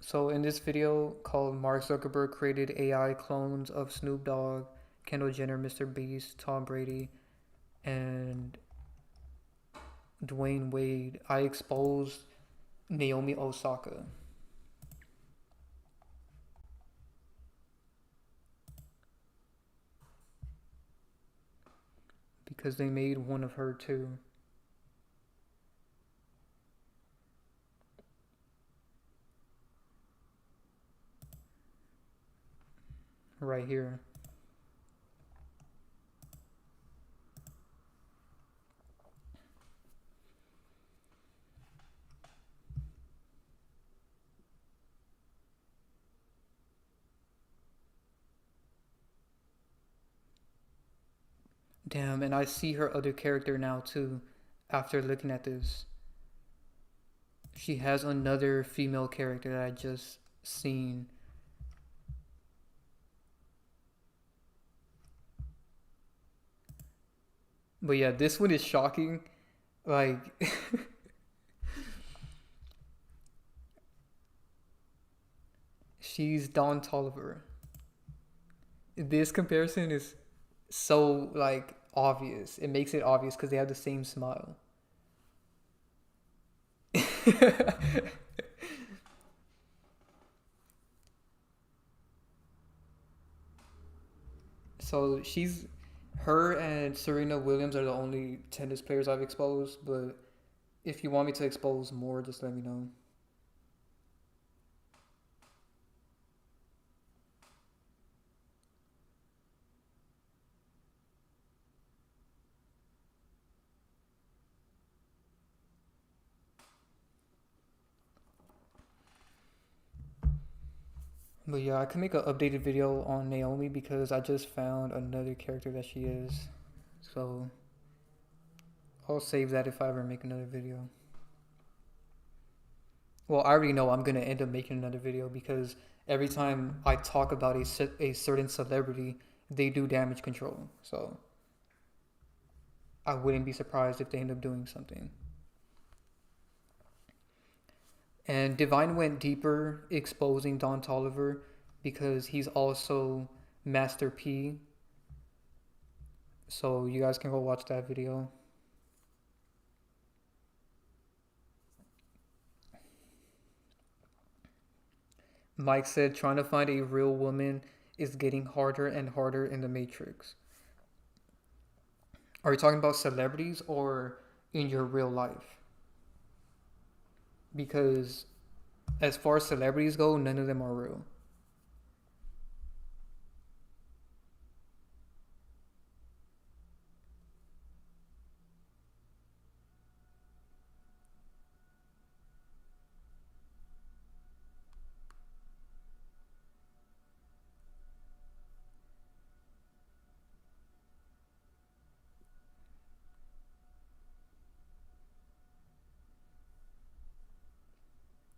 [SPEAKER 1] So in this video called Mark Zuckerberg created AI clones of Snoop Dogg, Kendall Jenner, Mr. Beast, Tom Brady, and Dwayne Wade, I exposed Naomi Osaka because they made one of her too. Right here. Damn, and I see her other character now too after looking at this. She has another female character that I just seen. But yeah, this one is shocking. Like, she's Don Toliver. This comparison is so, like, obvious. It makes it obvious because they have the same smile. So her and Serena Williams are the only tennis players I've exposed, but if you want me to expose more, just let me know. But yeah, I can make an updated video on Naomi because I just found another character that she is. So I'll save that if I ever make another video. Well, I already know I'm going to end up making another video because every time I talk about a certain celebrity, they do damage control. So I wouldn't be surprised if they end up doing something. And Divine went deeper exposing Don Toliver because he's also Master P. So you guys can go watch that video. Mike said trying to find a real woman is getting harder and harder in the Matrix. Are you talking about celebrities or in your real life? Because as far as celebrities go, none of them are real.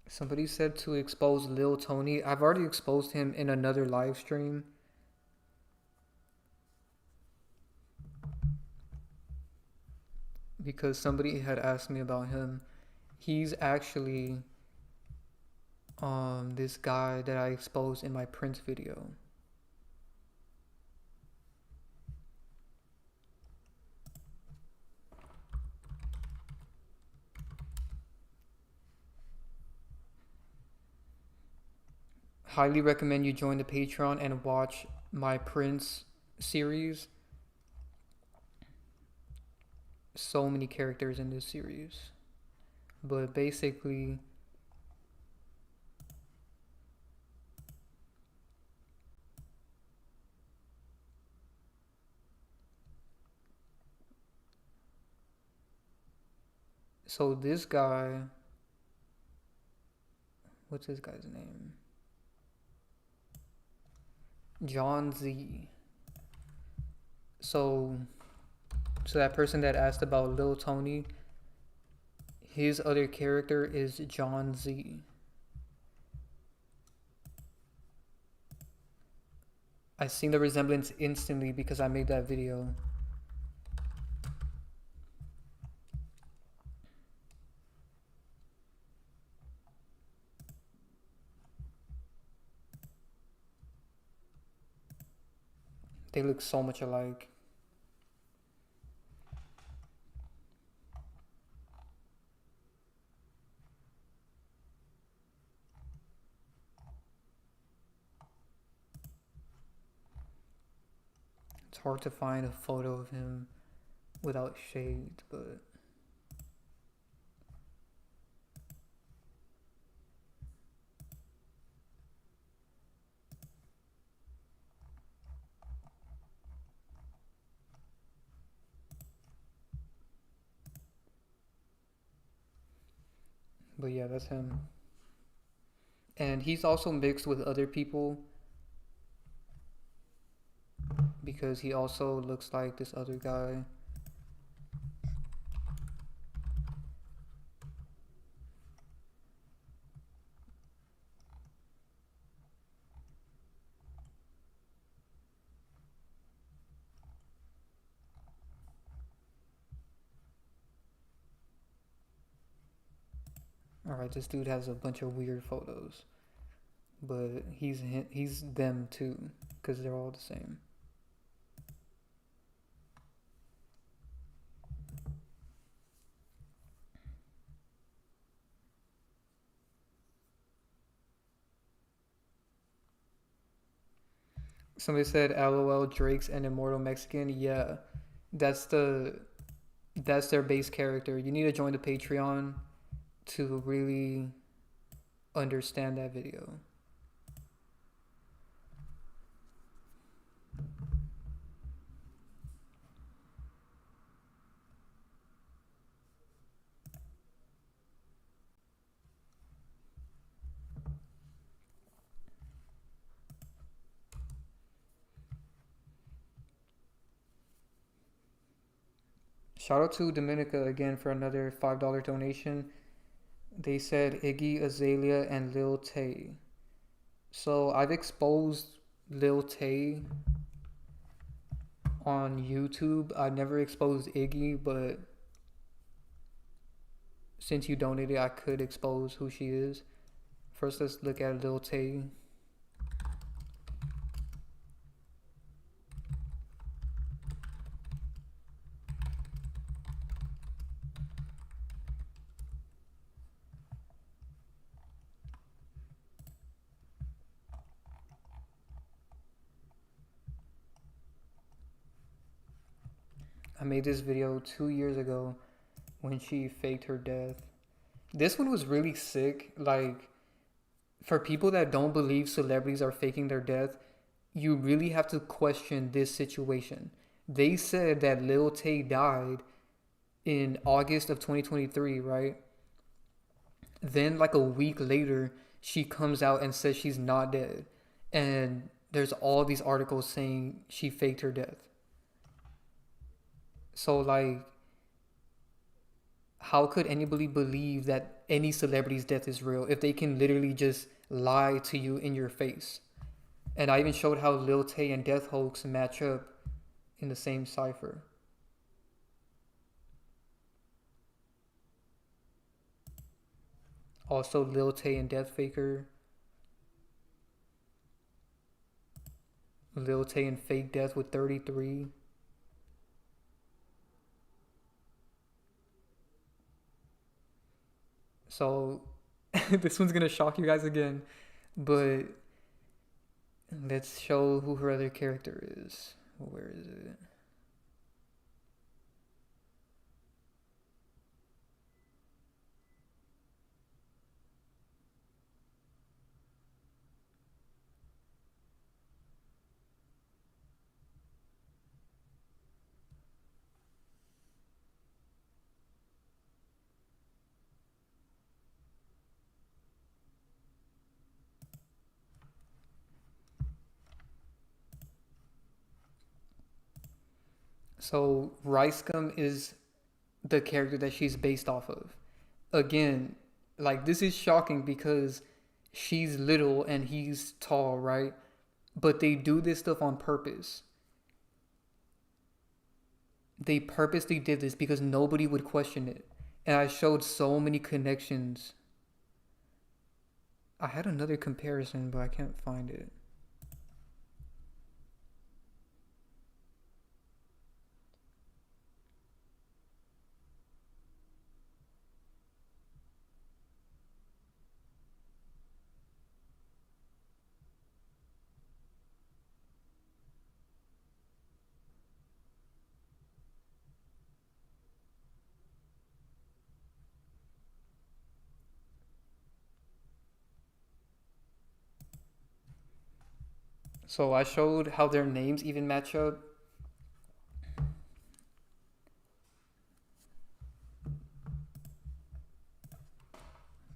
[SPEAKER 1] Somebody said to expose Lil Tony. I've already exposed him in another live stream. Because somebody had asked me about him. He's actually this guy that I exposed in my Prince video. Highly recommend you join the Patreon and watch my Prince series. So many characters in this series. But basically, so this guy, what's this guy's name? John Z. So that person that asked about Lil Tony, his other character is John Z. I seen the resemblance instantly because I made that video. They look so much alike. It's hard to find a photo of him without shades, but yeah, that's him. And he's also mixed with other people because he also looks like this other guy. Alright, this dude has a bunch of weird photos. But he's them too, because they're all the same. Somebody said LOL Drake's an immortal Mexican. Yeah. That's their base character. You need to join the Patreon to really understand that video. Shout out to Dominica again for another $5 donation. They said Iggy Azalea and Lil Tay. So I've exposed Lil Tay on YouTube. I never exposed Iggy, but since you donated, I could expose who she is. First, let's look at Lil Tay. I made this video 2 years ago when she faked her death. This one was really sick. Like, for people that don't believe celebrities are faking their death, you really have to question this situation. They said that Lil Tay died in August of 2023, right? Then, like a week later, she comes out and says she's not dead. And there's all these articles saying she faked her death. So, like, how could anybody believe that any celebrity's death is real if they can literally just lie to you in your face? And I even showed how Lil Tay and Death Hoax match up in the same cipher. Also, Lil Tay and Death Faker. Lil Tay and Fake Death with 33. So, this one's gonna shock you guys again, but let's show who her other character is. Where is it? So Ricegum is the character that she's based off of. Again, like, this is shocking because she's little and he's tall, right? But they do this stuff on purpose. They purposely did this because nobody would question it. And I showed so many connections. I had another comparison, but I can't find it. So I showed how their names even match up.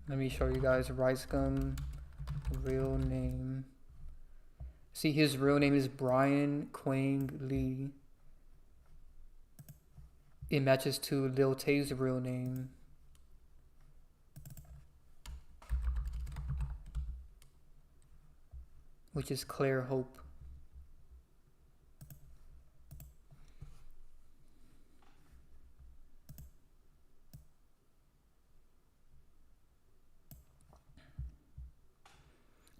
[SPEAKER 1] Let me show you guys Rice Gum real name. See, his real name is Brian Quang Lee. It matches to Lil Tay's real name. Which is Claire Hope.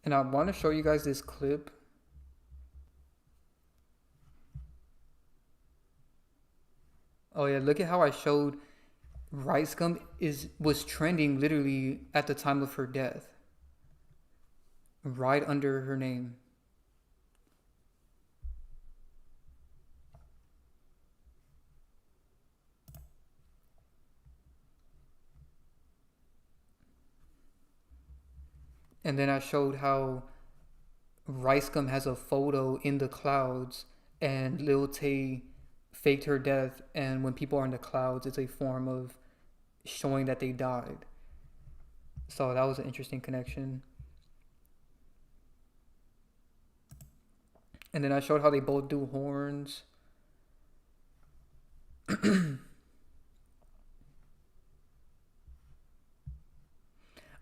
[SPEAKER 1] And I want to show you guys this clip. Oh yeah, look at how I showed Rice Gum was trending literally at the time of her death. Right under her name. And then I showed how Rice Gum has a photo in the clouds and Lil Tay faked her death, and when people are in the clouds, it's a form of showing that they died. So that was an interesting connection. And then I showed how they both do horns.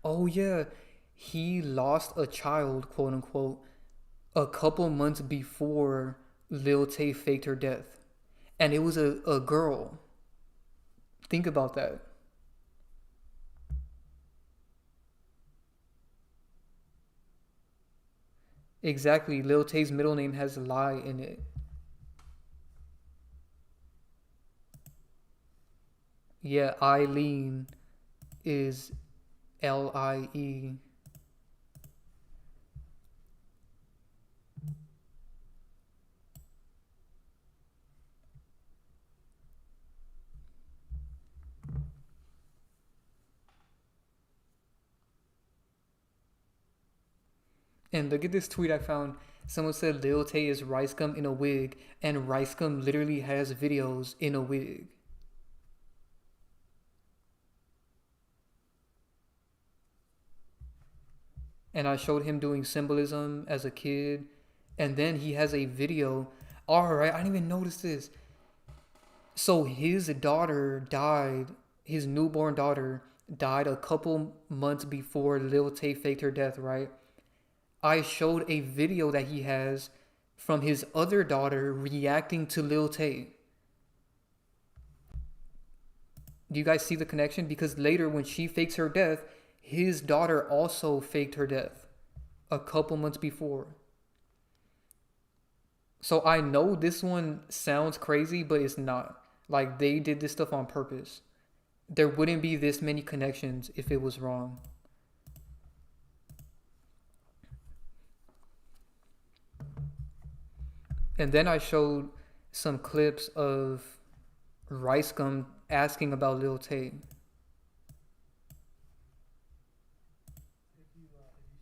[SPEAKER 1] Oh yeah, he lost a child, quote unquote, a couple months before Lil Tay faked her death. And it was a girl. Think about that. Exactly. Lil Tay's middle name has Lie in it. Yeah, Eileen is Lie. And look at this tweet I found. Someone said Lil Tay is Rice Gum in a wig, and Rice Gum literally has videos in a wig. And I showed him doing symbolism as a kid. And then he has a video. Alright, I didn't even notice this. So his daughter died, his newborn daughter died a couple months before Lil Tay faked her death, right? I showed a video that he has from his other daughter reacting to Lil Tay. Do you guys see the connection? Because later when she fakes her death, his daughter also faked her death a couple months before. So I know this one sounds crazy, but it's not. Like, they did this stuff on purpose. There wouldn't be this many connections if it was wrong. And then I showed some clips of Rice Gum asking about Lil Tay.
[SPEAKER 3] If you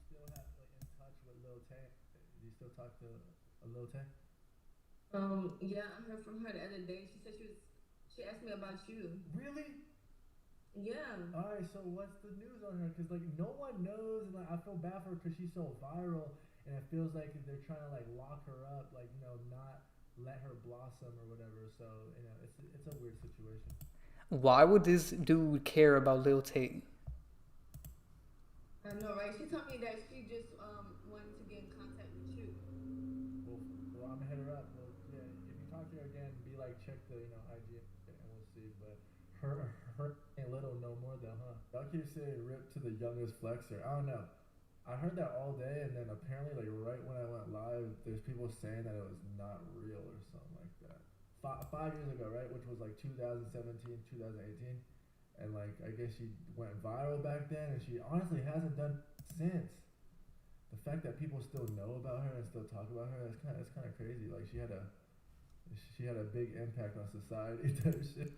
[SPEAKER 3] still have in touch with Lil Tay, do you still talk to Lil Tay?
[SPEAKER 4] Yeah, I heard from her the other day. She said she asked me about you.
[SPEAKER 3] Really?
[SPEAKER 4] Yeah.
[SPEAKER 3] All right. So what's the news on her? Because no one knows, and I feel bad for her because she's so viral, and it feels like they're trying to lock her up, not let her blossom or whatever. So it's a weird situation.
[SPEAKER 1] Why would this dude care about Lil Tay?
[SPEAKER 4] I know, right? She told me that she just wanted to get in contact with you.
[SPEAKER 3] Well, I'm gonna hit her up. Well, yeah, if you talk to her again, be check the IG, and we'll see. But her ain't little no more though, huh? Y'all keep saying rip to the youngest flexer. I don't know. I heard that all day, and then apparently, right when I went live, there's people saying that it was not real or something like that. 5 years ago, right, which was 2017, 2018, and I guess she went viral back then, and she honestly hasn't done since. The fact that people still know about her and still talk about her, it's kind of crazy. She had a big impact on society type shit.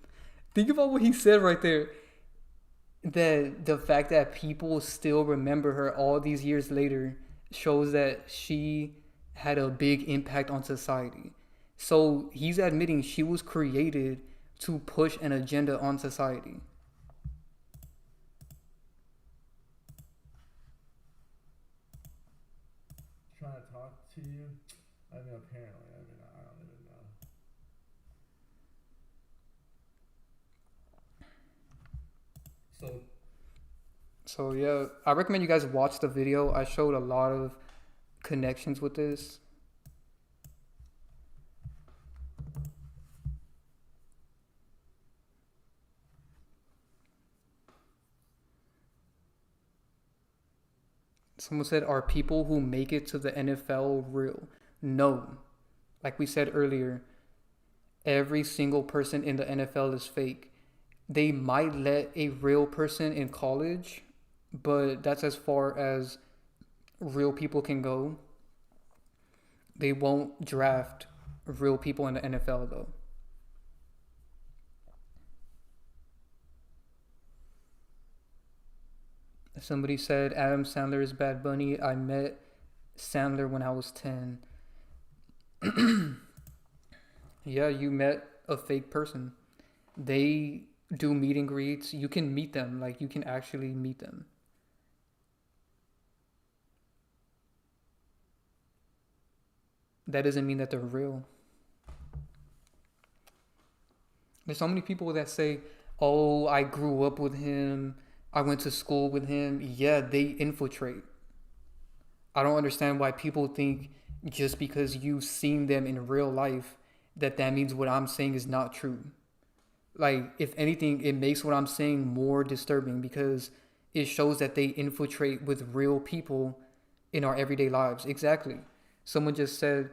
[SPEAKER 1] Think about what he said right there. That the fact that people still remember her all these years later shows that she had a big impact on society. So he's admitting she was created to push an agenda on society.
[SPEAKER 3] Trying to talk to you. I mean, apparently, I mean, I don't even know.
[SPEAKER 1] So yeah, I recommend you guys watch the video. I showed a lot of connections with this. Someone said, are people who make it to the NFL real? No. Like we said earlier, every single person in the NFL is fake. They might let a real person in college, but that's as far as real people can go. They won't draft real people in the NFL though. Somebody said Adam Sandler is BadBunny. I met Sandler when I was 10. Yeah, you met a fake person. They do meet and greets. You can meet them. Like, you can actually meet them. That doesn't mean that they're real. There's so many people that say, oh, I grew up with him. I went to school with him. Yeah, they infiltrate. I don't understand why people think just because you've seen them in real life that means what I'm saying is not true. Like, if anything, it makes what I'm saying more disturbing because it shows that they infiltrate with real people in our everyday lives. Exactly. Someone just said,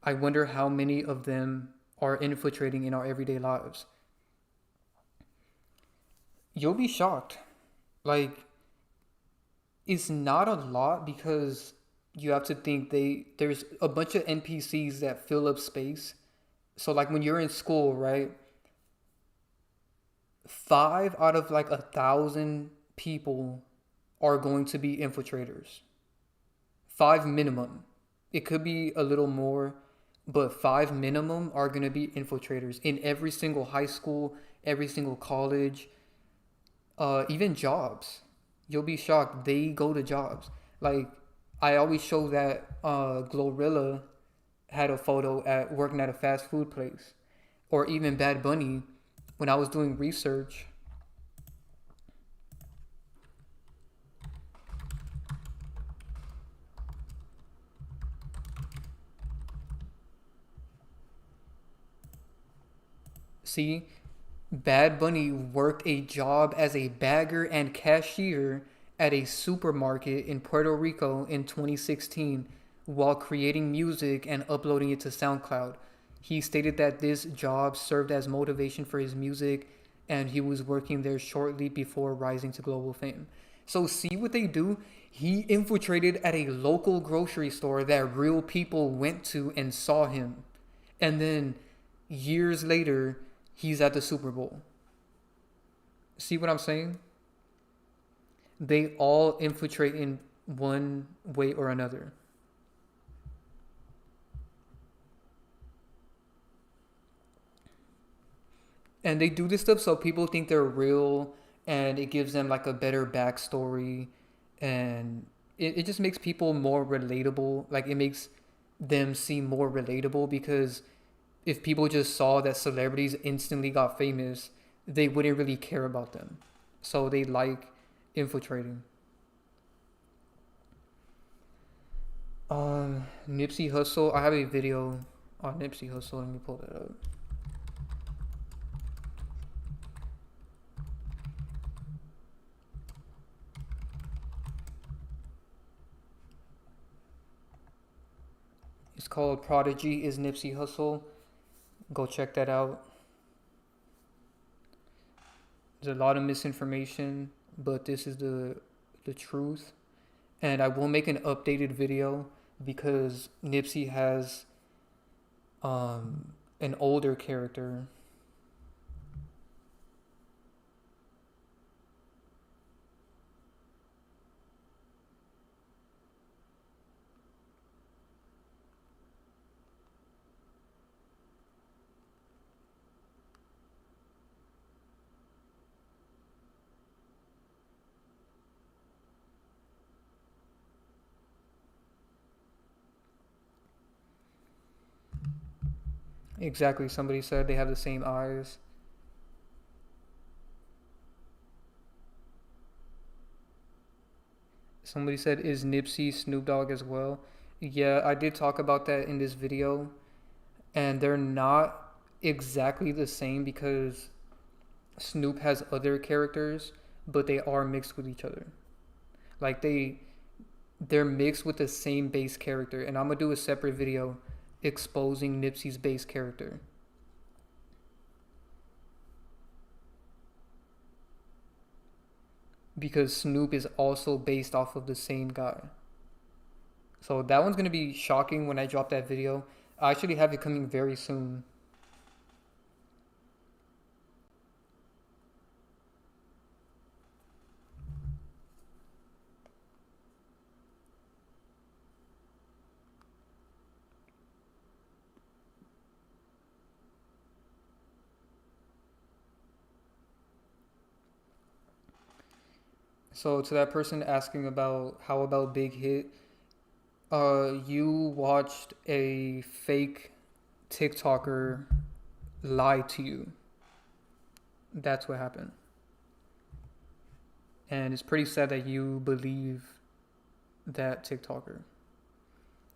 [SPEAKER 1] I wonder how many of them are infiltrating in our everyday lives. You'll be shocked. Like, it's not a lot because you have to think there's a bunch of NPCs that fill up space. So like when you're in school, right? 5 out of like 1,000 people are going to be infiltrators. 5 minimum. It could be a little more, but 5 minimum are going to be infiltrators in every single high school, every single college, even jobs. You'll be shocked. They go to jobs. Like, I always show that Glorilla had a photo at working at a fast food place. Or even BadBunny, when I was doing research. See, BadBunny worked a job as a bagger and cashier at a supermarket in Puerto Rico in 2016 while creating music and uploading it to SoundCloud. He stated that this job served as motivation for his music and he was working there shortly before rising to global fame. So see what they do? He infiltrated at a local grocery store that real people went to and saw him. And then years later, he's at the Super Bowl. See what I'm saying? They all infiltrate in one way or another. And they do this stuff so people think they're real and it gives them like a better backstory and it just makes people more relatable. Like, it makes them seem more relatable because if people just saw that celebrities instantly got famous, they wouldn't really care about them. So they like infiltrating. Nipsey Hussle. I have a video on Nipsey Hussle. Let me pull that up. It's called Prodigy is Nipsey Hussle. Go check that out. There's a lot of misinformation, but this is the truth. And I will make an updated video because Nipsey has an older character. Exactly. Somebody said they have the same eyes. Somebody said, is Nipsey Snoop Dogg as well? Yeah, I did talk about that in this video. And they're not exactly the same because Snoop has other characters, but they are mixed with each other. Like they're mixed with the same base character. And I'm gonna do a separate video exposing Nipsey's base character. Because Snoop is also based off of the same guy. So that one's gonna be shocking when I drop that video. I actually have it coming very soon. So to that person asking about how about Big Hit, you watched a fake TikToker lie to you. That's what happened. And it's pretty sad that you believe that TikToker.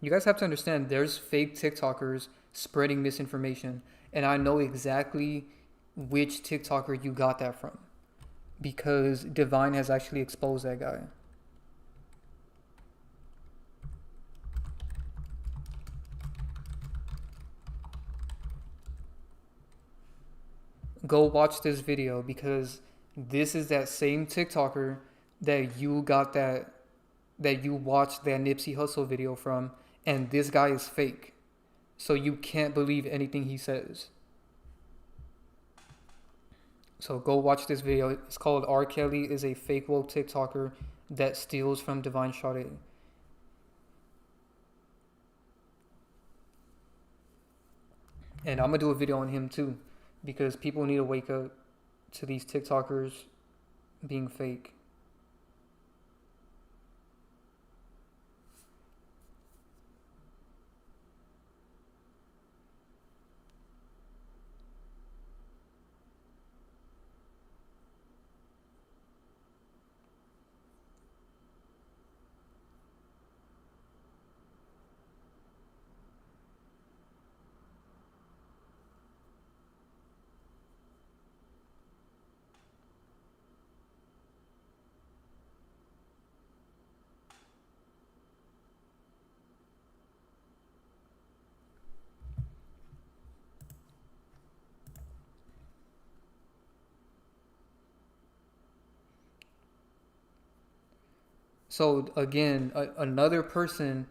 [SPEAKER 1] You guys have to understand there's fake TikTokers spreading misinformation. And I know exactly which TikToker you got that from. Because Divine has actually exposed that guy. Go watch this video because this is that same TikToker that you got that you watched that Nipsey Hussle video from, and this guy is fake. So you can't believe anything he says. So go watch this video. It's called R. Kelly is a fake woke TikToker that steals from Divine Sade. And I'm going to do a video on him too. Because people need to wake up to these TikTokers being fake. So again, another person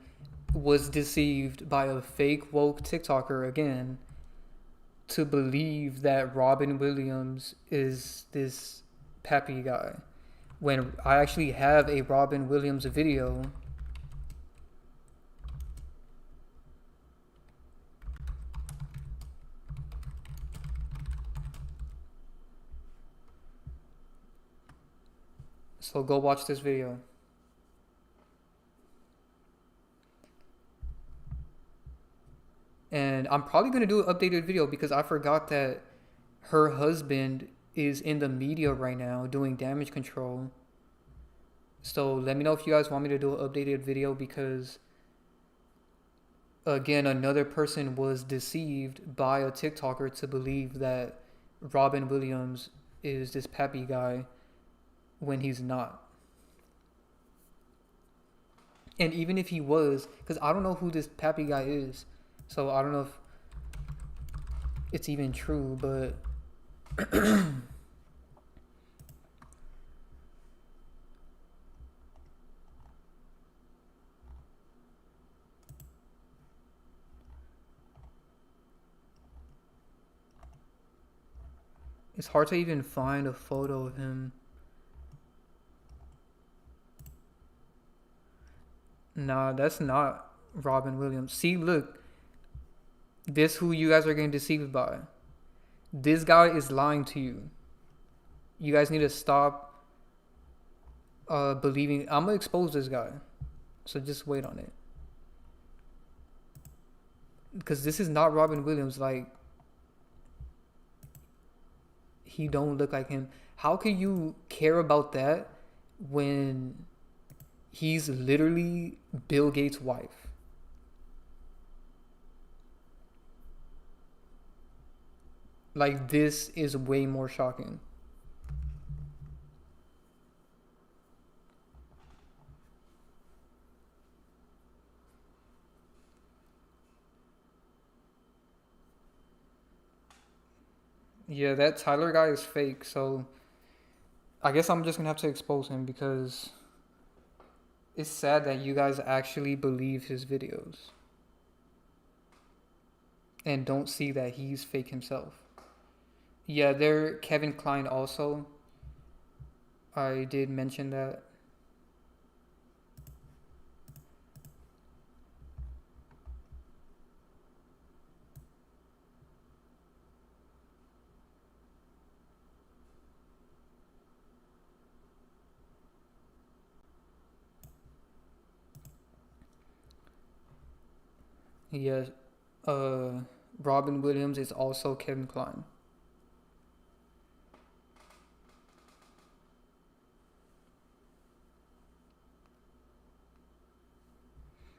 [SPEAKER 1] was deceived by a fake woke TikToker again to believe that Robin Williams is this peppy guy. When I actually have a Robin Williams video. So go watch this video. And I'm probably going to do an updated video because I forgot that her husband is in the media right now doing damage control. So let me know if you guys want me to do an updated video because, again, another person was deceived by a TikToker to believe that Robin Williams is this peppy guy when he's not. And even if he was, because I don't know who this peppy guy is. So I don't know if it's even true, but it's hard to even find a photo of him. Nah, that's not Robin Williams. See, look. This who you guys are getting deceived by. This guy is lying to you. You guys need to stop believing. I'm going to expose this guy. So just wait on it. Because this is not Robin Williams. Like, he don't look like him. How can you care about that when he's literally Bill Gates' wife? Like, this is way more shocking. Yeah, that Tyler guy is fake, so I guess I'm just gonna have to expose him because it's sad that you guys actually believe his videos and don't see that he's fake himself. Yeah, they're Kevin Kline also. I did mention that. Yeah, uh, Robin Williams is also Kevin Kline.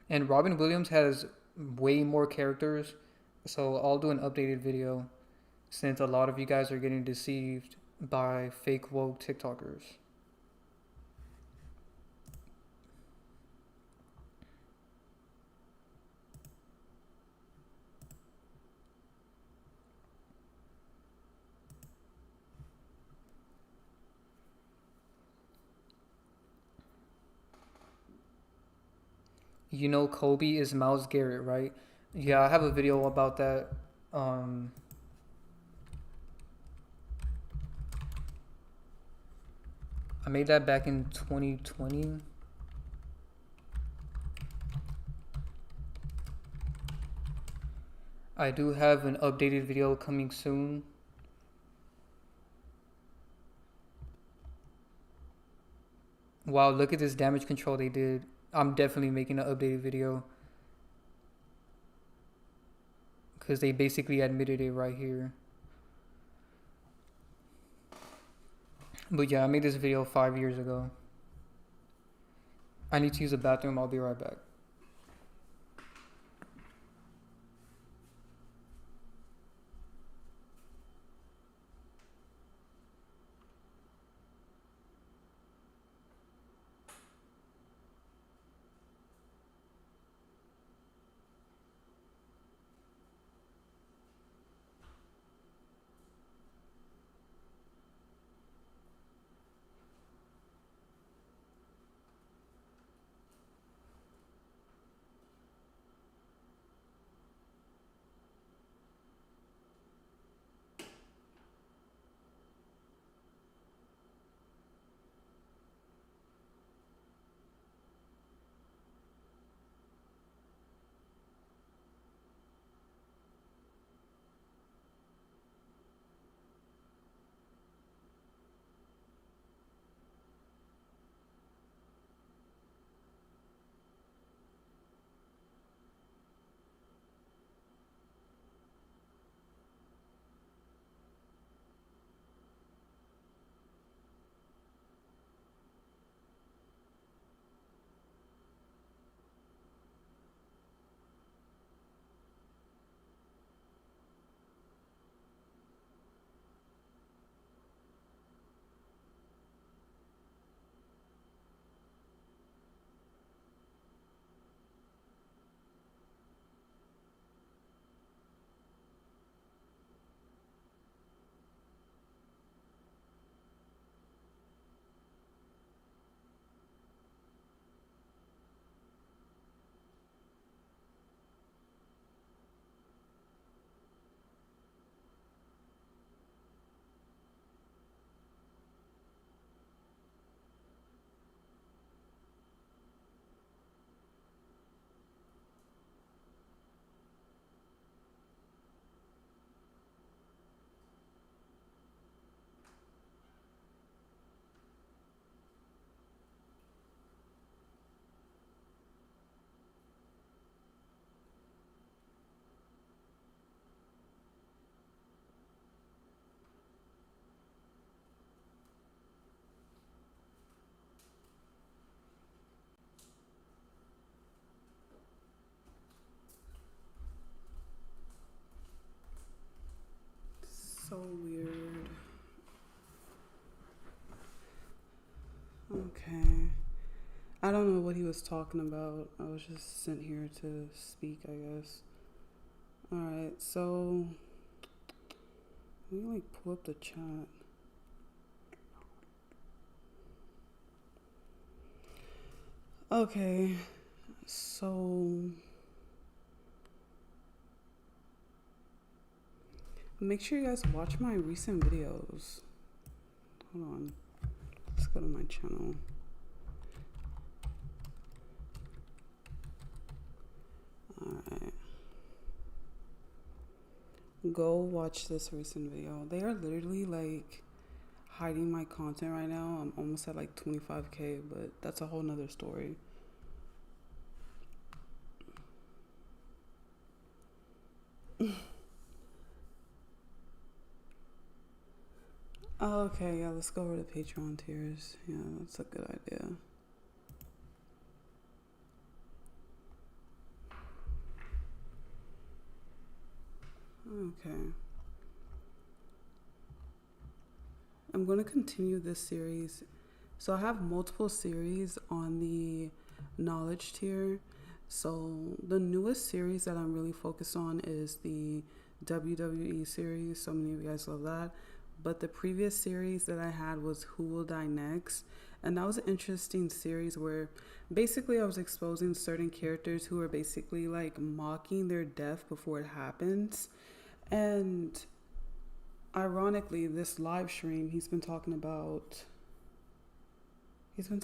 [SPEAKER 1] And Robin Williams has way more characters, so I'll do an updated video since a lot of you guys are getting deceived by fake woke TikTokers. You know Kobe is Miles Garrett, right? Yeah, I have a video about that. Um, I made that back in 2020. I do have an updated video coming soon. Wow, look at this damage control they did. I'm definitely making an updated video because they basically admitted it right here. But yeah, I made this video 5 years ago. I need to use the bathroom. I'll be right back.
[SPEAKER 2] I don't know what he was talking about. I was just sent here to speak, I guess. Alright, so let me like pull up the chat. Okay, so make sure you guys watch my recent videos. Hold on. Let's go to my channel. Alright. Go watch this recent video. They are literally like hiding my content right now. I'm almost at like 25K, but that's a whole nother story. Okay, yeah, let's go over to Patreon tiers. Yeah, that's a good idea. Okay. I'm going to continue this series. So I have multiple series on the knowledge tier. So the newest series that I'm really focused on is the WWE series. So many of you guys love that. But the previous series that I had was Who Will Die Next? And that was an interesting series where basically I was exposing certain characters who are basically like mocking their death before it happens. And ironically, this live stream, he's been talking about Adam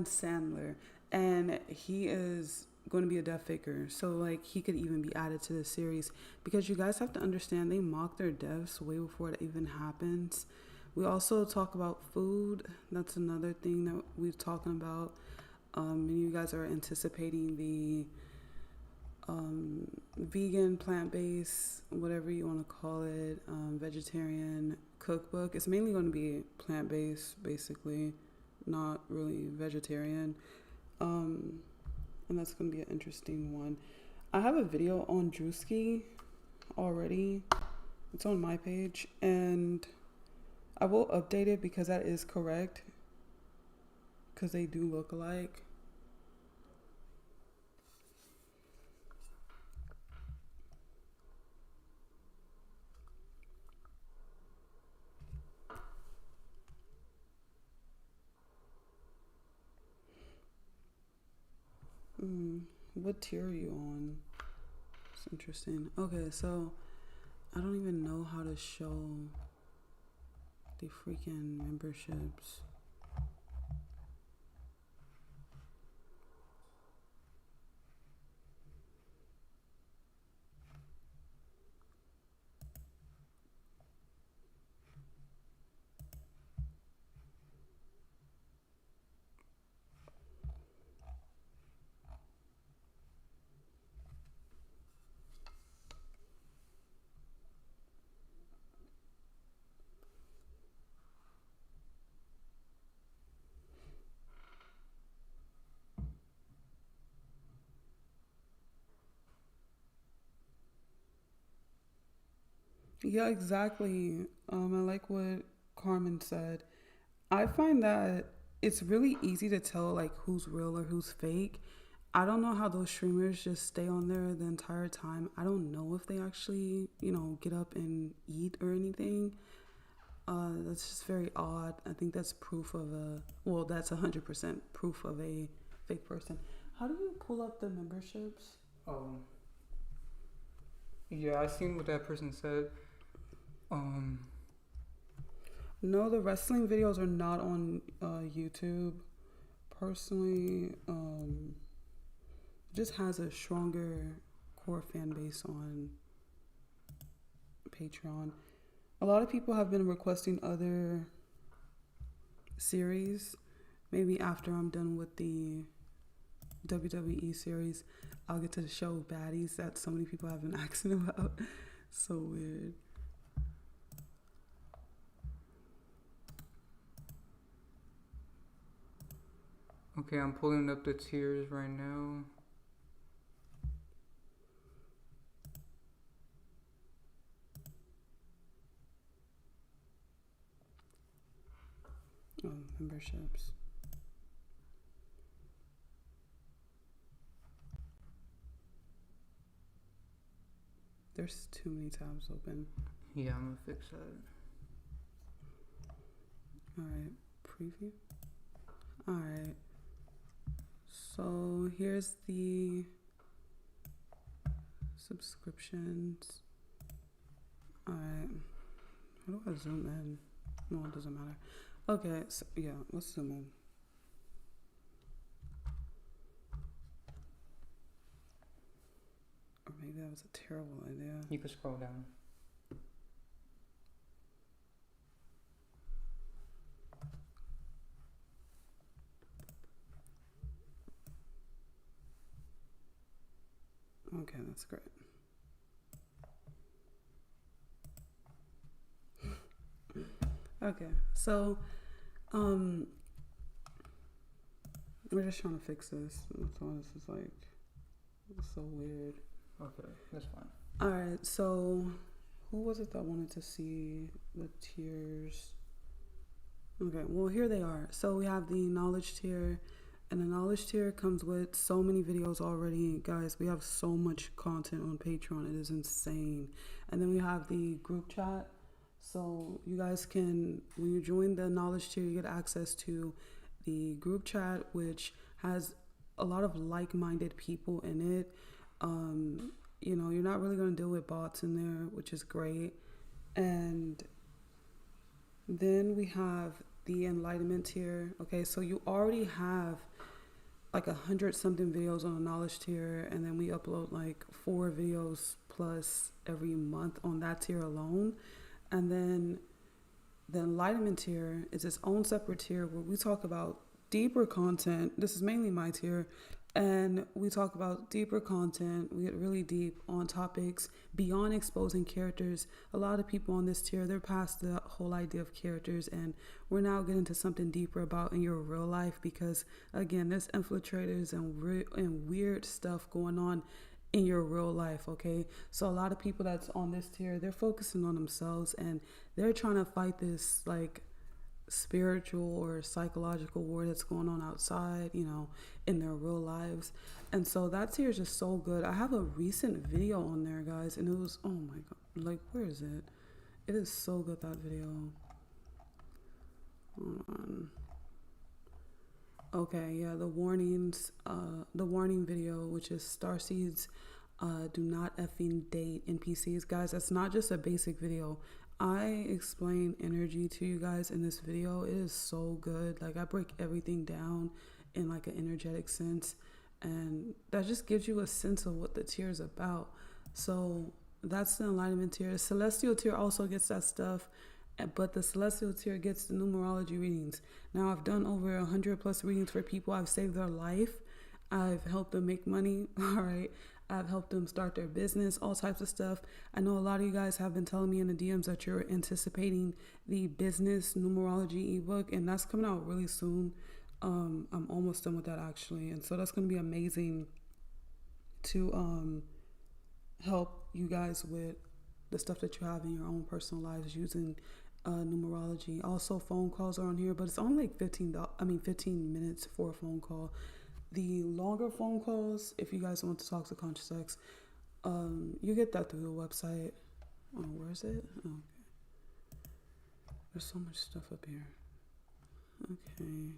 [SPEAKER 2] Sandler, and he is going to be a death faker. So like he could even be added to the series, because you guys have to understand they mock their deaths way before it even happens. We also talk about food. That's another thing that we're talking about. Many of you guys are anticipating the vegan, plant-based, whatever you want to call it, vegetarian cookbook. It's mainly going to be plant-based, basically, not really vegetarian. And that's going to be an interesting one. I have a video on Drewski already. It's on my page, and I will update it because that is correct, because they do look alike. What tier are you on? It's interesting. Okay, so I don't even know how to show the freaking memberships. Yeah, exactly. I like what Carmen said. I find that it's really easy to tell like who's real or who's fake. I don't know how those streamers just stay on there the entire time. I don't know if they actually, get up and eat or anything. That's just very odd. I think that's proof of that's 100% proof of a fake person. How do you pull up the memberships?
[SPEAKER 1] Oh. Yeah, I seen what that person said.
[SPEAKER 2] No, the wrestling videos are not on YouTube. Personally, just has a stronger core fan base on Patreon. A lot of people have been requesting other series. Maybe after I'm done with the WWE series, I'll get to show baddies that so many people have been asking about. So weird.
[SPEAKER 1] Okay, I'm pulling up the tiers right now.
[SPEAKER 2] Oh, memberships. There's too many tabs open.
[SPEAKER 1] Yeah, I'm gonna fix that.
[SPEAKER 2] Alright, preview. Alright. So here's the subscriptions. Alright. How do I zoom in? No, it doesn't matter. Okay, so yeah, let's zoom in. Or maybe that was a terrible idea.
[SPEAKER 1] You can scroll down.
[SPEAKER 2] Okay, that's great. Okay, so we're just trying to fix this. That's all. This is like, it's so weird.
[SPEAKER 1] Okay, that's fine.
[SPEAKER 2] All right, so who was it that wanted to see the tiers? Okay, well, here they are. So we have the knowledge tier, and the knowledge tier comes with so many videos already. Guys, we have so much content on Patreon. It is insane. And then we have the group chat. So you guys can, when you join the knowledge tier, you get access to the group chat, which has a lot of like-minded people in it. You know, you're not really going to deal with bots in there, which is great. And then we have the enlightenment tier. Okay, so you already have like 100-something videos on the knowledge tier, and then we upload like 4 videos plus every month on that tier alone. And then the enlightenment tier is its own separate tier where we talk about deeper content. This is mainly my tier. And we talk about deeper content. We get really deep on topics beyond exposing characters. A lot of people on this tier, they're past the whole idea of characters, and we're now getting to something deeper about in your real life, because again, there's infiltrators and weird stuff going on in your real life. Okay, so a lot of people that's on this tier, they're focusing on themselves, and they're trying to fight this like spiritual or psychological war that's going on outside, you know, in their real lives. And so that tier is just so good. I have a recent video on there, guys, and it was, oh my god, like, where is it? It is so good, that video. Hold on. Okay, yeah, the warnings, the warning video, which is Starseeds do not effing date NPCs. Guys, that's not just a basic video. I explain energy to you guys in this video. It is so good. Like, I break everything down in like an energetic sense, and that just gives you a sense of what the tier is about. So that's the enlightenment tier. The celestial tier also gets that stuff, but the celestial tier gets the numerology readings. Now, I've done over 100+ readings for people. I've saved their life. I've helped them make money. All right. I've helped them start their business, all types of stuff. I know a lot of you guys have been telling me in the DMs that you're anticipating the business numerology ebook, and that's coming out really soon. I'm almost done with that, actually. And so that's going to be amazing to help you guys with the stuff that you have in your own personal lives using numerology. Also, phone calls are on here, but it's only like 15 minutes for a phone call. The longer phone calls, if you guys want to talk to Conscious X, you get that through the website. Oh, where is it? Oh, okay. There's so much stuff up here. Okay.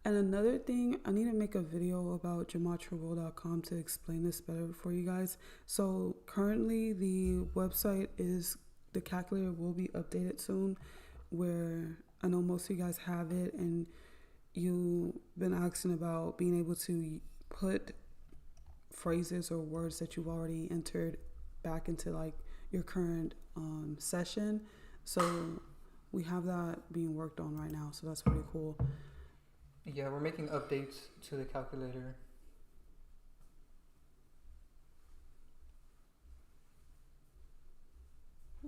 [SPEAKER 2] And another thing, I need to make a video about gematraworld.com to explain this better for you guys. So currently the website the calculator will be updated soon, where I know most of you guys have it, and you've been asking about being able to put phrases or words that you've already entered back into like your current session. So we have that being worked on right now, so that's pretty cool.
[SPEAKER 1] Yeah, we're making updates to the calculator.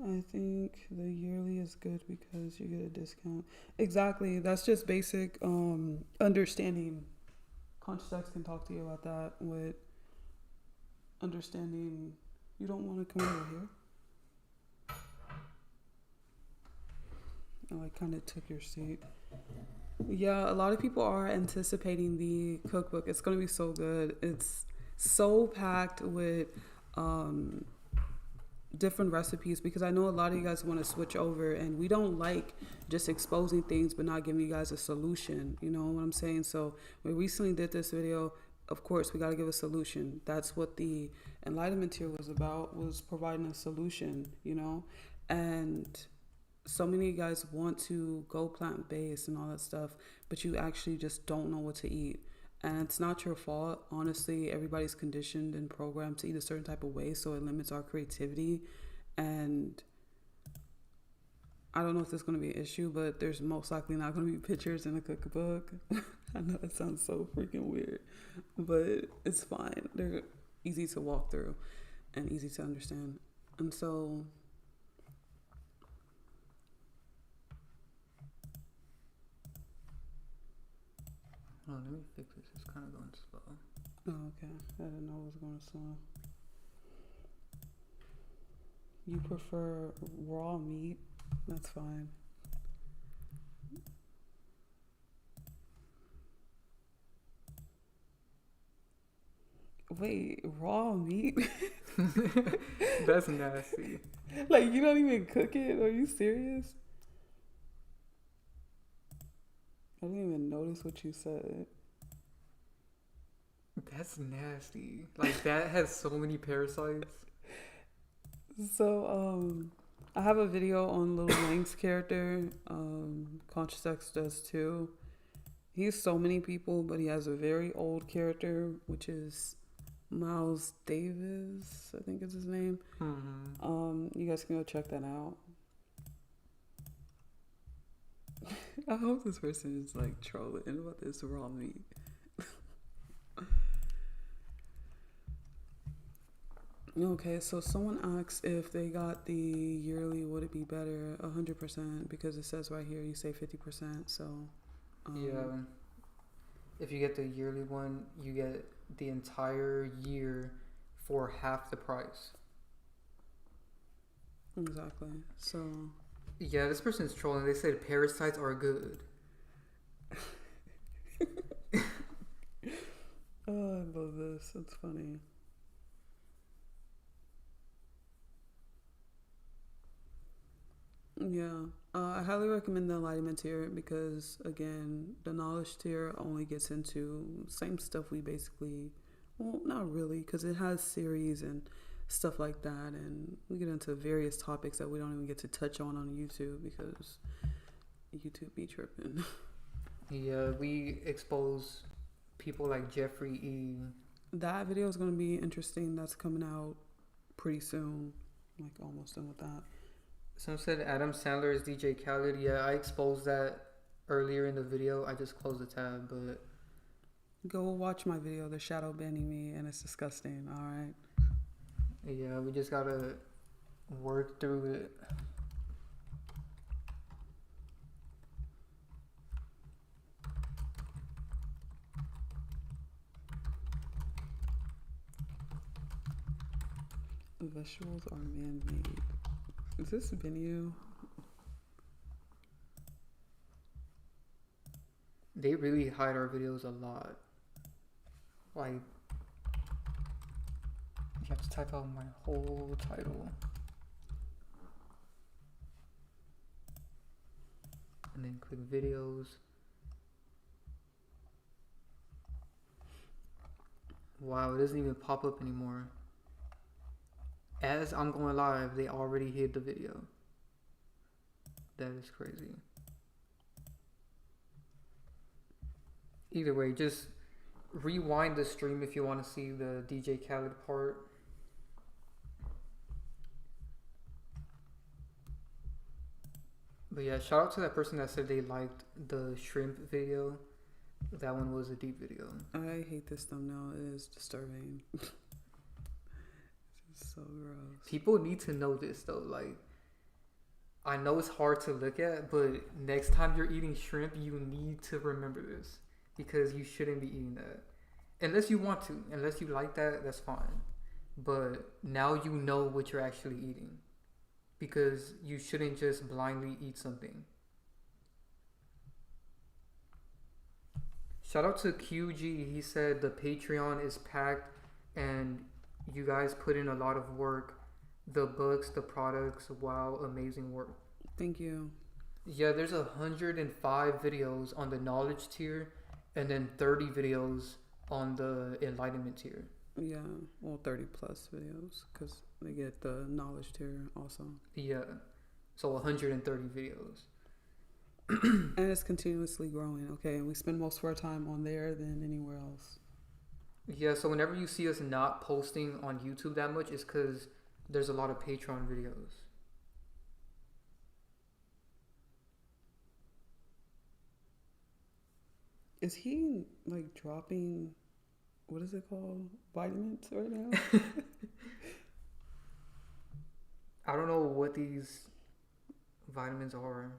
[SPEAKER 2] I think the yearly is good because you get a discount. Exactly. That's just basic understanding. Conscious X can talk to you about that with understanding. You don't want to come over here? I kind of took your seat. Yeah, a lot of people are anticipating the cookbook. It's going to be so good. It's so packed with different recipes because I know a lot of you guys want to switch over, and we don't like just exposing things but not giving you guys a solution. You know what I'm saying? So we recently did this video. Of course, we got to give a solution. That's what the enlightenment tier was about, was providing a solution, you know? And so many of you guys want to go plant-based and all that stuff, but you actually just don't know what to eat. And it's not your fault. Honestly, everybody's conditioned and programmed to eat a certain type of way, so it limits our creativity. And I don't know if this is going to be an issue, but there's most likely not going to be pictures in the cookbook. I know it sounds so freaking weird, but it's fine. They're easy to walk through and easy to understand. And so
[SPEAKER 1] oh, let me fix this. It's kind of going slow.
[SPEAKER 2] oh, okay. I didn't know it was going slow. You prefer raw meat? That's fine. Wait, raw meat?
[SPEAKER 1] That's nasty.
[SPEAKER 2] Like, you don't even cook it? Are you serious? I didn't even notice what you said.
[SPEAKER 1] That's nasty. Like, that has so many parasites.
[SPEAKER 2] So, I have a video on Lil Wayne's character. Conscious X does too. He has so many people, but he has a very old character, which is Miles Davis, I think is his name.
[SPEAKER 1] Mm-hmm.
[SPEAKER 2] You guys can go check that out. I hope this person is like trolling about this raw meat. Okay, so someone asks if they got the yearly, would it be better 100%? Because it says right here you say 50%. So
[SPEAKER 1] yeah, if you get the yearly one, you get the entire year for half the price.
[SPEAKER 2] Exactly. So
[SPEAKER 1] yeah, this person's trolling. They said parasites are good.
[SPEAKER 2] oh, I love this. It's funny. Yeah, I highly recommend the enlightenment tier because, again, the knowledge tier only gets into same stuff we basically, well, not really, because it has series and stuff like that, and we get into various topics that we don't even get to touch on YouTube because YouTube be tripping.
[SPEAKER 1] Yeah, we expose people like Jeffrey E.
[SPEAKER 2] That video is going to be interesting. That's coming out pretty soon, like almost done with that.
[SPEAKER 1] Some said Adam Sandler is DJ Khaled. Yeah, I exposed that earlier in the video. I just closed the tab, but
[SPEAKER 2] go watch my video. They're shadow banning me, and it's disgusting. All right.
[SPEAKER 1] yeah, we just gotta work through it.
[SPEAKER 2] Vegetables are man-made. Is this Venmo?
[SPEAKER 1] They really hide our videos a lot. Like, you have to type out my whole title. And then click videos. Wow, it doesn't even pop up anymore. As I'm going live, they already hid the video. That is crazy. Either way, just rewind the stream if you want to see the DJ Khaled part. But yeah, shout out to that person that said they liked the shrimp video. That one was a deep video.
[SPEAKER 2] I hate this thumbnail. It is disturbing. It's so gross.
[SPEAKER 1] People need to know this though. Like, I know it's hard to look at, but next time you're eating shrimp, you need to remember this. Because you shouldn't be eating that. Unless you want to. Unless you like that, that's fine. But now you know what you're actually eating. Because you shouldn't just blindly eat something. Shout out to QG. He said the Patreon is packed and you guys put in a lot of work. The books, the products, wow, amazing work.
[SPEAKER 2] Thank you.
[SPEAKER 1] Yeah, there's 105 videos on the knowledge tier and then 30 videos on the enlightenment tier.
[SPEAKER 2] Yeah, well, 30 plus videos because they get the knowledge tier also.
[SPEAKER 1] Yeah, so 130 videos.
[SPEAKER 2] And it's continuously growing, okay? And we spend most of our time on there than anywhere else.
[SPEAKER 1] Yeah, so whenever you see us not posting on YouTube that much, it's because there's a lot of Patreon videos.
[SPEAKER 2] Is he like dropping, what is it called? Vitamins right now?
[SPEAKER 1] I don't know what these vitamins are.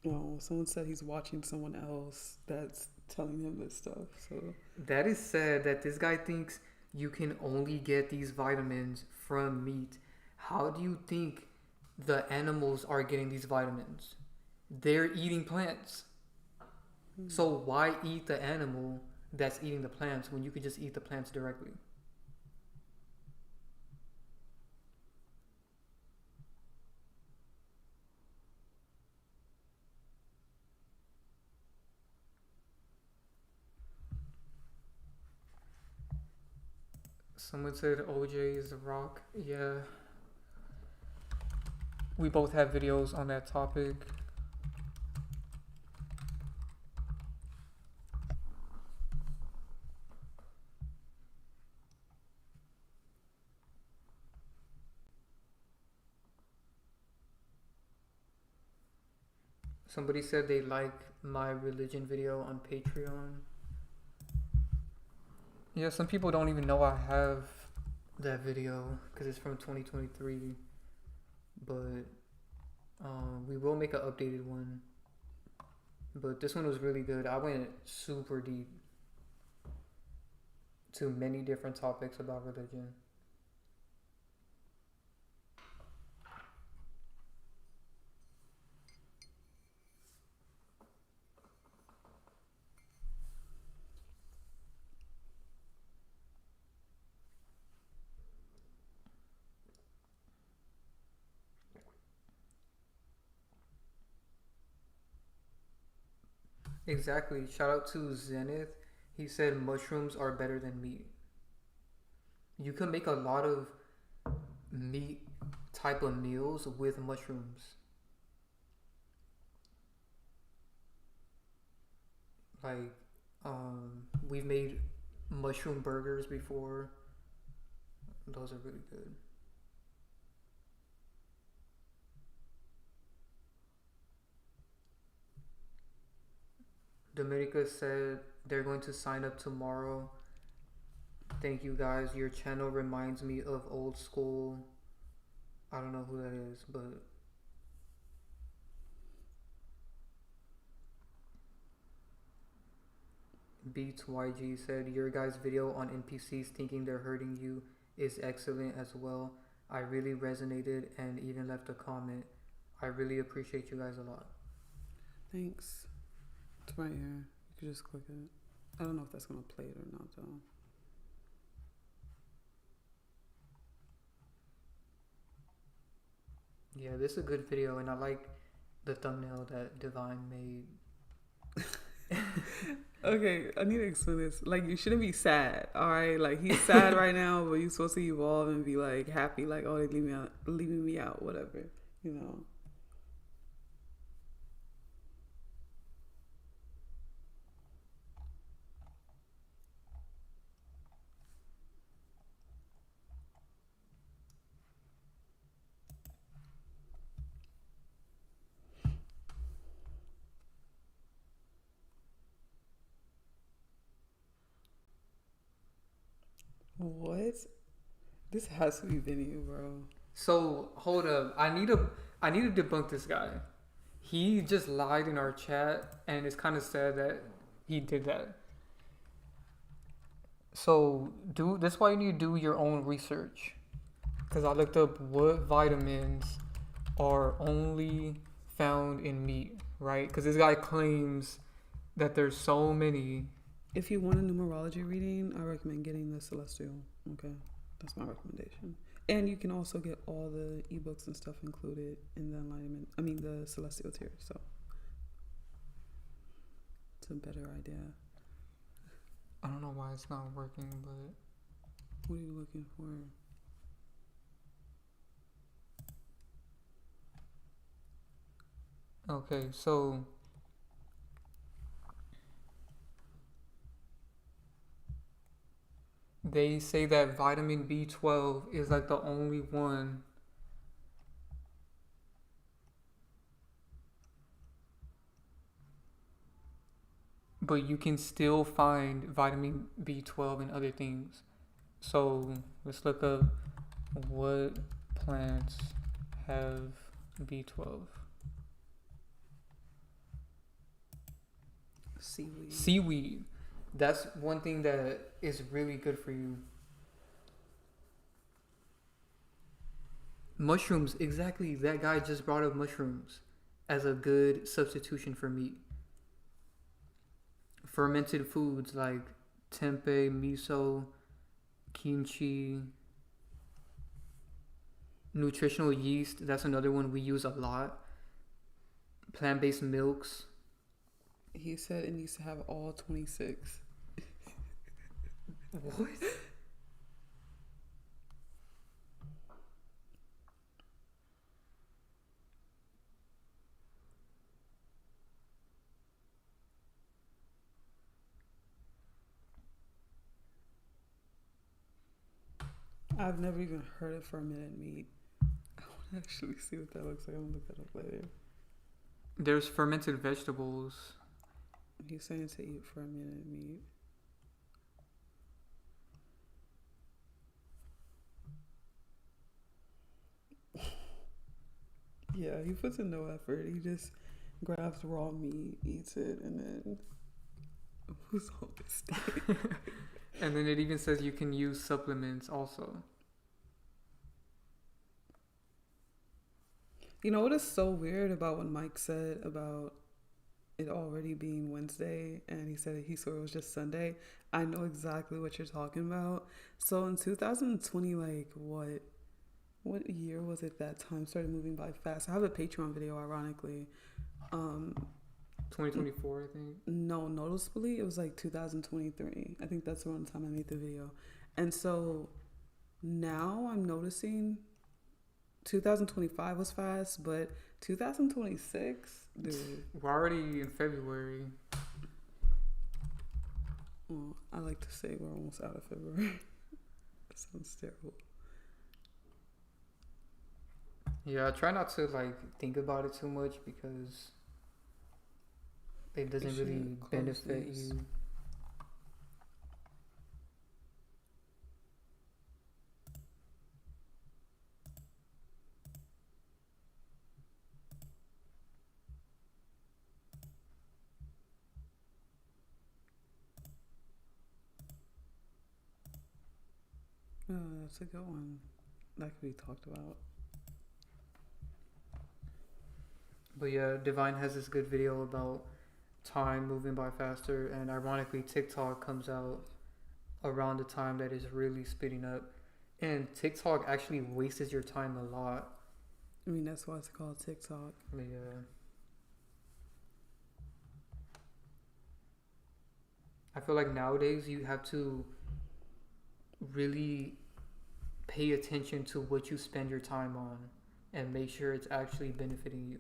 [SPEAKER 2] Oh, someone said he's watching someone else that's telling him this stuff. So
[SPEAKER 1] That is sad that this guy thinks you can only get these vitamins from meat. How do you think the animals are getting these vitamins? They're eating plants. So why eat the animal that's eating the plants when you could just eat the plants directly? Someone said OJ is the rock. Yeah. We both have videos on that topic. Somebody said they like my religion video on Patreon. Yeah, some people don't even know I have that video because it's from 2023. But we will make an updated one. But this one was really good. I went super deep to many different topics about religion. Exactly. Shout out to Zenith. He said mushrooms are better than meat. You can make a lot of meat type of meals with mushrooms. Like, we've made mushroom burgers before. Those are really good. Dominica said they're going to sign up tomorrow. Thank you guys. Your channel reminds me of old school. I don't know who that is, but Beats YG said your guys' video on NPCs thinking they're hurting you is excellent as well. I really resonated and even left a comment. I really appreciate you guys a lot.
[SPEAKER 2] thanks. It's right here. You can just click it. I don't know if that's gonna play it or not though.
[SPEAKER 1] Yeah, this is a good video, and I like the thumbnail that Divine made.
[SPEAKER 2] Okay, I need to explain this. Like, you shouldn't be sad, all right? Like, he's sad right now, but you're supposed to evolve and be like happy, like, oh, they leaving me out, whatever, you know. What? This has to be Vinny, bro.
[SPEAKER 1] So hold up, I need to debunk this guy. He just lied in our chat, and it's kind of sad that he did that. So this is why you need to do your own research. because I looked up what vitamins are only found in meat, right? Because this guy claims that there's so many.
[SPEAKER 2] If you want a numerology reading, I recommend getting the Celestial. Okay, that's my recommendation. And you can also get all the ebooks and stuff included in the the Celestial tier. So it's a better idea.
[SPEAKER 1] I don't know why it's not working, but
[SPEAKER 2] What are you looking for?
[SPEAKER 1] okay, so they say that vitamin B12 is like the only one. But you can still find vitamin B12 in other things. So let's look up what plants have B12.
[SPEAKER 2] Seaweed.
[SPEAKER 1] Seaweed. That's one thing that is really good for you. Mushrooms, exactly. That guy just brought up mushrooms as a good substitution for meat. Fermented foods like tempeh, miso, kimchi, nutritional yeast. That's another one we use a lot. Plant-based milks.
[SPEAKER 2] He said it needs to have all 26.
[SPEAKER 1] What?
[SPEAKER 2] I've never even heard of fermented meat. I want to actually see what that looks like. I'm going to look that up later.
[SPEAKER 1] There's fermented vegetables.
[SPEAKER 2] He's saying to eat fermented meat. Yeah, he puts in no effort. He just grabs raw meat, eats it, and then who's all this day?
[SPEAKER 1] And then it even says you can use supplements also.
[SPEAKER 2] You know what is so weird about what Mike said about it already being Wednesday and he said he swore it was just Sunday? I know exactly what you're talking about. So in 2020, like what year was it that time started moving by fast? I have a Patreon video, ironically.
[SPEAKER 1] 2024, I think.
[SPEAKER 2] No, noticeably, it was like 2023. I think that's around the time I made the video. And so now I'm noticing 2025 was fast, but 2026, dude.
[SPEAKER 1] We're already in February.
[SPEAKER 2] Well, I like to say we're almost out of February. That sounds terrible.
[SPEAKER 1] Yeah, I try not to think about it too much because it doesn't really benefit you.
[SPEAKER 2] Oh, that's a good one. That could be talked about.
[SPEAKER 1] But yeah, Divine has this good video about time moving by faster, and ironically TikTok comes out around the time that is really speeding up, and TikTok actually wastes your time a lot.
[SPEAKER 2] I mean, that's why it's called TikTok.
[SPEAKER 1] Yeah. I feel like nowadays you have to really pay attention to what you spend your time on and make sure it's actually benefiting you.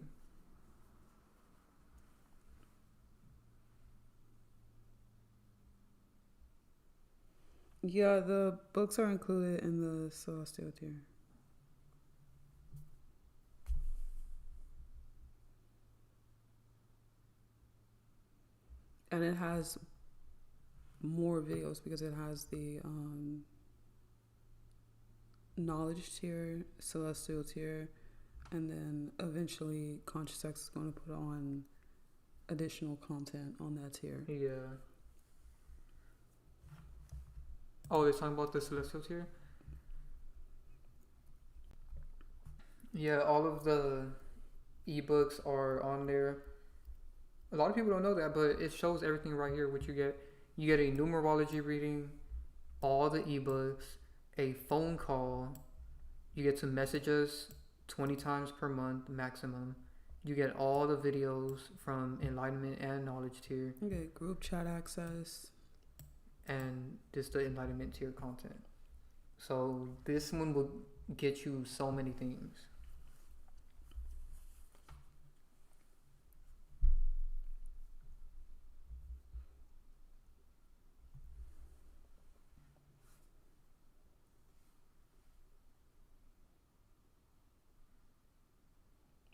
[SPEAKER 2] Yeah, the books are included in the Celestial tier. And it has more videos because it has the knowledge tier, Celestial tier, and then eventually Conscious X is going to put on additional content on that tier.
[SPEAKER 1] Yeah. Oh, they're talking about the Celestial tier? Yeah, all of the ebooks are on there. A lot of people don't know that, but it shows everything right here. What you get, you get a numerology reading, all the ebooks, a phone call. You get to message us 20 times per month maximum. You get all the videos from Enlightenment and Knowledge tier,
[SPEAKER 2] You get group chat access.
[SPEAKER 1] and just the Enlightenment tier content. So this one will get you so many things.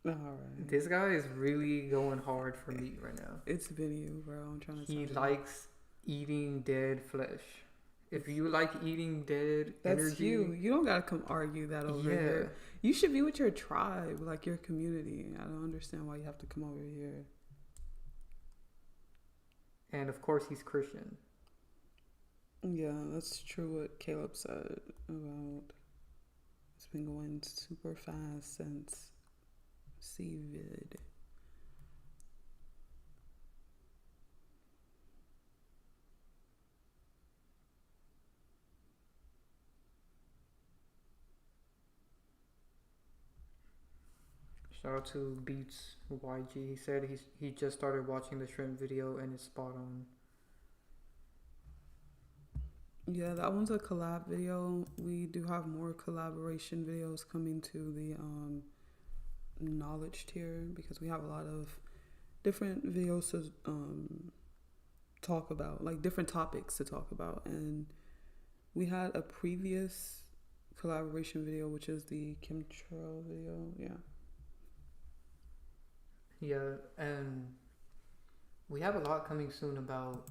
[SPEAKER 2] All right.
[SPEAKER 1] This guy is really going hard for meat right now.
[SPEAKER 2] It's been you, bro. I'm trying to.
[SPEAKER 1] He
[SPEAKER 2] tell you.
[SPEAKER 1] likes eating dead flesh. If you like eating dead
[SPEAKER 2] That's
[SPEAKER 1] energy,
[SPEAKER 2] you. You don't gotta come argue that over
[SPEAKER 1] yeah.
[SPEAKER 2] here. You should be with your tribe, like your community. I don't understand why you have to come over here.
[SPEAKER 1] And of course, he's Christian.
[SPEAKER 2] Yeah, that's true what Caleb said about it's been going super fast since CVID.
[SPEAKER 1] Shout out to Beats YG. He said he just started watching the shrimp video and it's spot on.
[SPEAKER 2] Yeah, that one's a collab video. We do have more collaboration videos coming to the knowledge tier because we have a lot of different videos to talk about, like different topics to talk about. And we had a previous collaboration video, which is the chemtrail video. Yeah.
[SPEAKER 1] Yeah, and we have a lot coming soon about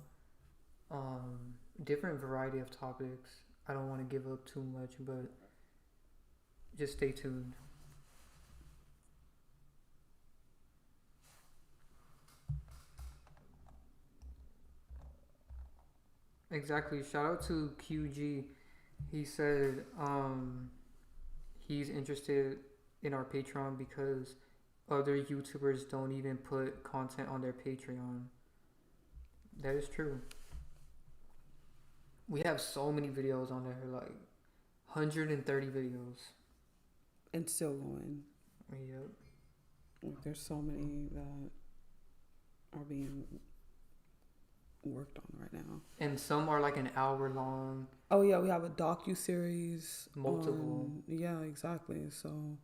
[SPEAKER 1] different variety of topics. I don't want to give up too much, but just stay tuned. Exactly. Shout out to QG. He said he's interested in our Patreon because other YouTubers don't even put content on their Patreon. That is true. We have so many videos on there, like 130 videos.
[SPEAKER 2] And still going.
[SPEAKER 1] Yep.
[SPEAKER 2] Like, there's so many that are being worked on right now.
[SPEAKER 1] And some are like an hour long.
[SPEAKER 2] Oh yeah, we have a docu-series.
[SPEAKER 1] Multiple.
[SPEAKER 2] Yeah, exactly. So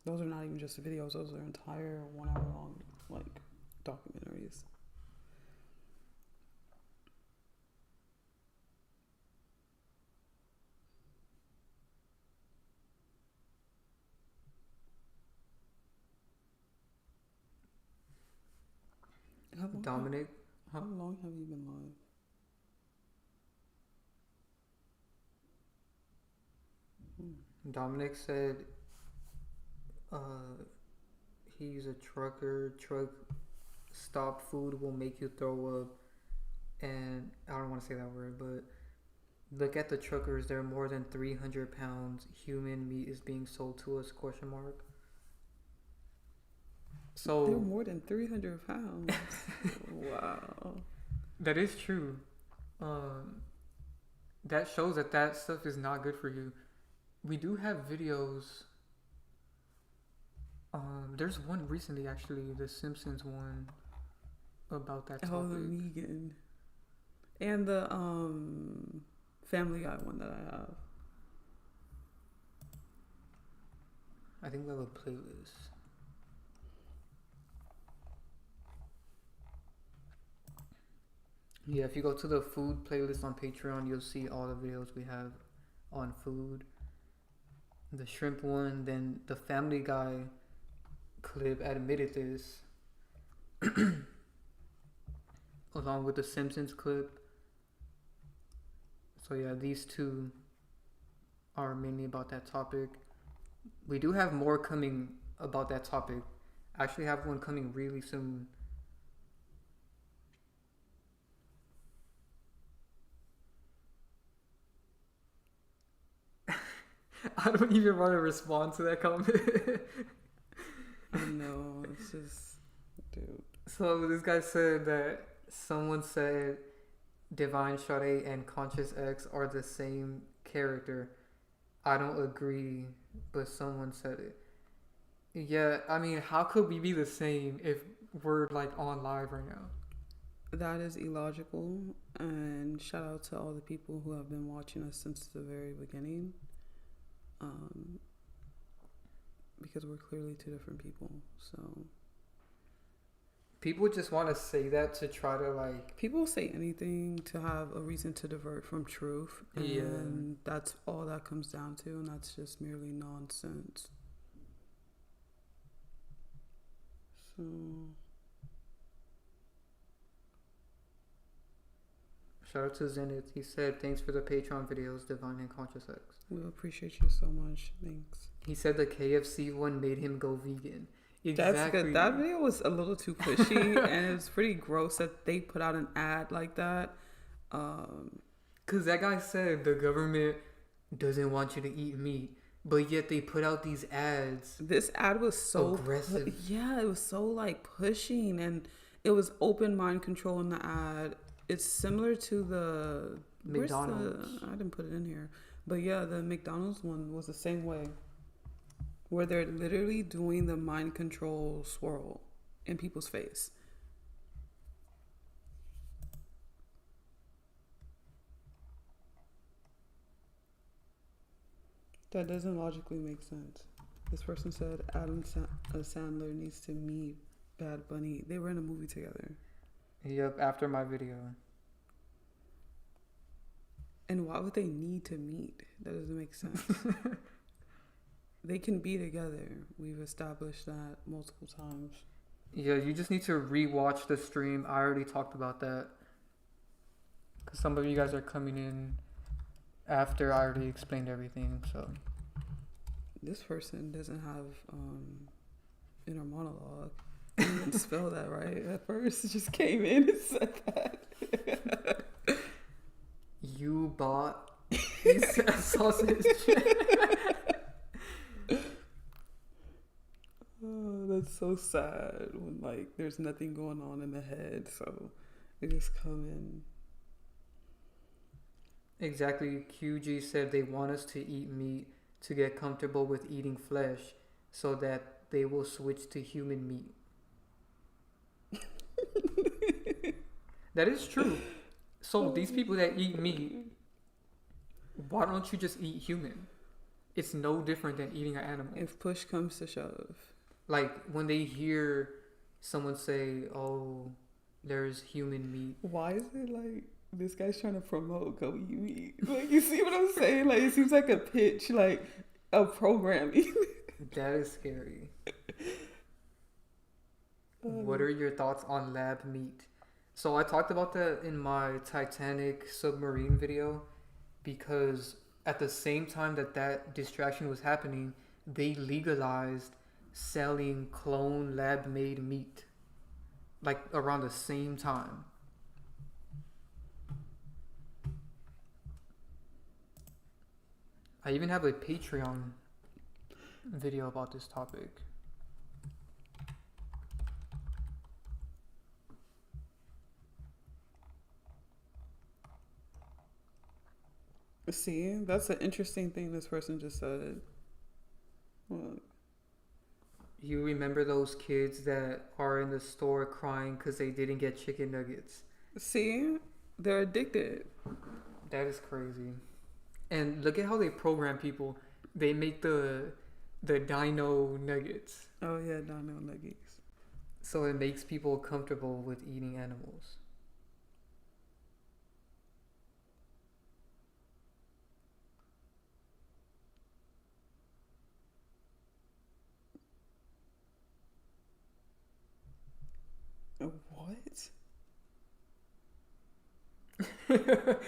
[SPEAKER 2] those are not even just videos. Those are entire 1 hour long like documentaries.
[SPEAKER 1] Dominic.
[SPEAKER 2] How long have you been live?
[SPEAKER 1] Dominic said he's a trucker. Truck stop food will make you throw up. And I don't want to say that word, but look at the truckers. They're more than 300 pounds. Human meat is being sold to us, question mark. So
[SPEAKER 2] They're more than 300 pounds. Wow.
[SPEAKER 1] that is true. That shows that stuff is not good for you. We do have videos. There's one recently, actually, the Simpsons one about that topic.
[SPEAKER 2] Oh, the vegan. And the Family Guy one that I have.
[SPEAKER 1] I think we have a playlist. Yeah, if you go to the food playlist on Patreon, you'll see all the videos we have on food. The shrimp one, then the Family Guy clip admitted this. Along with the Simpsons clip. So yeah, these two are mainly about that topic. We do have more coming about that topic. I actually have one coming really soon. I don't even want to respond to that comment.
[SPEAKER 2] I know, it's just, dude.
[SPEAKER 1] So this guy said that someone said Divine Sade and Conscious X are the same character. I don't agree, but someone said it. Yeah, I mean, how could we be the same if we're like on live right now?
[SPEAKER 2] That is illogical, and shout out to all the people who have been watching us since the very beginning. Because we're clearly two different people, so
[SPEAKER 1] people just want to say that to try to like.
[SPEAKER 2] People say anything to have a reason to divert from truth, and that's all that comes down to, and that's just merely nonsense. So.
[SPEAKER 1] Shout out to Zenith. He said, thanks for the Patreon videos, Divine and Conscious X.
[SPEAKER 2] We appreciate you so much. Thanks.
[SPEAKER 1] He said the KFC one made him go vegan. Exactly.
[SPEAKER 2] That's good. That video was a little too pushy, and it was pretty gross that they put out an ad like that.
[SPEAKER 1] Because that guy said the government doesn't want you to eat meat, but yet they put out these ads.
[SPEAKER 2] This ad was so
[SPEAKER 1] aggressive.
[SPEAKER 2] Yeah, it was so like pushing, and it was open mind control in the ad. It's similar to the
[SPEAKER 1] McDonald's.
[SPEAKER 2] I didn't put it in here, but yeah, the McDonald's one was the same way, where they're literally doing the mind control swirl in people's face. That doesn't logically make sense. This person said Sandler needs to meet BadBunny. They were in a movie together.
[SPEAKER 1] Yep, after my video.
[SPEAKER 2] And why would they need to meet? That doesn't make sense. They can be together. We've established that multiple times.
[SPEAKER 1] Yeah, you just need to re-watch the stream. I already talked about that. Because some of you guys are coming in after I already explained everything, so.
[SPEAKER 2] This person doesn't have inner monologue. You didn't spell that right at first. It just came in and said that.
[SPEAKER 1] You bought a sausage.
[SPEAKER 2] Oh, that's so sad when like there's nothing going on in the head, so they just come in.
[SPEAKER 1] Exactly. QG said they want us to eat meat to get comfortable with eating flesh so that they will switch to human meat. That is true. So these people that eat meat, why don't you just eat human? It's no different than eating an animal.
[SPEAKER 2] If push comes to shove.
[SPEAKER 1] Like when they hear someone say, oh, there's human meat.
[SPEAKER 2] Why is it like this guy's trying to promote go eat meat? Like, you see what I'm saying? Like, it seems like a pitch, like a programming.
[SPEAKER 1] That is scary. What are your thoughts on lab meat? So I talked about that in my Titanic submarine video, because at the same time that distraction was happening, they legalized selling clone lab made meat, like around the same time. I even have a Patreon video about this topic.
[SPEAKER 2] See, that's an interesting thing this person just said. Look.
[SPEAKER 1] You remember those kids that are in the store crying because they didn't get chicken nuggets?
[SPEAKER 2] See, they're addicted.
[SPEAKER 1] That is crazy. And look at how they program people. They make the dino nuggets.
[SPEAKER 2] Oh yeah, dino nuggets.
[SPEAKER 1] So it makes people comfortable with eating animals.
[SPEAKER 2] What?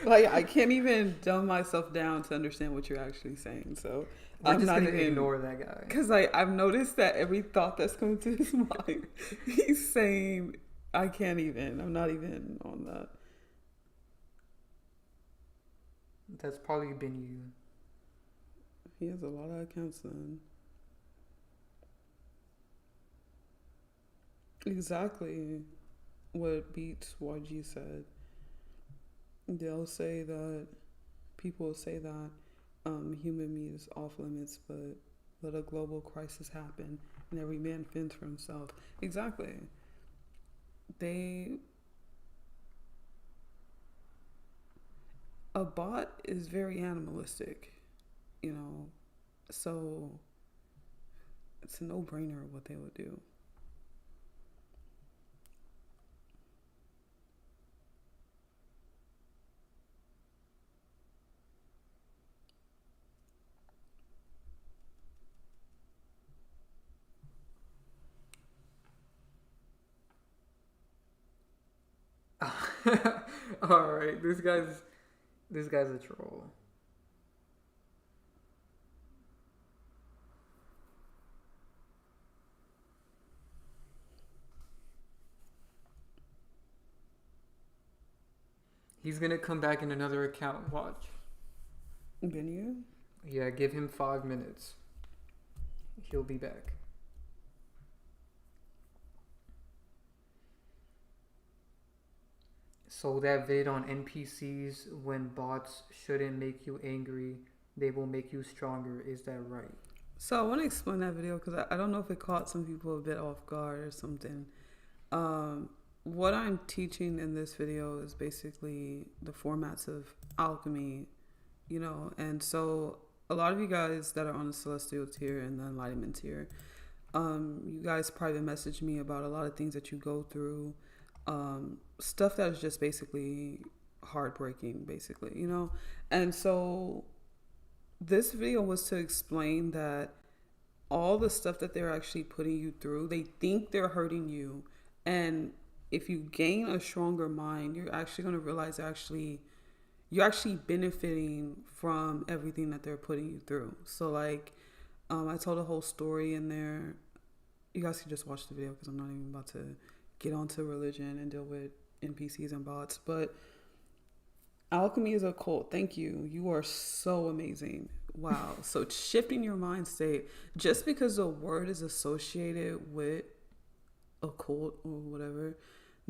[SPEAKER 2] Like, I can't even dumb myself down to understand what you're actually saying. So
[SPEAKER 1] I'm just gonna ignore that guy.
[SPEAKER 2] Because I've noticed that every thought that's coming to his mind, he's saying, I can't even. I'm not even on that.
[SPEAKER 1] That's probably been you.
[SPEAKER 2] He has a lot of accounts then. Exactly what Beats YG said. They'll say that, people will say that human meat is off limits, but let a global crisis happen and every man fends for himself. Exactly. A bot is very animalistic, you know, so it's a no-brainer what they would do.
[SPEAKER 1] All right, this guy's a troll. He's gonna come back in another account. Watch.
[SPEAKER 2] Been you?
[SPEAKER 1] Yeah, give him 5 minutes. He'll be back. So that vid on NPCs, when bots shouldn't make you angry, they will make you stronger. Is that right?
[SPEAKER 2] So I want to explain that video because I don't know if it caught some people a bit off guard or something. What I'm teaching in this video is basically the formats of alchemy, you know, and so a lot of you guys that are on the celestial tier and the enlightenment tier, you guys private message me about a lot of things that you go through, stuff that is just basically heartbreaking, basically, you know, and so this video was to explain that all the stuff that they're actually putting you through, they think they're hurting you, and if you gain a stronger mind, you're actually going to realize you're actually benefiting from everything that they're putting you through. So like, I told a whole story in there. You guys can just watch the video because I'm not even about to get onto religion and deal with NPCs and bots. But alchemy is a cult. Thank you. You are so amazing. Wow. So shifting your mind state, just because the word is associated with a cult or whatever,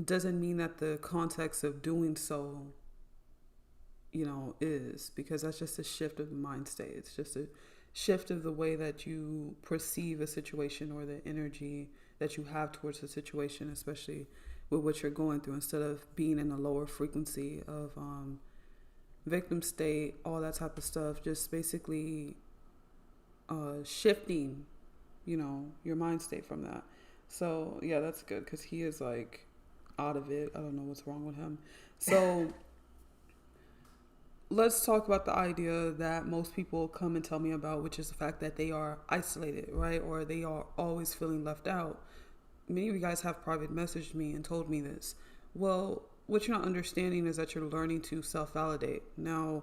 [SPEAKER 2] doesn't mean that the context of doing so, you know, is, because that's just a shift of the mind state. It's just a shift of the way that you perceive a situation or the energy that you have towards the situation, especially with what you're going through, instead of being in a lower frequency of victim state, all that type of stuff, just basically shifting, you know, your mind state from that. So yeah, that's good because he is like out of it. I don't know what's wrong with him. So let's talk about the idea that most people come and tell me about, which is the fact that they are isolated, right? Or they are always feeling left out. Many of you guys have private messaged me and told me this. Well, what you're not understanding is that you're learning to self-validate. Now,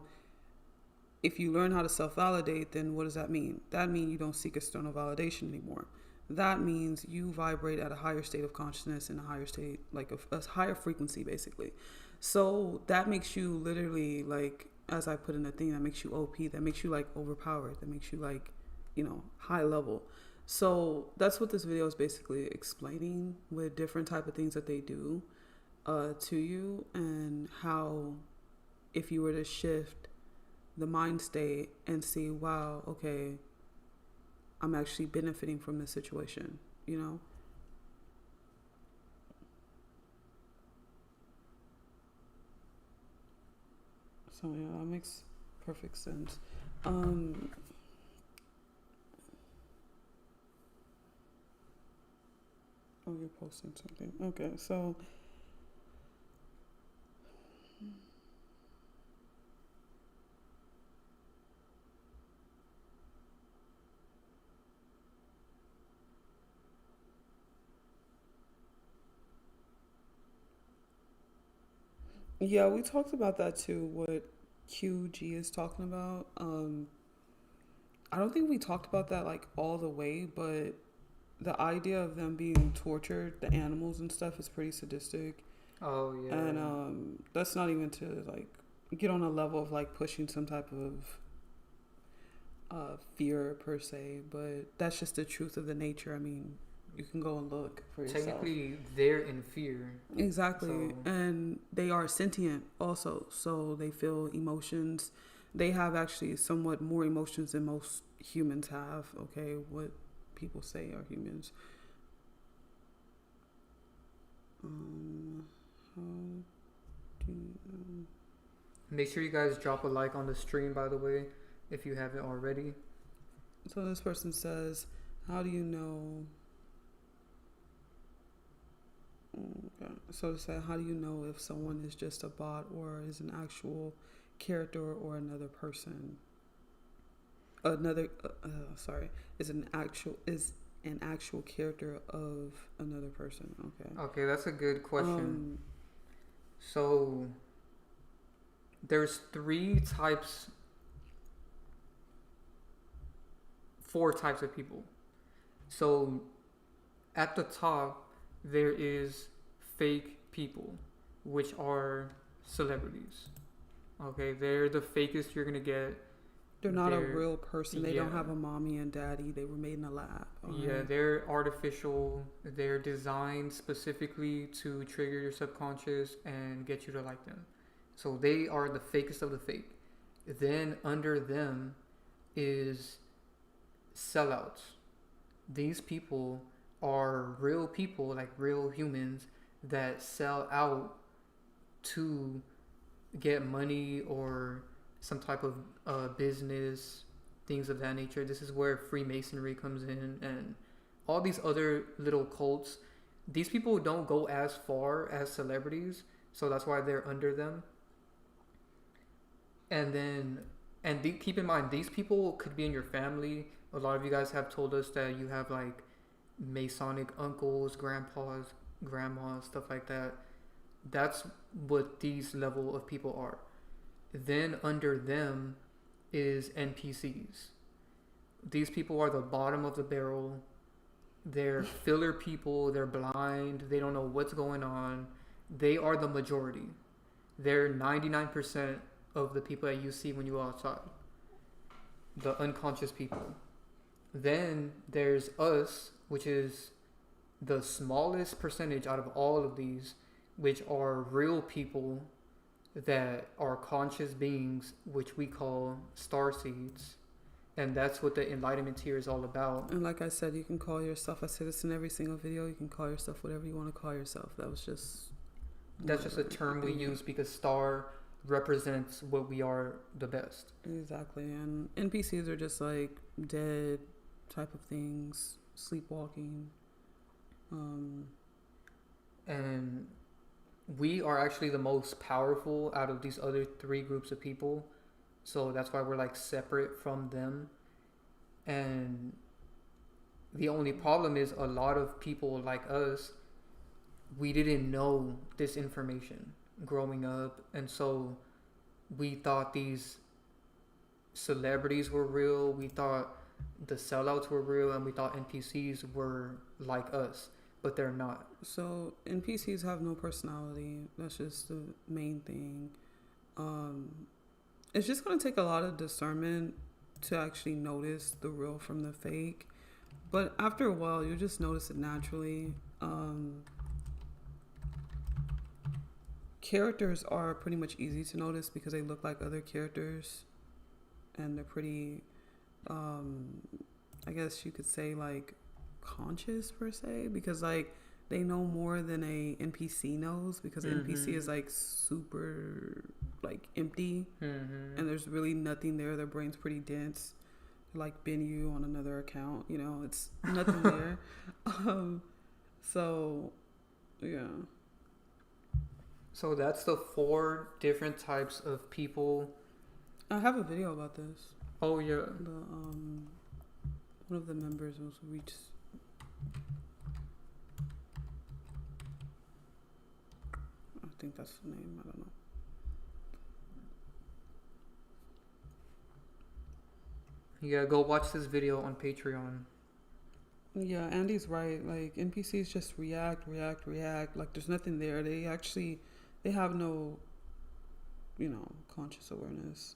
[SPEAKER 2] if you learn how to self-validate, then what does that mean? That means you don't seek external validation anymore. That means you vibrate at a higher state of consciousness and a higher state, like a higher frequency, basically. So that makes you literally, like, as I put in the thing, that makes you OP, that makes you like overpowered, that makes you like, you know, high level. So that's what this video is basically explaining, with different type of things that they do to you, and how if you were to shift the mind state and see, wow, okay, I'm actually benefiting from this situation, you know? So yeah, that makes perfect sense. Oh, you're posting something. Okay, so yeah, we talked about that too, what QG is talking about. I don't think we talked about that like all the way, but the idea of them being tortured, the animals and stuff, is pretty sadistic.
[SPEAKER 1] Oh yeah.
[SPEAKER 2] And that's not even to like get on a level of like pushing some type of fear per se, but that's just the truth of the nature. I mean, you can go and look for yourself.
[SPEAKER 1] Technically, they're in fear.
[SPEAKER 2] Exactly.
[SPEAKER 1] So-
[SPEAKER 2] And they are sentient also, so they feel emotions. They have actually somewhat more emotions than most humans have. Okay, what people say are humans. How do you,
[SPEAKER 1] Make sure you guys drop a like on the stream, by the way, if you haven't already.
[SPEAKER 2] So this person says, how do you know? Okay. So to say, how do you know if someone is just a bot or is an actual character or another person? Is an actual character of another person? Okay.
[SPEAKER 1] Okay, that's a good question. So there's four types of people. So at the top, there is fake people, which are celebrities. Okay, they're the fakest you're gonna get.
[SPEAKER 2] They're not a real person. They don't
[SPEAKER 1] yeah.
[SPEAKER 2] have a mommy and daddy. They were made in a lab.
[SPEAKER 1] Yeah, they're artificial. They're designed specifically to trigger your subconscious and get you to like them. So they are the fakest of the fake. Then under them is sellouts. These people are real people, like real humans, that sell out to get money or some type of business, things of that nature. This is where Freemasonry comes in and all these other little cults. These people don't go as far as celebrities, so that's why they're under them. Keep in mind, these people could be in your family. A lot of you guys have told us that you have like Masonic uncles, grandpas, grandmas, stuff like that. That's what these level of people are. Then under them is NPCs. These people are the bottom of the barrel. They're filler people. They're blind. They don't know what's going on. They are the majority. They're 99% of the people that you see when you go outside. The unconscious people. Then there's us, which is the smallest percentage out of all of these, which are real people that are conscious beings, which we call starseeds. And that's what the enlightenment tier is all about.
[SPEAKER 2] And like I said, you can call yourself, I say this in every single video, you can call yourself whatever you want to call yourself. That's just
[SPEAKER 1] a term we use because star represents what we are the best.
[SPEAKER 2] Exactly. And NPCs are just like dead type of things, sleepwalking.
[SPEAKER 1] And we are actually the most powerful out of these other three groups of people. So that's why we're like separate from them. And the only problem is a lot of people like us, we didn't know this information growing up. And so we thought these celebrities were real. We thought the sellouts were real. And we thought NPCs were like us. But they're not.
[SPEAKER 2] So NPCs have no personality. That's just the main thing. It's just going to take a lot of discernment to actually notice the real from the fake. But after a while, you just notice it naturally. Characters are pretty much easy to notice because they look like other characters. And they're pretty, I guess you could say like conscious per se, because like they know more than a NPC knows, because NPC is like super like empty and there's really nothing there. Their brain's pretty dense, like Ben you on another account, you know, it's nothing there. So yeah,
[SPEAKER 1] so that's the 4 different types of people.
[SPEAKER 2] I have a video about this.
[SPEAKER 1] Oh yeah,
[SPEAKER 2] one of the members was reached. I think that's the name. I don't know.
[SPEAKER 1] Yeah, go watch this video on Patreon.
[SPEAKER 2] Yeah, Andy's right. Like NPCs just react. Like there's nothing there. They have no, conscious awareness.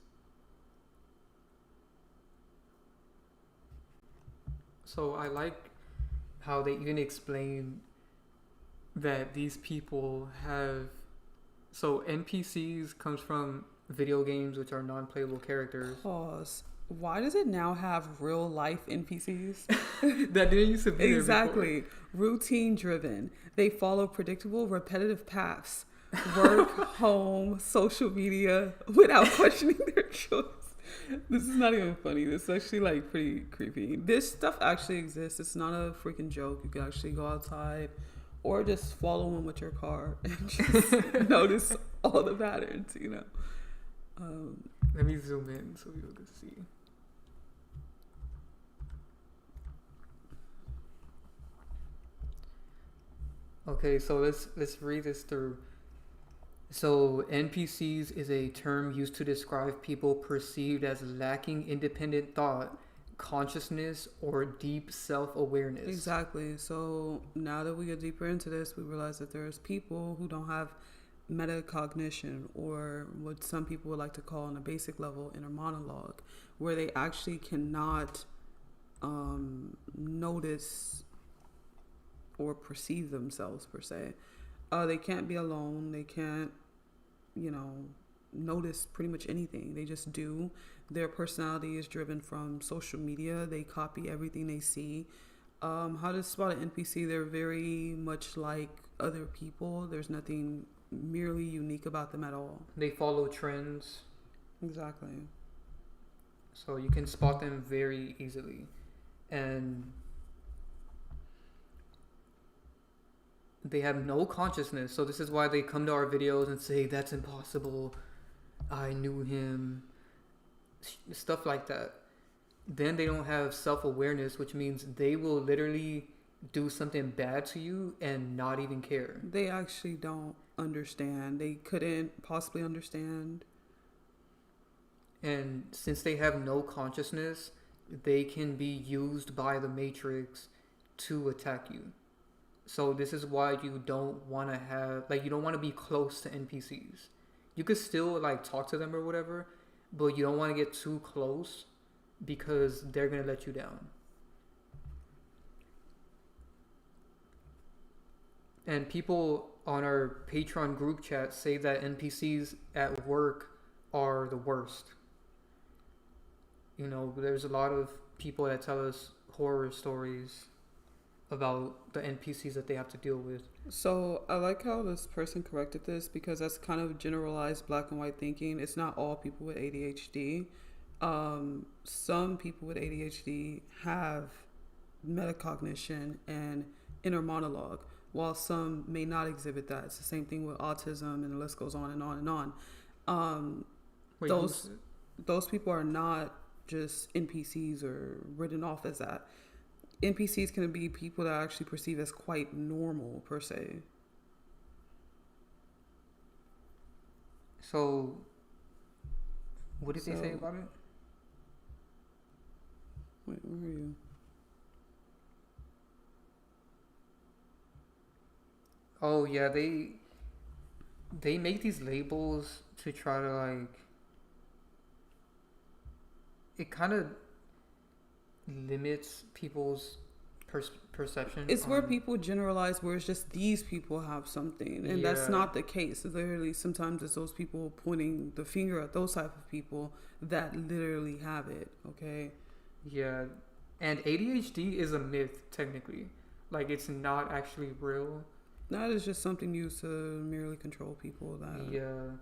[SPEAKER 1] So I like how they even explain that these people have. So NPCs comes from video games, which are non-playable characters.
[SPEAKER 2] Pause. Why does it now have real life NPCs?
[SPEAKER 1] That didn't used to be there
[SPEAKER 2] Exactly. Routine driven. They follow predictable, repetitive paths. Work, home, social media, without questioning their choice. This is not even funny. This is actually like pretty creepy. This stuff actually exists. It's not a freaking joke. You can actually go outside or just follow one with your car and just notice all the patterns, you know.
[SPEAKER 1] Let me zoom in so people can see. Okay, so let's read this through. So NPCs is a term used to describe people perceived as lacking independent thought, consciousness, or deep self-awareness.
[SPEAKER 2] Exactly. So now that we get deeper into this, we realize that there's people who don't have metacognition, or what some people would like to call on a basic level inner monologue, where they actually cannot notice or perceive themselves per se. They can't be alone. They can't, notice pretty much anything. They just do. Their personality is driven from social media. They copy everything they see. How to spot an NPC? They're very much like other people. There's nothing merely unique about them at all.
[SPEAKER 1] They follow trends.
[SPEAKER 2] Exactly.
[SPEAKER 1] So you can spot them very easily. And they have no consciousness. So this is why they come to our videos and say, that's impossible. I knew him. Stuff like that. Then they don't have self-awareness, which means they will literally do something bad to you and not even care.
[SPEAKER 2] They actually don't understand. They couldn't possibly understand.
[SPEAKER 1] And since they have no consciousness, they can be used by the Matrix to attack you. So this is why you don't want to have, you don't want to be close to NPCs. You could still talk to them or whatever, but you don't want to get too close because they're going to let you down. And people on our Patreon group chat say that NPCs at work are the worst. There's a lot of people that tell us horror stories about the NPCs that they have to deal with.
[SPEAKER 2] So I like how this person corrected this, because that's kind of generalized black and white thinking. It's not all people with ADHD. Some people with ADHD have metacognition and inner monologue, while some may not exhibit that. It's the same thing with autism, and the list goes on and on and on. Those people are not just NPCs or written off as that. NPCs can be people that I actually perceive as quite normal per se.
[SPEAKER 1] So, what did they say about it?
[SPEAKER 2] Wait, where are you?
[SPEAKER 1] Oh yeah, they make these labels to try to it kind of limits people's perception.
[SPEAKER 2] It's where people generalize, where it's just these people have something, and that's not the case. Literally, sometimes it's those people pointing the finger at those type of people that literally have it. Okay.
[SPEAKER 1] Yeah, and ADHD is a myth technically. It's not actually real.
[SPEAKER 2] That is just something used to merely control people. That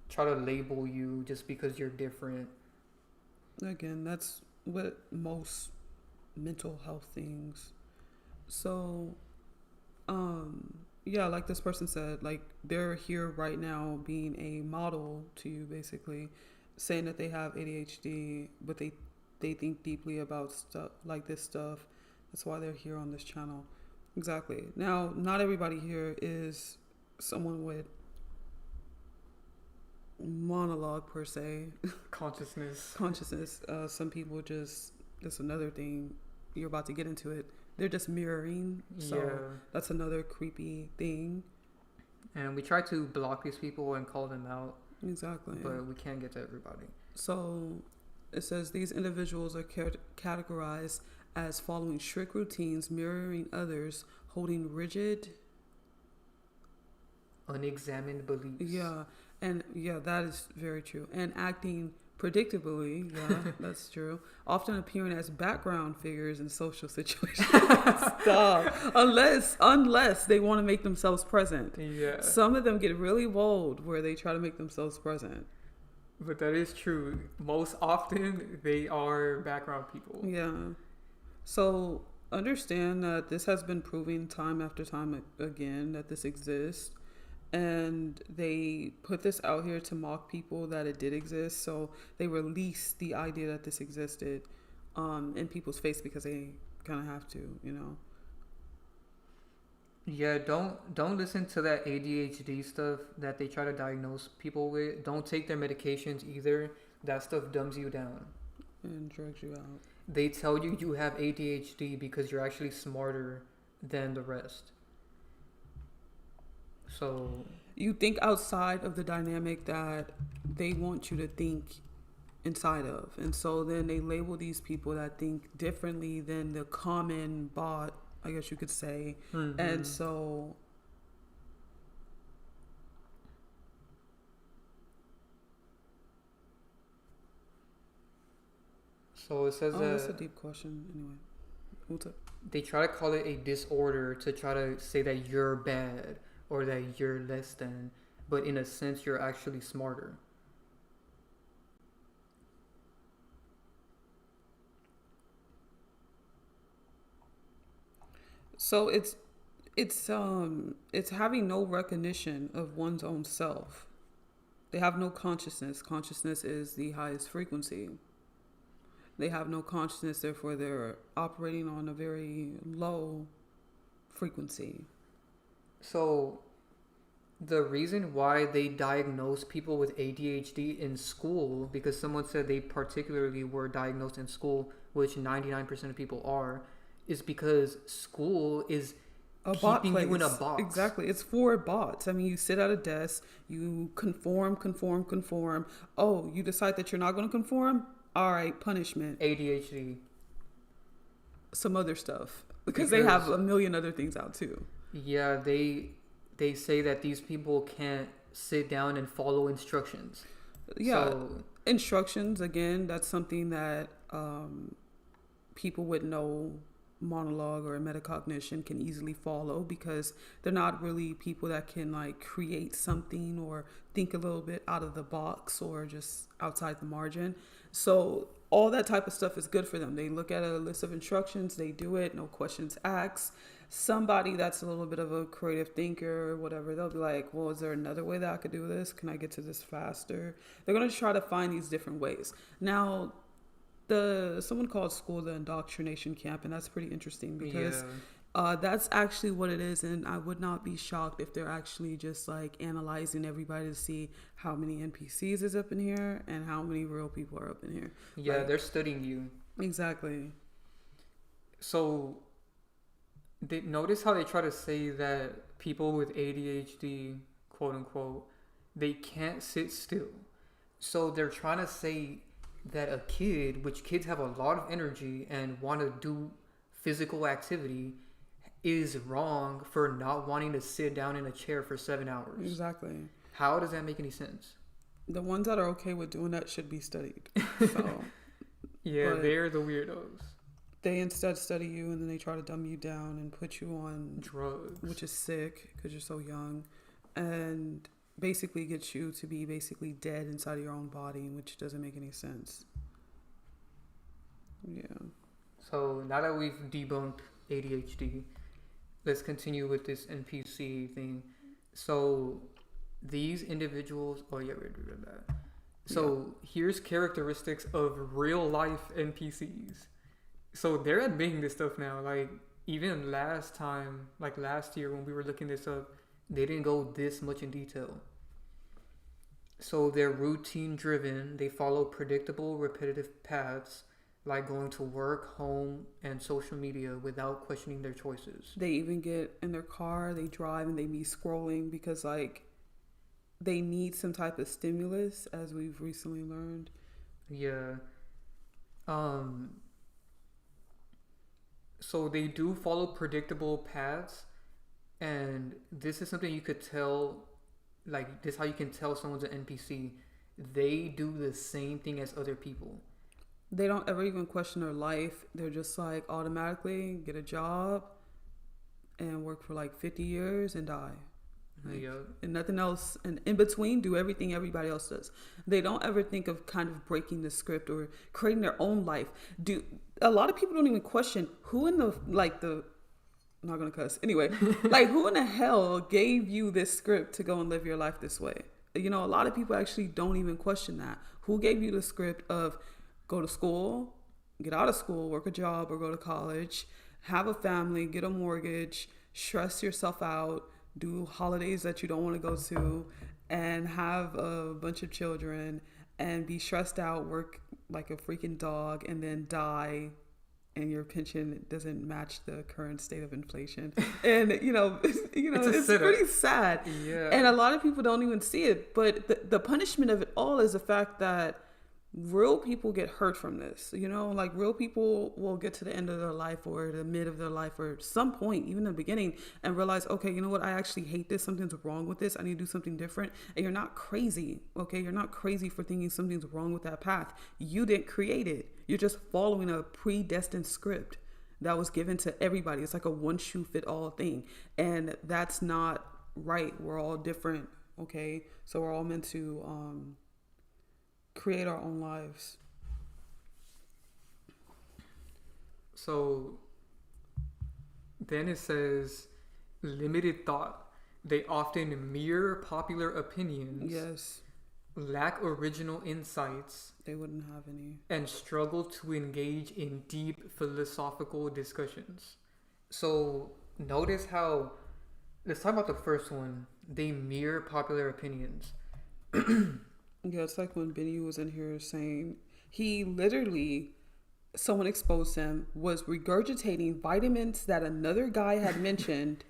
[SPEAKER 1] try to label you just because you're different.
[SPEAKER 2] Again, that's what most mental health things. So, like this person said, they're here right now being a model to you, basically saying that they have ADHD, but they think deeply about stuff like this stuff. That's why they're here on this channel. Exactly. Now, not everybody here is someone with monologue per se.
[SPEAKER 1] Consciousness.
[SPEAKER 2] Some people just, that's another thing, you're about to get into it, they're just mirroring. So that's another creepy thing.
[SPEAKER 1] And we try to block these people and call them out.
[SPEAKER 2] Exactly.
[SPEAKER 1] But we can't get to everybody.
[SPEAKER 2] So it says these individuals are categorized as following strict routines, mirroring others, holding rigid,
[SPEAKER 1] unexamined beliefs.
[SPEAKER 2] yeah, and yeah, that is very true. And acting predictably, yeah, that's true. Often appearing as background figures in social situations. Stop. Unless they want to make themselves present.
[SPEAKER 1] Yeah.
[SPEAKER 2] Some of them get really bold where they try to make themselves present.
[SPEAKER 1] But that is true. Most often, they are background people.
[SPEAKER 2] Yeah. So understand that this has been proven time after time again that this exists. And they put this out here to mock people that it did exist. So they released the idea that this existed in people's face because they kind of have to, you know.
[SPEAKER 1] Yeah, don't listen to that ADHD stuff that they try to diagnose people with. Don't take their medications either. That stuff dumbs you down
[SPEAKER 2] and drugs you out.
[SPEAKER 1] They tell you you have ADHD because you're actually smarter than the rest. So
[SPEAKER 2] you think outside of the dynamic that they want you to think inside of. And so then they label these people that think differently than the common bot, I guess you could say. Mm-hmm. And so
[SPEAKER 1] it says
[SPEAKER 2] that's a deep question anyway. What's up?
[SPEAKER 1] They try to call it a disorder to try to say that you're bad or that you're less than, but in a sense you're actually smarter.
[SPEAKER 2] So it's having no recognition of one's own self. They have no consciousness. Consciousness is the highest frequency. They have no consciousness, therefore they're operating on a very low frequency.
[SPEAKER 1] So the reason why they diagnose people with ADHD in school, because someone said they particularly were diagnosed in school, which 99% of people are, is because school is keeping you in a box.
[SPEAKER 2] Exactly. It's for bots. I mean, you sit at a desk, you conform. Oh, you decide that you're not going to conform? All right, punishment.
[SPEAKER 1] ADHD.
[SPEAKER 2] Some other stuff. Because they have a million other things out too.
[SPEAKER 1] Yeah, they say that these people can't sit down and follow instructions.
[SPEAKER 2] Yeah, so, instructions, again, that's something that people with no monologue or metacognition can easily follow because they're not really people that can like create something or think a little bit out of the box or just outside the margin. So all that type of stuff is good for them. They look at a list of instructions, they do it, no questions asked. Somebody that's a little bit of a creative thinker or whatever, they'll be like, well, is there another way that I could do this? Can I get to this faster? They're going to try to find these different ways. Now, someone called school the indoctrination camp, and that's pretty interesting because that's actually what it is, and I would not be shocked if they're actually just like analyzing everybody to see how many NPCs is up in here and how many real people are up in here.
[SPEAKER 1] Yeah, like, they're studying you.
[SPEAKER 2] Exactly.
[SPEAKER 1] So notice how they try to say that people with ADHD, quote unquote, they can't sit still. So they're trying to say that a kid, which kids have a lot of energy and want to do physical activity, is wrong for not wanting to sit down in a chair for 7 hours.
[SPEAKER 2] Exactly.
[SPEAKER 1] How does that make any sense?
[SPEAKER 2] The ones that are okay with doing that should be studied. So,
[SPEAKER 1] yeah, they're the weirdos.
[SPEAKER 2] They instead study you and then they try to dumb you down and put you on
[SPEAKER 1] drugs,
[SPEAKER 2] which is sick because you're so young, and basically get you to be basically dead inside of your own body, which doesn't make any sense. Yeah. So
[SPEAKER 1] now that we've debunked ADHD, let's continue with this NPC thing. So these individuals, we read that. So here's characteristics of real life NPCs. So they're admitting this stuff now. Like even last year when we were looking this up, they didn't go this much in detail. So they're routine driven. They follow predictable, repetitive paths, like going to work, home, and social media without questioning their choices. They even get in their car, they drive, and they be scrolling because, like, they need some type of stimulus, as we've recently learned. Yeah. So they do follow predictable paths, and this is something you could tell. Like this, how you can tell someone's an NPC. They do the same thing as other people.
[SPEAKER 2] They don't ever even question their life. They're just like automatically get a job and work for like 50 years and die. Like, and nothing else. And in between, do everything everybody else does. They don't ever think of kind of breaking the script or creating their own life. A lot of people don't even question who in the, I'm not going to cuss. Anyway, like who in the hell gave you this script to go and live your life this way? You know, a lot of people actually don't even question that. Who gave you the script of go to school, get out of school, work a job or go to college, have a family, get a mortgage, stress yourself out, do holidays that you don't want to go to, and have a bunch of children and be stressed out, work like a freaking dog, and then die, and your pension doesn't match the current state of inflation. And it's pretty sad.
[SPEAKER 1] Yeah.
[SPEAKER 2] And a lot of people don't even see it. But the punishment of it all is the fact that real people get hurt from this. You know, like real people will get to the end of their life or the mid of their life or some point, even in the beginning, and realize, okay, you know what? I actually hate this. Something's wrong with this. I need to do something different. And you're not crazy. Okay. You're not crazy for thinking something's wrong with that path. You didn't create it. You're just following a predestined script that was given to everybody. It's like a one shoe fit all thing. And that's not right. We're all different. Okay. So we're all meant to, create our own lives.
[SPEAKER 1] So then it says limited thought. They often mirror popular opinions.
[SPEAKER 2] Yes.
[SPEAKER 1] Lack original insights.
[SPEAKER 2] They wouldn't have any.
[SPEAKER 1] And struggle to engage in deep philosophical discussions. So notice how, let's talk about the first one. They mirror popular opinions.
[SPEAKER 2] Yeah, it's like when Benny was in here saying he literally, someone exposed him, was regurgitating vitamins that another guy had mentioned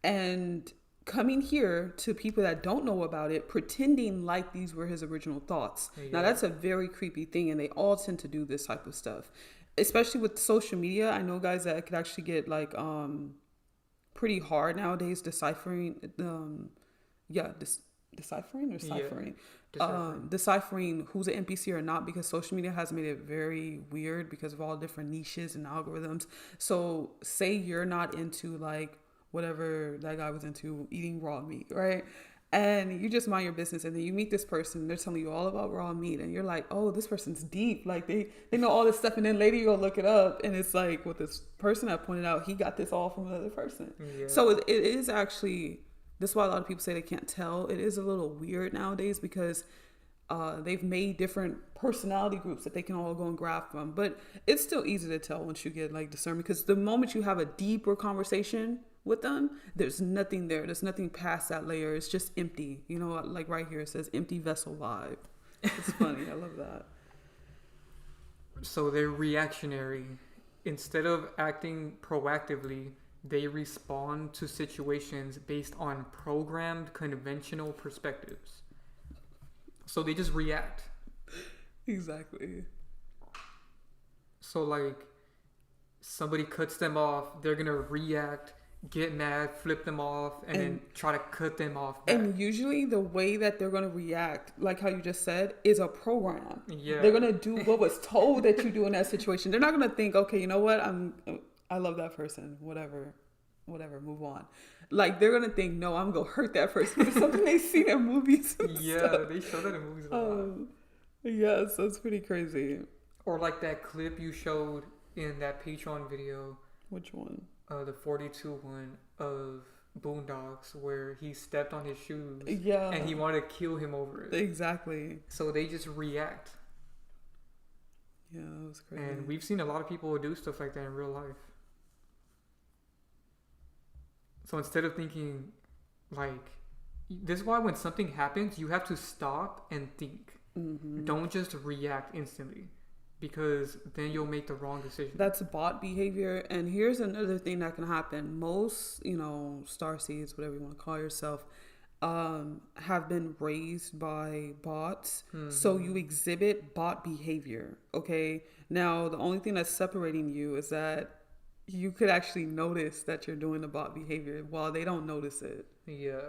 [SPEAKER 2] and coming here to people that don't know about it, pretending like these were his original thoughts. Yeah. Now, that's a very creepy thing, and they all tend to do this type of stuff, especially with social media. I know guys that could actually get like pretty hard nowadays deciphering deciphering or ciphering? Yeah. Deciphering who's an NPC or not, because social media has made it very weird because of all different niches and algorithms. So say you're not into like whatever that guy was into, eating raw meat, right? And you just mind your business, and then you meet this person, they're telling you all about raw meat, and you're like, oh, this person's deep. Like they know all this stuff, and then later you go look it up, and it's like what this person I pointed out, he got this all from another person. Yeah. So it is actually... That's why a lot of people say they can't tell. It is a little weird nowadays because they've made different personality groups that they can all go and grab from. But it's still easy to tell once you get like discernment, because the moment you have a deeper conversation with them, there's nothing there. There's nothing past that layer. It's just empty. You know, like right here it says empty vessel vibe. It's funny. I love that.
[SPEAKER 1] So they're reactionary. Instead of acting proactively, they respond to situations based on programmed conventional perspectives. So they just react.
[SPEAKER 2] Exactly.
[SPEAKER 1] So like somebody cuts them off, they're going to react, get mad, flip them off, and then try to cut them off back. And
[SPEAKER 2] usually the way that they're going to react, like how you just said, is a program.
[SPEAKER 1] Yeah.
[SPEAKER 2] They're going to do what was told that you do in that situation. They're not going to think, okay, you know what? I love that person, whatever, move on. Like, they're going to think, no, I'm going to hurt that person. It's something they see in movies.
[SPEAKER 1] Yeah,
[SPEAKER 2] stuff.
[SPEAKER 1] They show that in movies a lot.
[SPEAKER 2] Yeah, so it's pretty crazy.
[SPEAKER 1] Or like that clip you showed in that Patreon video.
[SPEAKER 2] Which one?
[SPEAKER 1] The 42 one of Boondocks, where he stepped on his shoes.
[SPEAKER 2] Yeah.
[SPEAKER 1] And he wanted to kill him over it.
[SPEAKER 2] Exactly.
[SPEAKER 1] So they just react.
[SPEAKER 2] Yeah, that was crazy.
[SPEAKER 1] And we've seen a lot of people do stuff like that in real life. So instead of thinking, like, this is why when something happens, you have to stop and think. Mm-hmm. Don't just react instantly, because then you'll make the wrong decision.
[SPEAKER 2] That's bot behavior. And here's another thing that can happen. Most, starseeds, whatever you want to call yourself, have been raised by bots. Mm-hmm. So you exhibit bot behavior. Okay. Now, the only thing that's separating you is that you could actually notice that you're doing the bot behavior while they don't notice it.
[SPEAKER 1] Yeah.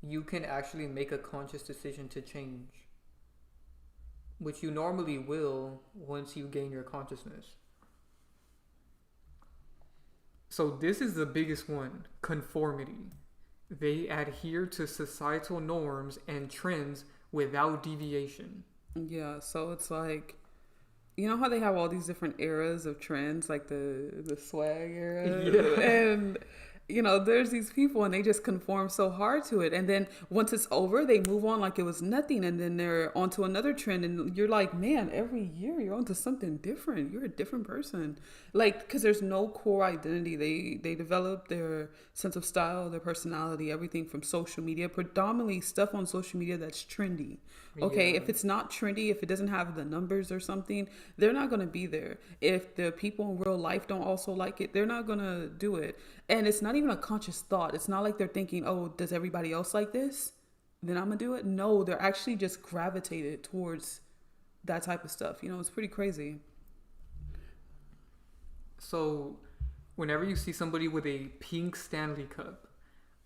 [SPEAKER 1] You can actually make a conscious decision to change, which you normally will once you gain your consciousness. So this is the biggest one, conformity. They adhere to societal norms and trends without deviation.
[SPEAKER 2] Yeah, so it's like, you know how they have all these different eras of trends, like the swag era?
[SPEAKER 1] Yeah.
[SPEAKER 2] And, you know, there's these people and they just conform so hard to it. And then once it's over, they move on like it was nothing. And then they're onto another trend. And you're like, man, every year you're onto something different. You're a different person. Like, because there's no core identity. They develop their sense of style, their personality, everything from social media, predominantly stuff on social media that's trendy. Okay,
[SPEAKER 1] Yeah.
[SPEAKER 2] if it's not trendy, if it doesn't have the numbers or something, they're not going to be there. If the people in real life don't also like it, they're not going to do it. And it's not even a conscious thought. It's not like they're thinking, oh, does everybody else like this? Then I'm going to do it. No, they're actually just gravitated towards that type of stuff. You know, it's pretty crazy.
[SPEAKER 1] So whenever you see somebody with a pink Stanley Cup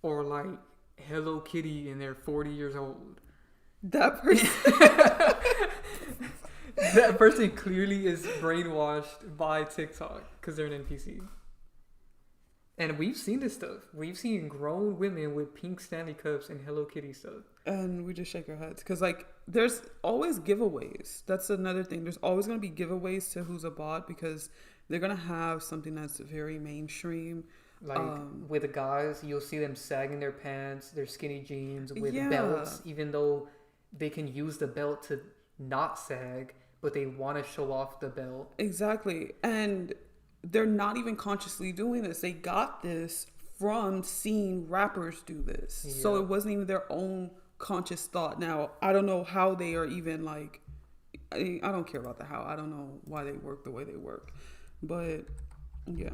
[SPEAKER 1] or like Hello Kitty and they're 40 years old,
[SPEAKER 2] That person.
[SPEAKER 1] that person clearly is brainwashed by TikTok because they're an NPC. And we've seen this stuff. We've seen grown women with pink Stanley Cups and Hello Kitty stuff.
[SPEAKER 2] And we just shake our heads because, like, there's always giveaways. That's another thing. There's always going to be giveaways to who's a bot because they're going to have something that's very mainstream.
[SPEAKER 1] Like with the guys, you'll see them sagging their pants, their skinny jeans with belts, even though they can use the belt to not sag, but they want to show off the belt.
[SPEAKER 2] Exactly. And they're not even consciously doing this. They got this from seeing rappers do this.
[SPEAKER 1] Yeah.
[SPEAKER 2] So it wasn't even their own conscious thought. Now, I don't know how they are even like, I don't care about the how. I don't know why they work the way they work. But yeah.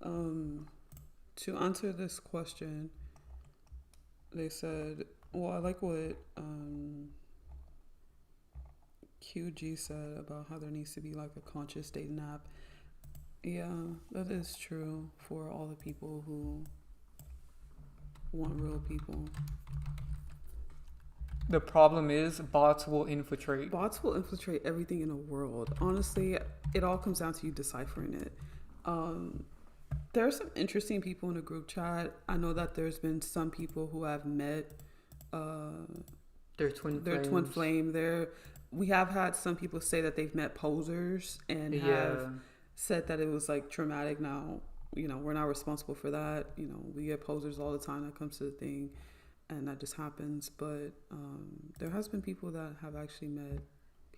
[SPEAKER 2] To answer this question, they said, well, I like what QG said about how there needs to be like a conscious dating app. Yeah, that is true for all the people who want real people.
[SPEAKER 1] The problem is bots will infiltrate.
[SPEAKER 2] Bots will infiltrate everything in the world. Honestly, it all comes down to you deciphering it. There are some interesting people in the group chat. I know that there's been some people who have met
[SPEAKER 1] Their twin
[SPEAKER 2] flame. We have had some people say that they've met posers and have said that it was like traumatic. Now, you know, we're not responsible for that. You know, we get posers all the time that comes to the thing, and that just happens. But there has been people that have actually met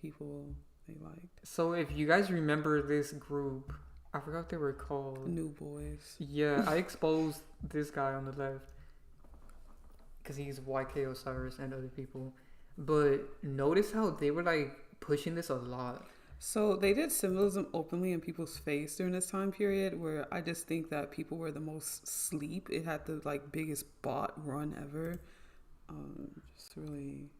[SPEAKER 2] people they liked.
[SPEAKER 1] So if you guys remember this group, I forgot what they were called.
[SPEAKER 2] New Boys.
[SPEAKER 1] Yeah, I exposed this guy on the left because he's YK Osiris and other people. But notice how they were like pushing this a lot.
[SPEAKER 2] So they did symbolism openly in people's face during this time period, where I just think that people were the most sleep. It had the like biggest bot run ever. Just really.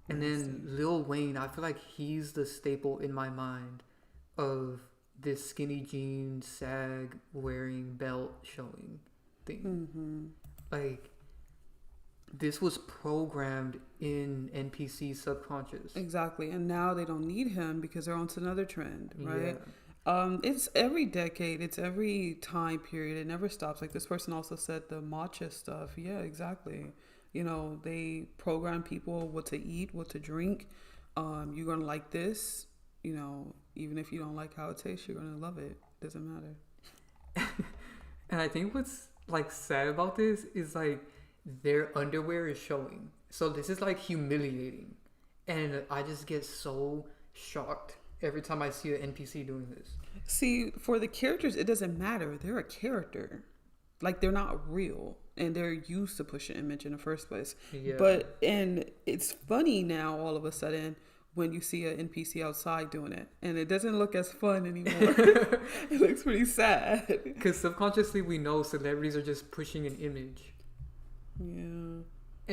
[SPEAKER 1] And then Lil Wayne, I feel like he's the staple in my mind of this skinny jeans, sag wearing, belt showing thing.
[SPEAKER 2] Mm-hmm.
[SPEAKER 1] Like, this was programmed in NPC subconscious.
[SPEAKER 2] Exactly. And now they don't need him because they're onto another trend, right?
[SPEAKER 1] Yeah.
[SPEAKER 2] It's every decade, it's every time period. It never stops. Like this person also said the matcha stuff. Yeah, exactly. You know, they program people what to eat, what to drink. You're going to like this, you know, even if you don't like how it tastes, you're going to love it. Doesn't matter.
[SPEAKER 1] And I think what's like sad about this is like their underwear is showing. So this is like humiliating. And I just get so shocked every time I see an NPC doing this.
[SPEAKER 2] See, for the characters, it doesn't matter. They're a character. Like, they're not real. And they're used to push an image in the first place.
[SPEAKER 1] Yeah.
[SPEAKER 2] And it's funny now, all of a sudden, when you see an NPC outside doing it. And it doesn't look as fun anymore. It looks pretty sad.
[SPEAKER 1] Because subconsciously we know celebrities are just pushing an image.
[SPEAKER 2] Yeah.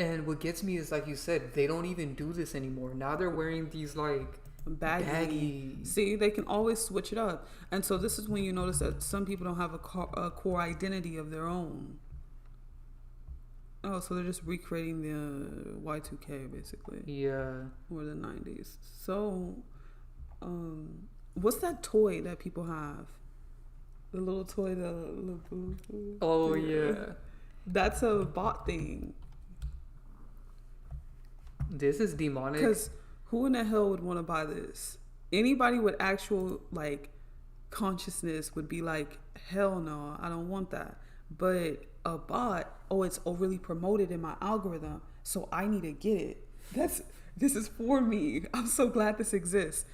[SPEAKER 1] And what gets me is, like you said, they don't even do this anymore. Now they're wearing these like
[SPEAKER 2] baggy. See, they can always switch it up. And so this is when you notice that some people don't have a core identity of their own. Oh, so they're just recreating the Y2K basically.
[SPEAKER 1] Yeah.
[SPEAKER 2] Or the 90s. So, what's that toy that people have? The little toy that...
[SPEAKER 1] Oh, yeah.
[SPEAKER 2] That's a bot thing.
[SPEAKER 1] This is demonic.
[SPEAKER 2] Because who in the hell would want to buy this? Anybody with actual, like, consciousness would be like, hell no, I don't want that. But a bot, oh, it's overly promoted in my algorithm, so I need to get it. This is for me. I'm so glad this exists.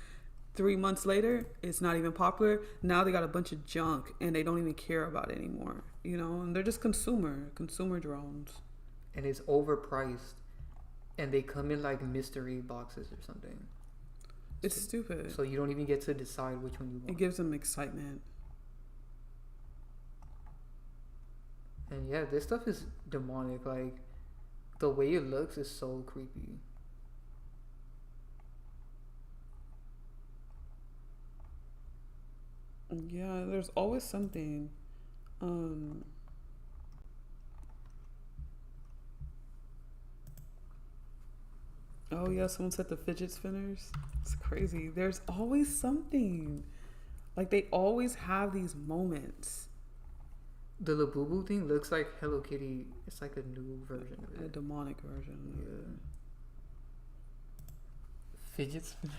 [SPEAKER 2] 3 months later, it's not even popular. Now they got a bunch of junk and they don't even care about it anymore. You know, and they're just consumer drones.
[SPEAKER 1] And it's overpriced. And they come in like mystery boxes or something.
[SPEAKER 2] It's stupid.
[SPEAKER 1] So you don't even get to decide which one you want.
[SPEAKER 2] It gives them excitement.
[SPEAKER 1] And yeah, this stuff is demonic. Like, the way it looks is so creepy.
[SPEAKER 2] Yeah, there's always something. Oh yeah, someone said the fidget spinners. It's crazy. There's always something. Like, they always have these moments.
[SPEAKER 1] The Labubu thing looks like Hello Kitty. It's like a new version of it.
[SPEAKER 2] A demonic version.
[SPEAKER 1] Yeah. Fidget spinner.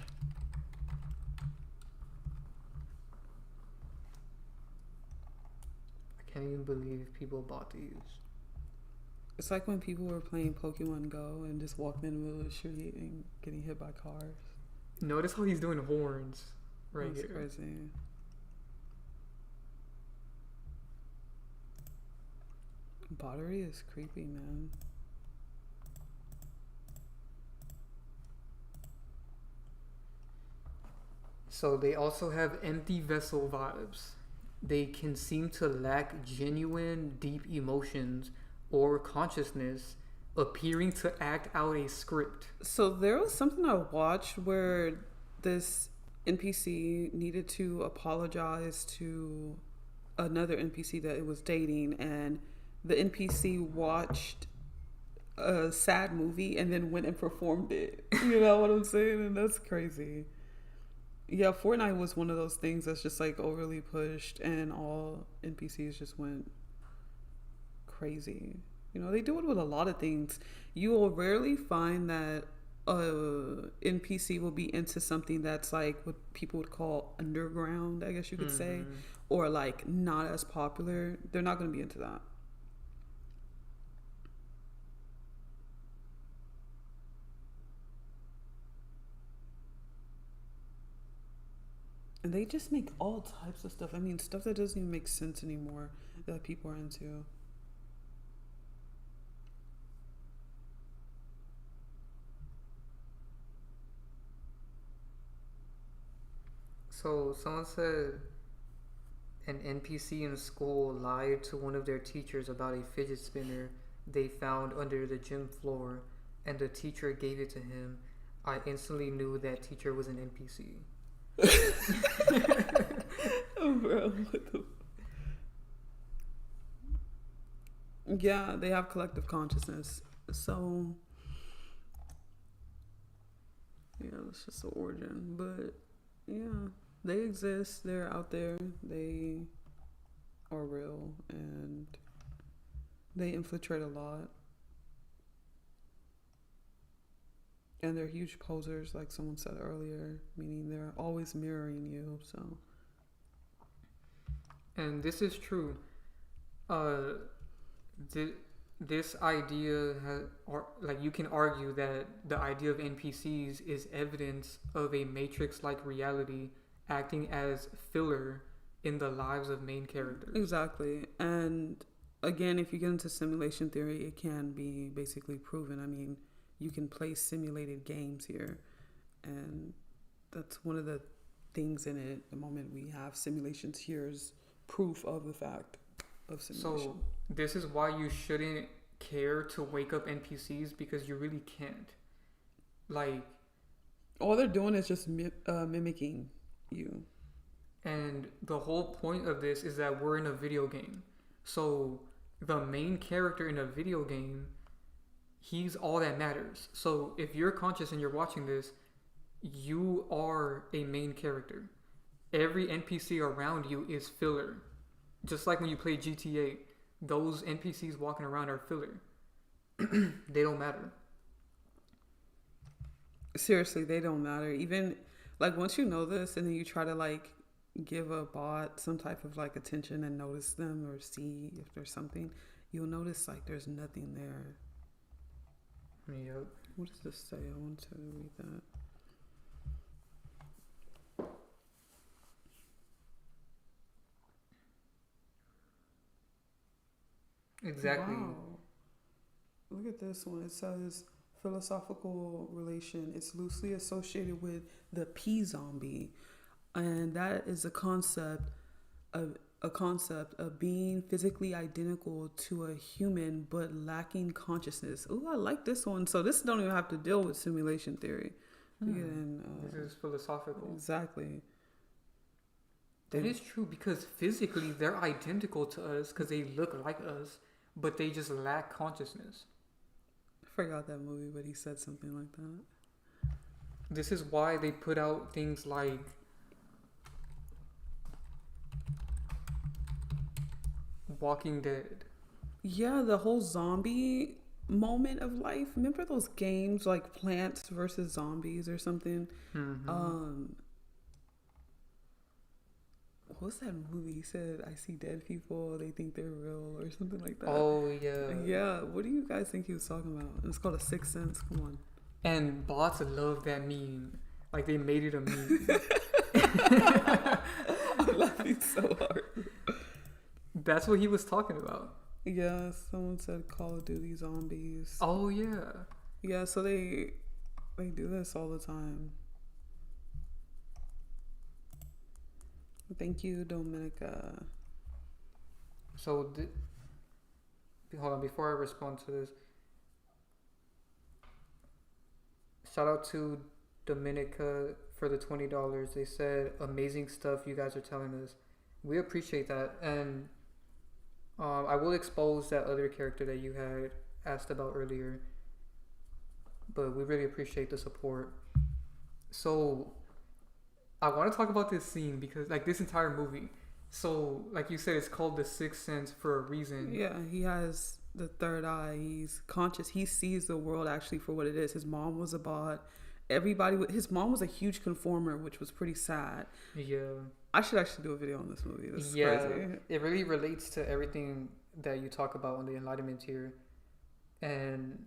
[SPEAKER 1] I can't even believe people bought these.
[SPEAKER 2] It's like when people were playing Pokemon Go and just walking in the middle of the street and getting hit by cars.
[SPEAKER 1] Notice how he's doing horns right
[SPEAKER 2] That's
[SPEAKER 1] here.
[SPEAKER 2] crazy. Pottery is creepy, man.
[SPEAKER 1] So they also have empty vessel vibes. They can seem to lack genuine, deep emotions or consciousness, appearing to act out a script.
[SPEAKER 2] So there was something I watched where this NPC needed to apologize to another NPC that it was dating, and the NPC watched a sad movie and then went and performed it. You know what I'm saying? And that's crazy. Yeah, Fortnite was one of those things that's just like overly pushed and all NPCs just went crazy. You know, they do it with a lot of things. You will rarely find that NPC will be into something that's like what people would call underground, I guess you could say, or like not as popular. They're not going to be into that. And they just make all types of stuff. I mean, stuff that doesn't even make sense anymore that people are into.
[SPEAKER 1] So someone said an NPC in school lied to one of their teachers about a fidget spinner they found under the gym floor, and the teacher gave it to him. I instantly knew that teacher was an NPC.
[SPEAKER 2] Oh, bro, what the... Yeah, they have collective consciousness. So, yeah, that's just the origin. But, yeah, they exist. They're out there. They are real. And they infiltrate a lot. And they're huge posers, like someone said earlier, meaning they're always mirroring you. So,
[SPEAKER 1] and this is true. This idea or like you can argue that the idea of NPCs is evidence of a matrix-like reality acting as filler in the lives of main characters.
[SPEAKER 2] Exactly. And again, if you get into simulation theory, it can be basically proven. I mean, you can play simulated games here, and that's one of the things in it. The moment we have simulations, here's proof of the fact of simulation.
[SPEAKER 1] So this is why you shouldn't care to wake up NPCs, because you really can't. Like,
[SPEAKER 2] All they're doing is just mimicking you.
[SPEAKER 1] And the whole point of this is that we're in a video game. So the main character in a video game, he's all that matters. So if you're conscious and you're watching this, you are a main character. Every NPC around you is filler. Just like when you play GTA, those NPCs walking around are filler. They don't matter.
[SPEAKER 2] Seriously, they don't matter. Even like once you know this and then you try to like give a bot some type of like attention and notice them or see if there's something, you'll notice like there's nothing there.
[SPEAKER 1] Yep.
[SPEAKER 2] What does this say? I want to read that.
[SPEAKER 1] Exactly.
[SPEAKER 2] Wow. Look at this one. It says philosophical relation. It's loosely associated with the P zombie, and that is a concept of being physically identical to a human but lacking consciousness. Oh, I like this one. So this don't even have to deal with simulation theory.
[SPEAKER 1] This is philosophical.
[SPEAKER 2] Exactly.
[SPEAKER 1] That is true because physically they're identical to us because they look like us, but they just lack consciousness.
[SPEAKER 2] I forgot that movie, but he said something like that.
[SPEAKER 1] This is why they put out things like Walking Dead.
[SPEAKER 2] Yeah, the whole zombie moment of life. Remember those games like Plants versus Zombies or something?
[SPEAKER 1] Mm-hmm.
[SPEAKER 2] What's that movie? He said, I see dead people, they think they're real or something like that.
[SPEAKER 1] Oh, yeah.
[SPEAKER 2] Yeah, what do you guys think he was talking about? It's called A Sixth Sense. Come on.
[SPEAKER 1] And bots love that meme. Like, they made it a meme.
[SPEAKER 2] I'm laughing so hard.
[SPEAKER 1] That's what he was talking about.
[SPEAKER 2] Yeah, someone said Call of Duty Zombies.
[SPEAKER 1] Oh, yeah.
[SPEAKER 2] Yeah, so they do this all the time. Thank you, Dominica.
[SPEAKER 1] So, hold on, before I respond to this, shout out to Dominica for the $20. They said, amazing stuff you guys are telling us. We appreciate that. And I will expose that other character that you had asked about earlier. But we really appreciate the support. So, I want to talk about this scene because, like, this entire movie. So, like you said, it's called The Sixth Sense for a reason.
[SPEAKER 2] Yeah, he has the third eye. He's conscious. He sees the world actually for what it is. His mom was a bot. His mom was a huge conformer, which was pretty sad.
[SPEAKER 1] Yeah.
[SPEAKER 2] I should actually do a video on this movie. This is crazy.
[SPEAKER 1] It really relates to everything that you talk about on the Enlightenment tier. And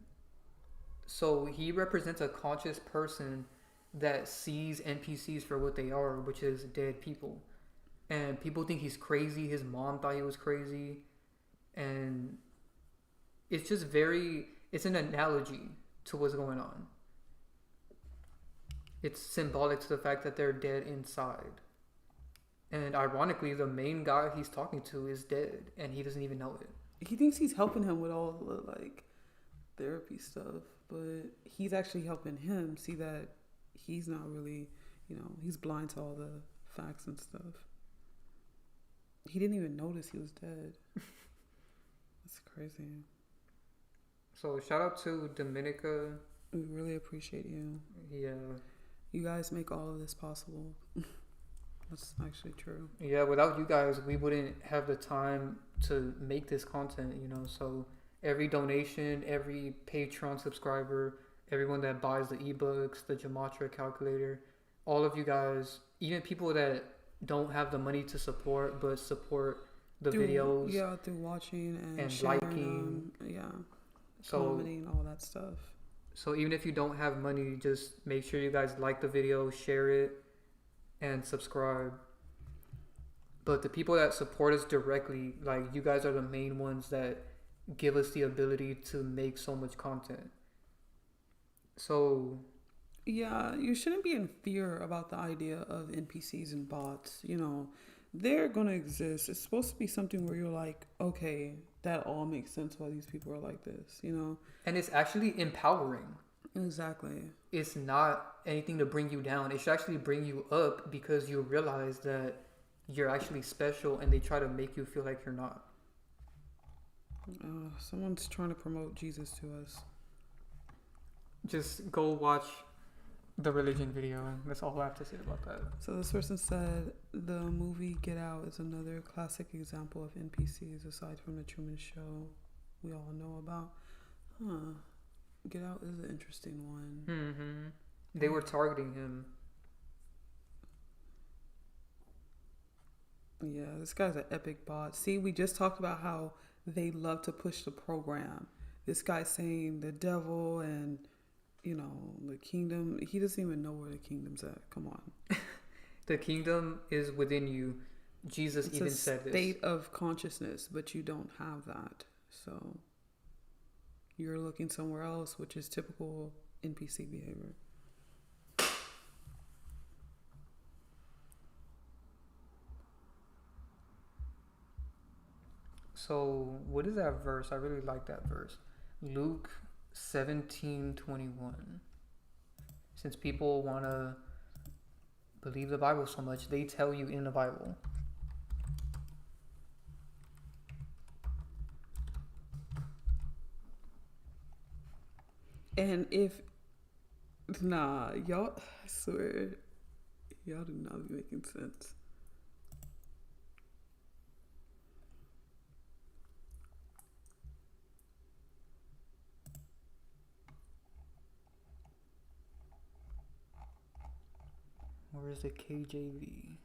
[SPEAKER 1] so he represents a conscious person that sees NPCs for what they are, which is dead people. And people think he's crazy. His mom thought he was crazy. And it's just it's an analogy to what's going on. It's symbolic to the fact that they're dead inside. And ironically, the main guy he's talking to is dead, and he doesn't even know it.
[SPEAKER 2] He thinks he's helping him with all the, like, therapy stuff, but he's actually helping him see that he's not really, he's blind to all the facts and stuff. He didn't even notice he was dead. That's crazy.
[SPEAKER 1] So shout out to Dominica.
[SPEAKER 2] We really appreciate you.
[SPEAKER 1] Yeah.
[SPEAKER 2] You guys make all of this possible. That's actually true.
[SPEAKER 1] Yeah, without you guys, we wouldn't have the time to make this content, So every donation, every Patreon subscriber, everyone that buys the ebooks, the gematria calculator, all of you guys, even people that don't have the money to support but support the videos.
[SPEAKER 2] Yeah, through watching and
[SPEAKER 1] liking.
[SPEAKER 2] Commenting, all that stuff.
[SPEAKER 1] So even if you don't have money, just make sure you guys like the video, share it, and subscribe. But the people that support us directly, like, you guys are the main ones that give us the ability to make so much content. So
[SPEAKER 2] yeah, you shouldn't be in fear about the idea of NPCs and bots. They're gonna exist. It's supposed to be something where you're like, okay, that all makes sense why these people are like this.
[SPEAKER 1] And it's actually empowering.
[SPEAKER 2] Exactly.
[SPEAKER 1] It's not anything to bring you down. It should actually bring you up because you realize that you're actually special and they try to make you feel like you're not.
[SPEAKER 2] Someone's trying to promote Jesus to us.
[SPEAKER 1] Just go watch the religion video. That's all I have to say about that.
[SPEAKER 2] So this person said the movie Get Out is another classic example of NPCs aside from the Truman Show we all know about. Get Out is an interesting one.
[SPEAKER 1] Mm-hmm. They were targeting him.
[SPEAKER 2] Yeah, this guy's an epic bot. See, we just talked about how they love to push the program. This guy's saying the devil and, the kingdom. He doesn't even know where the kingdom's at. Come on.
[SPEAKER 1] The kingdom is within you. Jesus even said this.
[SPEAKER 2] It's a state of consciousness, but you don't have that. So you're looking somewhere else, which is typical NPC behavior.
[SPEAKER 1] So what is that verse? I really like that verse. Luke 17:21. Since people want to believe the Bible so much, they tell you in the Bible.
[SPEAKER 2] And y'all, I swear, y'all do not be making sense.
[SPEAKER 1] Where's the KJV?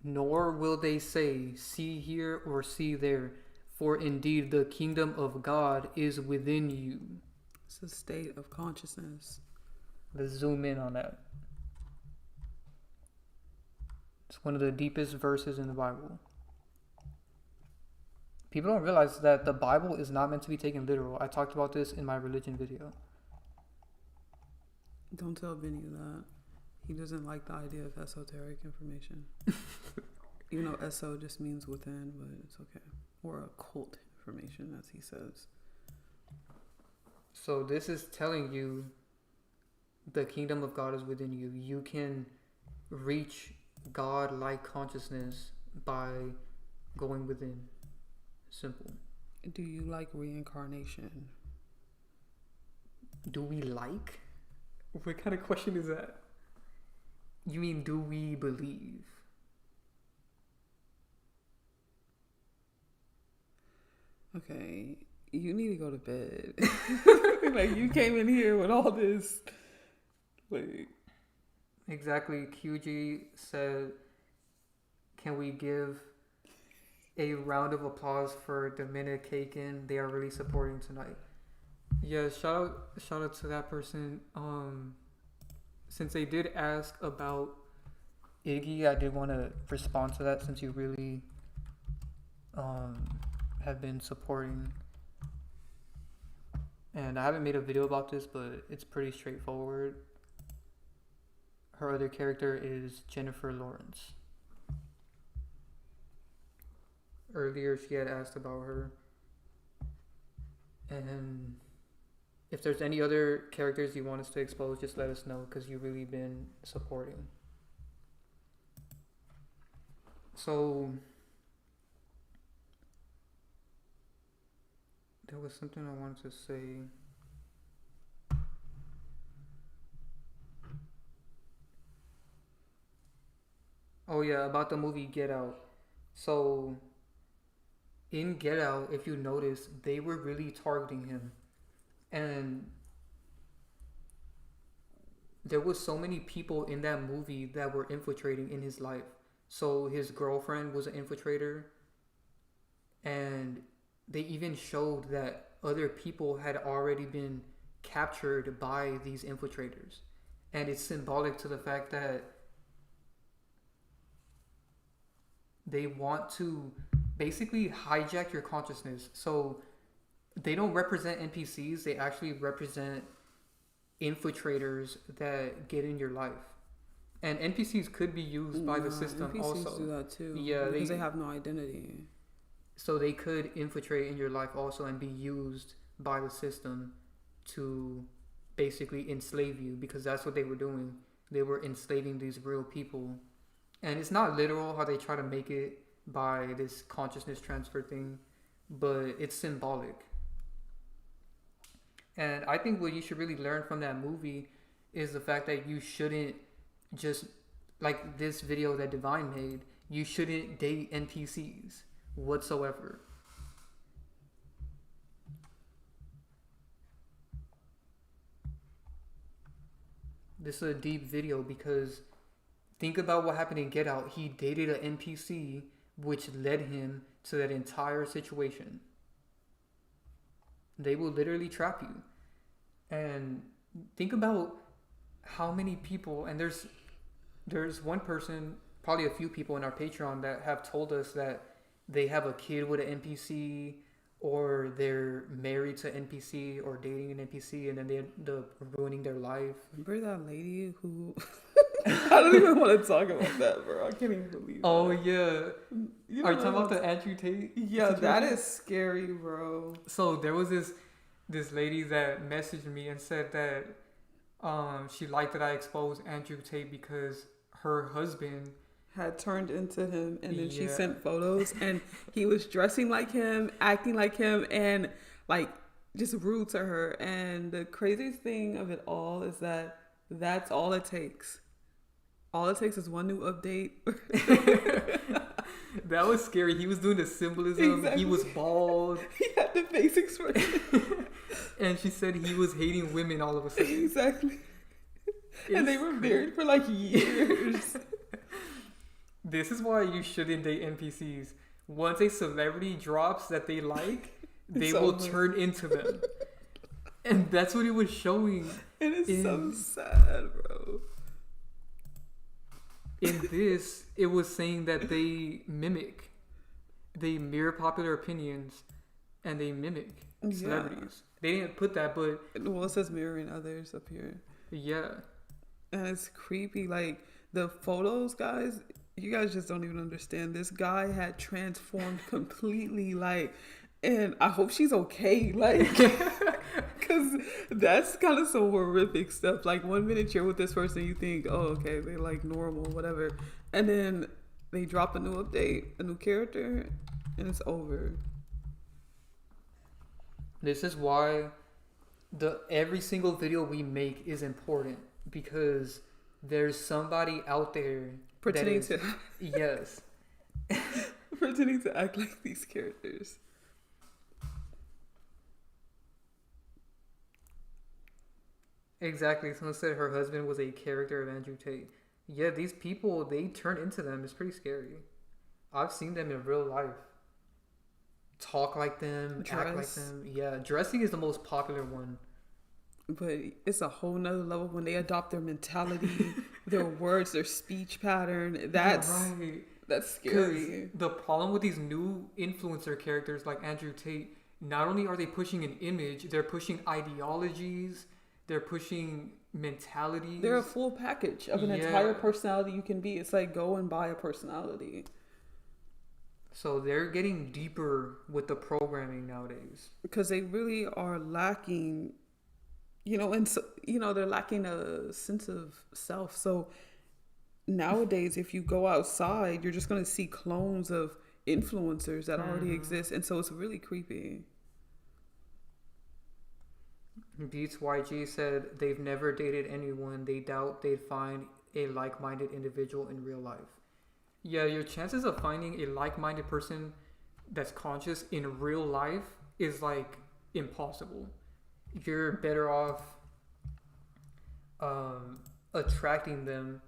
[SPEAKER 1] Nor will they say, see here or see there, for indeed the kingdom of God is within you.
[SPEAKER 2] It's a state of consciousness.
[SPEAKER 1] Let's zoom in on that. It's one of the deepest verses in the Bible. People don't realize that the Bible is not meant to be taken literal. I talked about this in my religion video.
[SPEAKER 2] Don't tell Vinny that. He doesn't like the idea of esoteric information. Even though eso just means within, but it's okay. Or occult information, as he says.
[SPEAKER 1] So this is telling you the kingdom of God is within you. You can reach God-like consciousness by going within. Simple.
[SPEAKER 2] Do you like reincarnation?
[SPEAKER 1] Do we like? What kind of question is that? You mean, do we believe?
[SPEAKER 2] Okay, you need to go to bed. Like, you came in here with all this. Like,
[SPEAKER 1] exactly. QG said, can we give a round of applause for Dominican? They are really supporting tonight. Yeah, shout out to that person. Since they did ask about Iggy, I did want to respond to that since you really have been supporting. And I haven't made a video about this, but it's pretty straightforward. Her other character is Jennifer Lawrence. Earlier she had asked about her. And if there's any other characters you want us to expose, just let us know, because you've really been supporting. So there was something I wanted to say. Oh yeah, about the movie Get Out. So in Get Out, if you notice, they were really targeting him. And there was so many people in that movie that were infiltrating in his life. So his girlfriend was an infiltrator. And they even showed that other people had already been captured by these infiltrators. And it's symbolic to the fact that they want to basically hijack your consciousness. So they don't represent NPCs, they actually represent infiltrators that get in your life. And NPCs could be used by the system
[SPEAKER 2] NPCs
[SPEAKER 1] also.
[SPEAKER 2] do that too.
[SPEAKER 1] Yeah,
[SPEAKER 2] because they have no identity.
[SPEAKER 1] So they could infiltrate in your life also and be used by the system to basically enslave you, because that's what they were doing. They were enslaving these real people. And it's not literal how they try to make it by this consciousness transfer thing, but it's symbolic. And I think what you should really learn from that movie is the fact that you shouldn't just, like this video that Divine made, you shouldn't date NPCs whatsoever. This is a deep video because think about what happened in Get Out. He dated an NPC, which led him to that entire situation. They will literally trap you. And think about how many people, and there's one person, probably a few people in our Patreon that have told us that they have a kid with an NPC, or they're married to an NPC or dating an NPC, and then they end up ruining their life.
[SPEAKER 2] Remember that lady who... I don't even want to talk about that, bro. I can't even believe
[SPEAKER 1] Oh,
[SPEAKER 2] that.
[SPEAKER 1] yeah.
[SPEAKER 2] You
[SPEAKER 1] Are you
[SPEAKER 2] know
[SPEAKER 1] talking about the Andrew Tate?
[SPEAKER 2] Yeah,
[SPEAKER 1] situation?
[SPEAKER 2] that is scary, bro.
[SPEAKER 1] So there was this lady that messaged me and said that she liked that I exposed Andrew Tate because her husband
[SPEAKER 2] Had turned into him, and then she
[SPEAKER 1] Yeah.
[SPEAKER 2] sent photos, and he was dressing like him, acting like him, and like just rude to her. And the craziest thing of it all is that that's all it takes. All it takes is one new update.
[SPEAKER 1] that was scary. He was doing the symbolism.
[SPEAKER 2] Exactly.
[SPEAKER 1] He was bald.
[SPEAKER 2] He had the face expression.
[SPEAKER 1] And she said he was hating women all of a sudden.
[SPEAKER 2] Exactly. And they were married for like years.
[SPEAKER 1] This is why you shouldn't date NPCs. Once a celebrity drops that they like, they
[SPEAKER 2] It's
[SPEAKER 1] will
[SPEAKER 2] over.
[SPEAKER 1] turn into them. And that's what it was showing.
[SPEAKER 2] And it's so
[SPEAKER 1] In-
[SPEAKER 2] sad, bro.
[SPEAKER 1] In this, it was saying that they mirror popular opinions, and they mimic celebrities. They didn't put that, but
[SPEAKER 2] Well, it says mirroring others up here.
[SPEAKER 1] yeah.
[SPEAKER 2] And it's creepy. Like, the photos, guys, you guys just don't even understand. This guy had transformed completely, like, and I hope she's okay, like, because that's kind of some horrific stuff. Like, 1 minute you're with this person, you think, oh, okay, they like normal, whatever, and then they drop a new update, a new character, and it's over.
[SPEAKER 1] This is why every single video we make is important, because there's somebody out there
[SPEAKER 2] Pretending
[SPEAKER 1] that is, yes,
[SPEAKER 2] pretending to act like these characters.
[SPEAKER 1] exactly. Someone said her husband was a character of Andrew Tate. Yeah, these people, they turn into them. It's pretty scary. I've seen them in real life. Talk like them, act like
[SPEAKER 2] Dress.
[SPEAKER 1] them. Yeah, dressing is the most popular one.
[SPEAKER 2] But it's a whole nother level when they adopt their mentality, their words, their speech pattern. That's
[SPEAKER 1] right.
[SPEAKER 2] that's
[SPEAKER 1] 'Cause
[SPEAKER 2] scary.
[SPEAKER 1] the problem with these new influencer characters like Andrew Tate, not only are they pushing an image, they're pushing ideologies, they're pushing mentalities.
[SPEAKER 2] They're a full package of an
[SPEAKER 1] Yeah.
[SPEAKER 2] entire personality you can be. It's like go and buy a personality.
[SPEAKER 1] So they're getting deeper with the programming nowadays.
[SPEAKER 2] Because they really are lacking, and so, they're lacking a sense of self. So nowadays, if you go outside, you're just going to see clones of influencers that already exist. And so it's really creepy.
[SPEAKER 1] Beats YG said they've never dated anyone. They doubt they'd find a like-minded individual in real life. Yeah, your chances of finding a like-minded person that's conscious in real life is like impossible. You're better off attracting them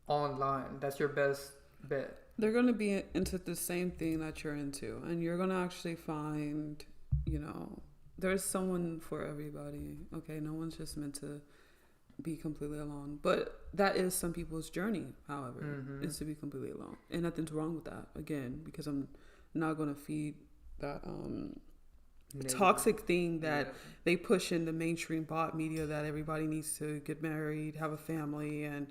[SPEAKER 1] online. That's your best bet.
[SPEAKER 2] They're going to be into the same thing that you're into. And you're going to actually find, there's someone for everybody. Okay, no one's just meant to be completely alone. But that is some people's journey, however, is to be completely alone. And nothing's wrong with that, again, because I'm not going to feed that toxic thing that they push in the mainstream bot media, that everybody needs to get married, have a family, and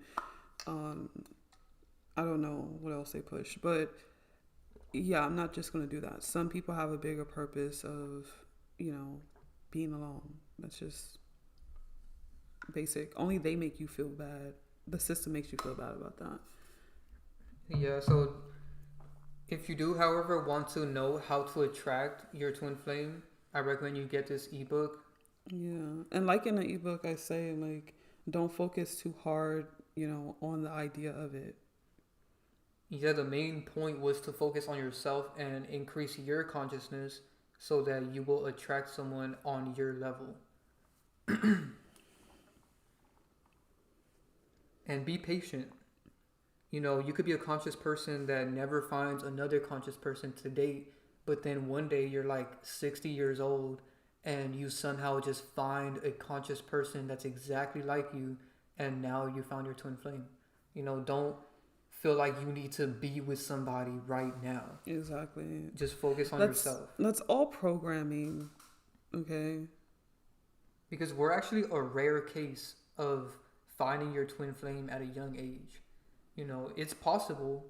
[SPEAKER 2] I don't know what else they push. But yeah, I'm not just gonna do that. Some people have a bigger purpose of, being alone. That's just basic. Only they make you feel bad. The system makes you feel bad about that.
[SPEAKER 1] Yeah, so if you do, however, want to know how to attract your twin flame, I recommend you get this ebook.
[SPEAKER 2] Yeah, and like in the ebook, I say like, don't focus too hard, on the idea of it.
[SPEAKER 1] Yeah, the main point was to focus on yourself and increase your consciousness so that you will attract someone on your level. And be patient. You could be a conscious person that never finds another conscious person to date, but then one day you're like 60 years old and you somehow just find a conscious person that's exactly like you, and now you found your twin flame. Don't feel like you need to be with somebody right now.
[SPEAKER 2] Exactly.
[SPEAKER 1] Just focus on yourself.
[SPEAKER 2] That's all programming, okay?
[SPEAKER 1] Because we're actually a rare case of finding your twin flame at a young age. It's possible,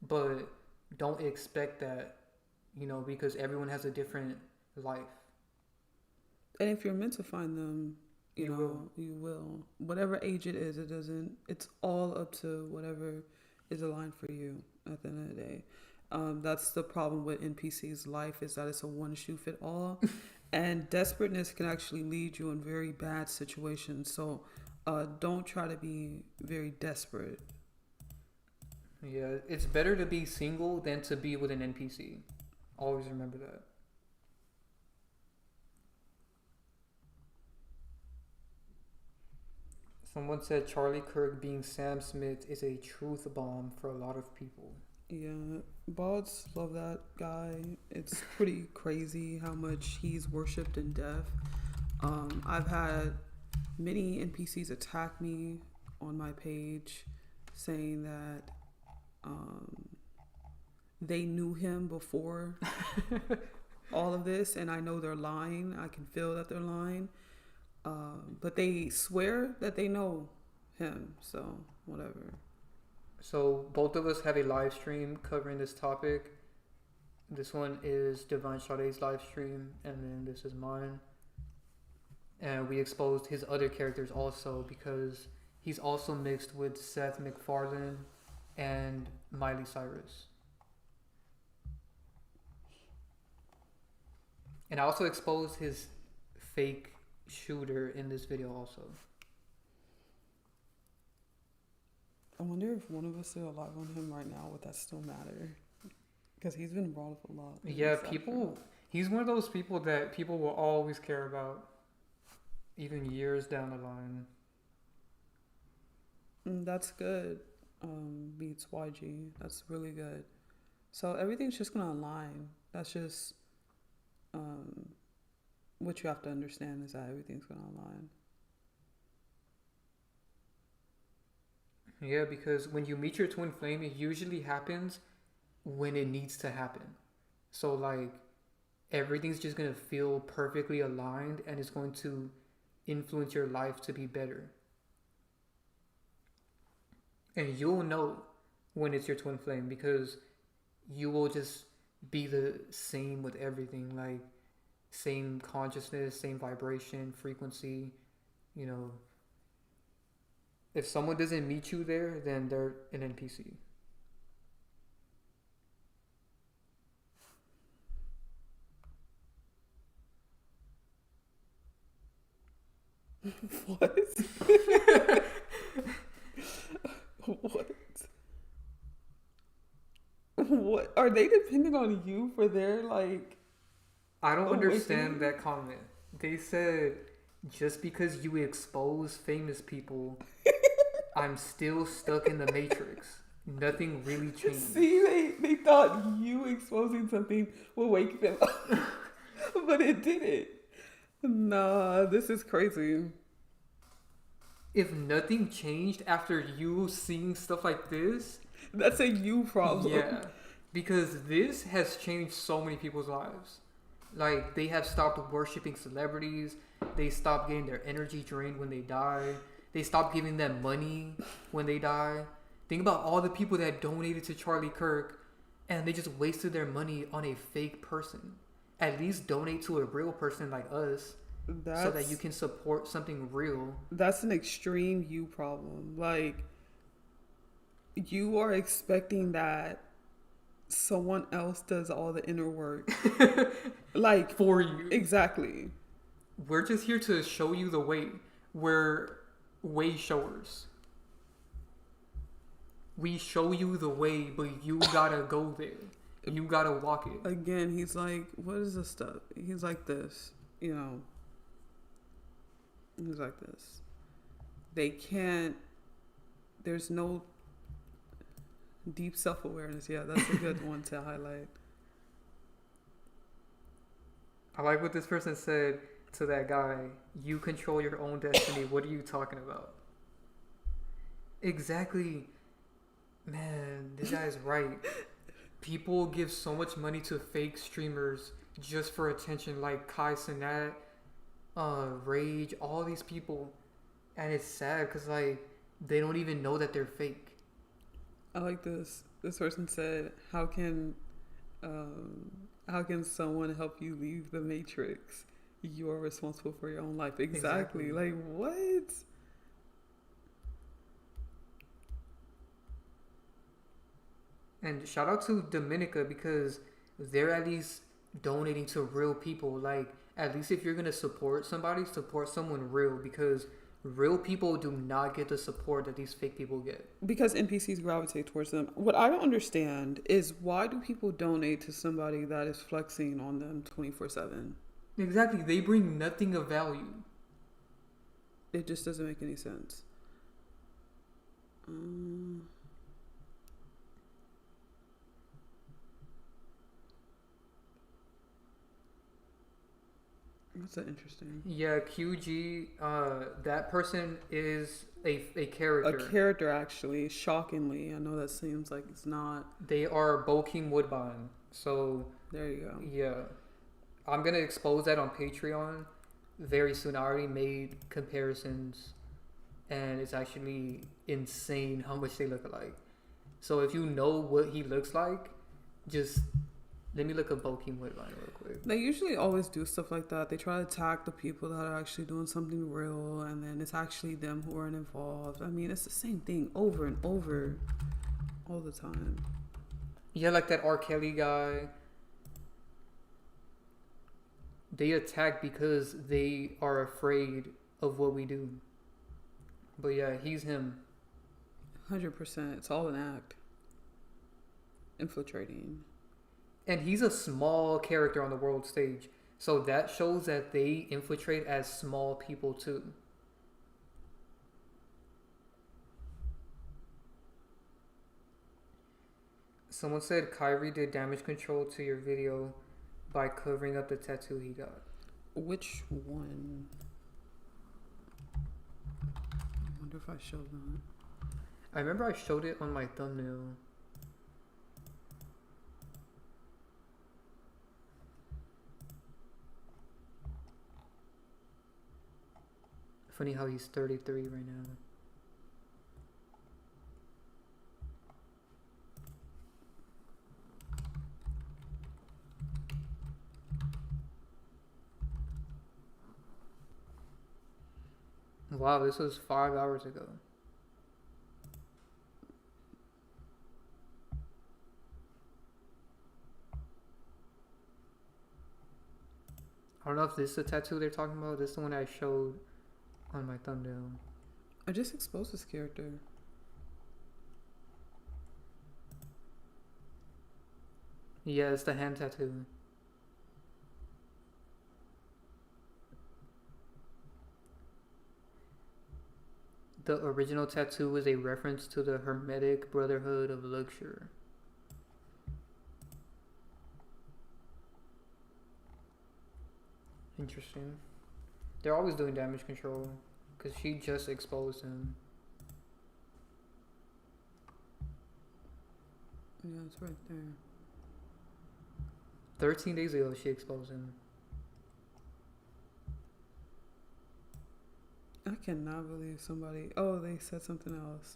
[SPEAKER 1] but don't expect that, because everyone has a different life.
[SPEAKER 2] And if you're meant to find them,
[SPEAKER 1] You
[SPEAKER 2] will. Whatever age it is, it's all up to whatever is aligned for you at the end of the day. That's the problem with NPC's life, is that it's a one shoe fit all. And desperateness can actually lead you in very bad situations. So don't try to be very desperate.
[SPEAKER 1] Yeah, it's better to be single than to be with an NPC. Always remember that. Someone said Charlie Kirk being Sam Smith is a truth bomb for a lot of people.
[SPEAKER 2] Yeah, bots love that guy. It's pretty crazy how much he's worshipped in death. I've had many NPCs attack me on my page saying that they knew him before all of this, and I know they're lying. I can feel that they're lying. But they swear that they know him, so whatever.
[SPEAKER 1] So both of us have a live stream covering this topic. This one is Divine Sade's live stream, and then this is mine. And we exposed his other characters also, because he's also mixed with Seth MacFarlane and Miley Cyrus. And I also exposed his fake shooter in this video also.
[SPEAKER 2] I wonder if one of us are alive on him right now, would that still matter? Because he's been brought up a lot.
[SPEAKER 1] Yeah, he's one of those people that people will always care about, even years down the line.
[SPEAKER 2] That's good. Beats YG. That's really good. So everything's just gonna align. That's just what you have to understand, is that everything's gonna align.
[SPEAKER 1] Yeah, because when you meet your twin flame, it usually happens when it needs to happen. So like everything's just gonna feel perfectly aligned, and it's going to influence your life to be better. And you'll know when it's your twin flame, because you will just be the same with everything, like same consciousness, same vibration, frequency. If someone doesn't meet you there, then they're an NPC.
[SPEAKER 2] What? What? What? Are they dependent on you for their, like...
[SPEAKER 1] I don't understand that comment. They said, just because you expose famous people, I'm still stuck in the Matrix. Nothing really changed.
[SPEAKER 2] See, they thought you exposing something will wake them up. But it didn't. Nah, this is crazy.
[SPEAKER 1] If nothing changed after you seeing stuff like this...
[SPEAKER 2] That's a you problem.
[SPEAKER 1] Yeah, because this has changed so many people's lives. Like, they have stopped worshiping celebrities. They stopped getting their energy drained when they die. They stopped giving them money when they die. Think about all the people that donated to Charlie Kirk and they just wasted their money on a fake person. At least donate to a real person like us so that you can support something real.
[SPEAKER 2] That's an extreme you problem. Like, you are expecting that someone else does all the inner work. Like,
[SPEAKER 1] for you.
[SPEAKER 2] Exactly.
[SPEAKER 1] We're just here to show you the way. We're way showers. We show you the way, but you gotta go there. You gotta walk it.
[SPEAKER 2] Again, he's like, what is this stuff? He's like this, you know. He's like this. They can't, there's no deep self-awareness. Yeah, that's a good one to highlight.
[SPEAKER 1] I like what this person said to that guy. You control your own destiny. What are you talking about? Exactly. Man, this guy is right. People give so much money to fake streamers just for attention, like Kai Cenat, Rage, all these people. And it's sad because, like, they don't even know that they're fake.
[SPEAKER 2] I like this. This person said, how can someone help you leave the matrix? You are responsible for your own life. Exactly. Like, what?
[SPEAKER 1] And shout out to Dominica because they're at least donating to real people. Like, at least if you're going to support somebody, support someone real, because real people do not get the support that these fake people get.
[SPEAKER 2] Because NPCs gravitate towards them. What I don't understand is, why do people donate to somebody that is flexing on them 24/7?
[SPEAKER 1] Exactly. They bring nothing of value.
[SPEAKER 2] It just doesn't make any sense. That's interesting.
[SPEAKER 1] Yeah, QG, that person is a character.
[SPEAKER 2] A character, actually, shockingly. I know that seems like it's not.
[SPEAKER 1] They are Bokeem Woodbine. So,
[SPEAKER 2] there you go.
[SPEAKER 1] Yeah. I'm going to expose that on Patreon very soon. I already made comparisons, and it's actually insane how much they look alike. So if you know what he looks like, just let me look up Bokeem Woodbine real quick.
[SPEAKER 2] They usually always do stuff like that. They try to attack the people that are actually doing something real, and then it's actually them who aren't involved. I mean, it's the same thing over and over all the time.
[SPEAKER 1] Yeah, like that R. Kelly guy. They attack because they are afraid of what we do. But yeah, he's him.
[SPEAKER 2] 100%. It's all an act. Infiltrating.
[SPEAKER 1] And he's a small character on the world stage. So that shows that they infiltrate as small people too. Someone said Kyrie did damage control to your video by covering up the tattoo he got.
[SPEAKER 2] Which one? I wonder if I showed that.
[SPEAKER 1] I remember I showed it on my thumbnail. Funny how he's 33 right now. Wow, this was 5 hours ago. I don't know if this is the tattoo they're talking about. This is the one I showed on my thumbnail.
[SPEAKER 2] I just exposed this character.
[SPEAKER 1] Yeah, it's the hand tattoo. The original tattoo was a reference to the Hermetic Brotherhood of Luxury. Interesting. They're always doing damage control because she just exposed him.
[SPEAKER 2] Yeah, it's right there.
[SPEAKER 1] 13 days ago, she exposed him.
[SPEAKER 2] I cannot believe somebody... Oh, they said something else.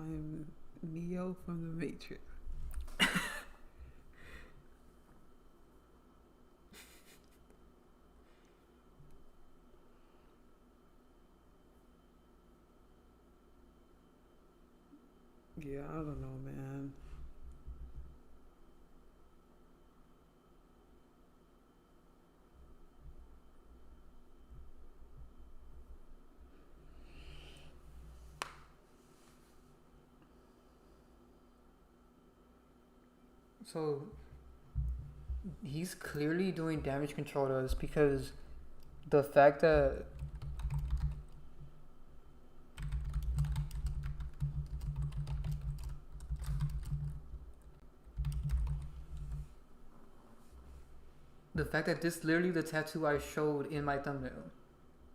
[SPEAKER 2] I'm Neo from the Matrix. Yeah, I don't know, man.
[SPEAKER 1] So he's clearly doing damage control to us because the fact that this literally the tattoo I showed in my thumbnail.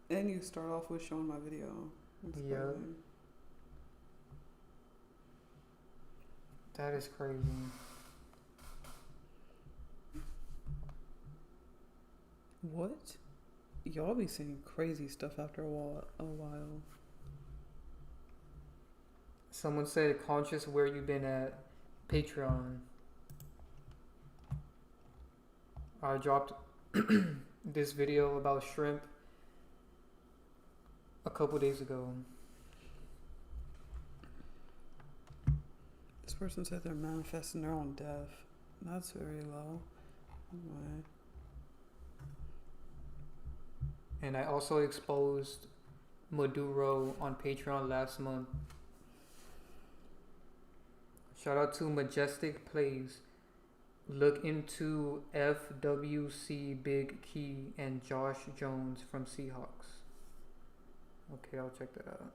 [SPEAKER 2] And you start off with showing my video. That's
[SPEAKER 1] Yeah.
[SPEAKER 2] crazy.
[SPEAKER 1] That is crazy.
[SPEAKER 2] What? Y'all be saying crazy stuff after a while.
[SPEAKER 1] Someone said, conscious where you been at Patreon. I dropped this video about shrimp a couple days ago.
[SPEAKER 2] This person said they're manifesting their own death. That's very low. Anyway.
[SPEAKER 1] And I also exposed Maduro on Patreon last month. Shout out to Majestic Plays. Look into FWC Big Key and Josh Jones from Seahawks. Okay, I'll check that out.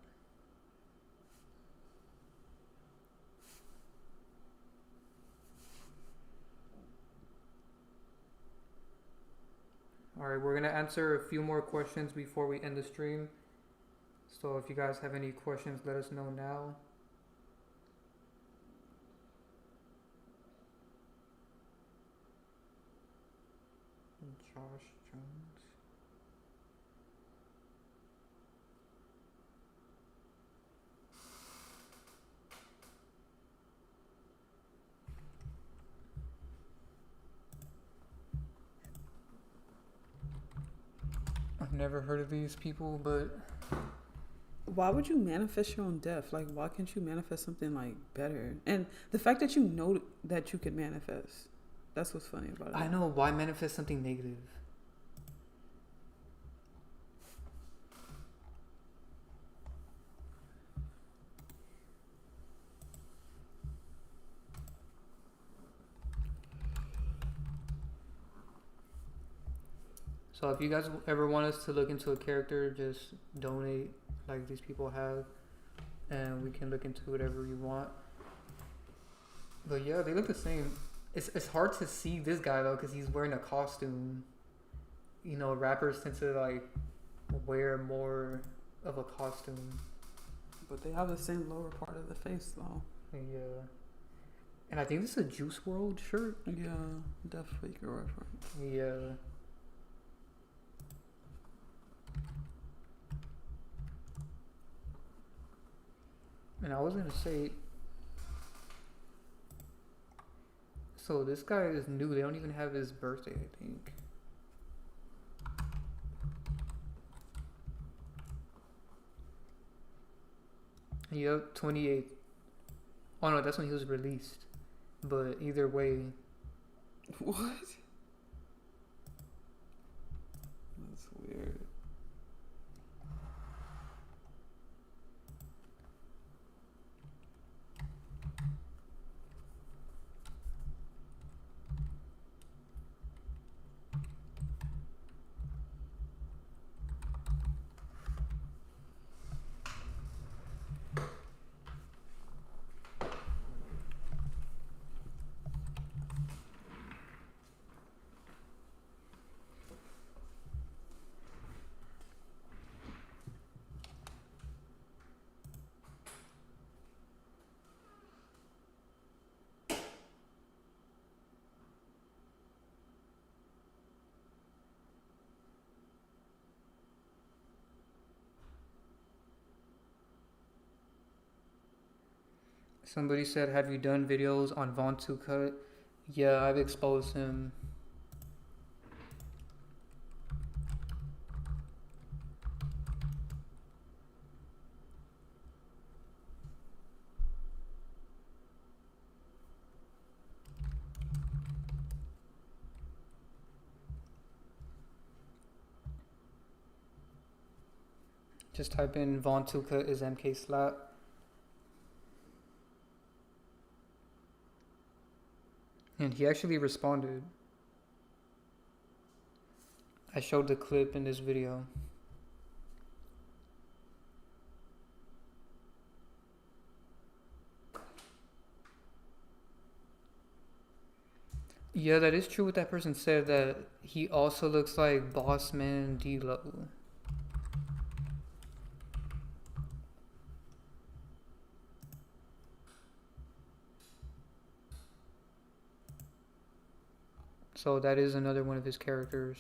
[SPEAKER 1] Alright, we're going to answer a few more questions before we end the stream. So if you guys have any questions, let us know now. Josh Jones. I've never heard of these people, but
[SPEAKER 2] Why would you manifest your own death? Like, why can't you manifest something like better? And the fact that you know that you can manifest, that's what's funny about it.
[SPEAKER 1] I know, why manifest something negative? So if you guys ever want us to look into a character, just donate like these people have, and we can look into whatever you want. But yeah, they look the same. It's hard to see this guy though because he's wearing a costume. You know, rappers tend to like wear more of a costume.
[SPEAKER 2] But they have the same lower part of the face, though.
[SPEAKER 1] Yeah. And I think this is a Juice WRLD shirt.
[SPEAKER 2] Yeah, definitely a reference.
[SPEAKER 1] Yeah. And I was gonna say, so this guy is new. They don't even have his birthday, I think. Yep, 28th. Oh no, that's when he was released. But either way,
[SPEAKER 2] What? That's weird.
[SPEAKER 1] Somebody said, have you done videos on Von 2 Cut? Yeah, I've exposed him. Just type in Von 2 Cut is MK Slap. And he actually responded. I showed the clip in this video. Yeah, that is true what that person said, that he also looks like Boss Man D-Lo. So that is another one of his characters.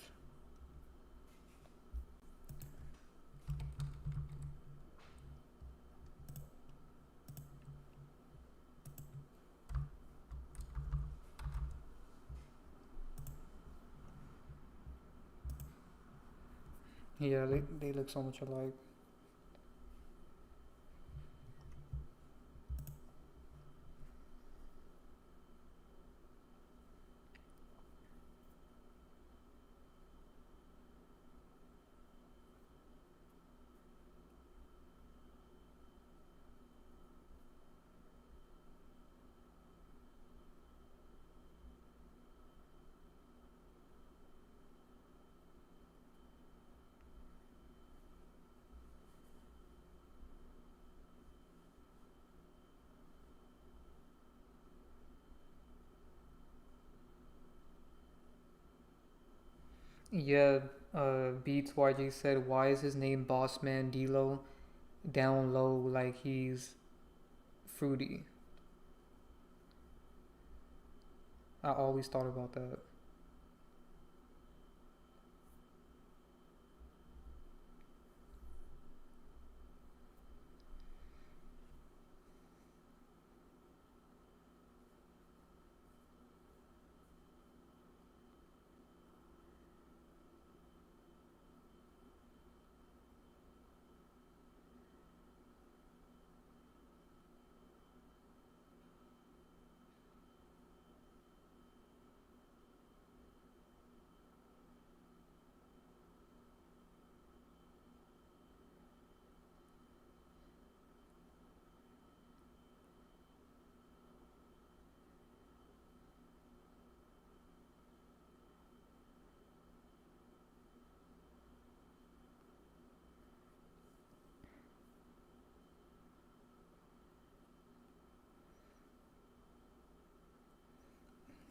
[SPEAKER 1] Yeah, they look so much alike. Yeah, Beats YG said, why is his name Boss Man D-Lo? Down low like he's fruity. I always thought about that.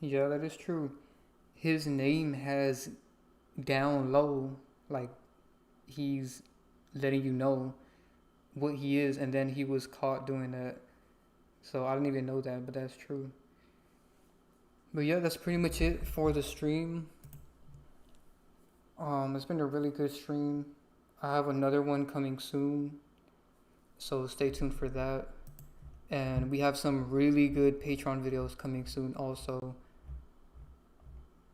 [SPEAKER 1] Yeah, that is true. His name has down low, like he's letting you know what he is, and then he was caught doing that. So I didn't even know that, but that's true. But yeah, that's pretty much it for the stream. It's been a really good stream. I have another one coming soon, so stay tuned for that. And we have some really good Patreon videos coming soon also.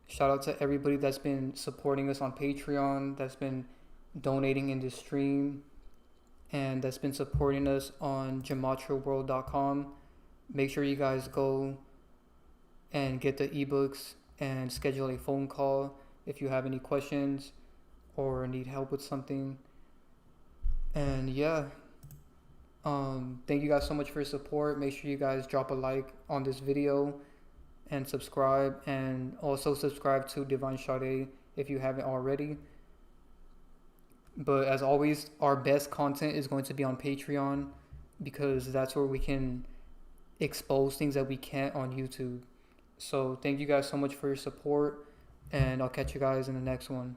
[SPEAKER 1] Shout out to everybody that's been supporting us on Patreon, that's been donating in this stream, and that's been supporting us on gematraworld.com. Make sure you guys go and get the ebooks and schedule a phone call if you have any questions or need help with something. And yeah, thank you guys so much for your support. Make sure you guys drop a like on this video and subscribe, and also subscribe to Divine Sade if you haven't already. But as always, our best content is going to be on Patreon, because that's where we can expose things that we can't on YouTube. So thank you guys so much for your support, and I'll catch you guys in the next one.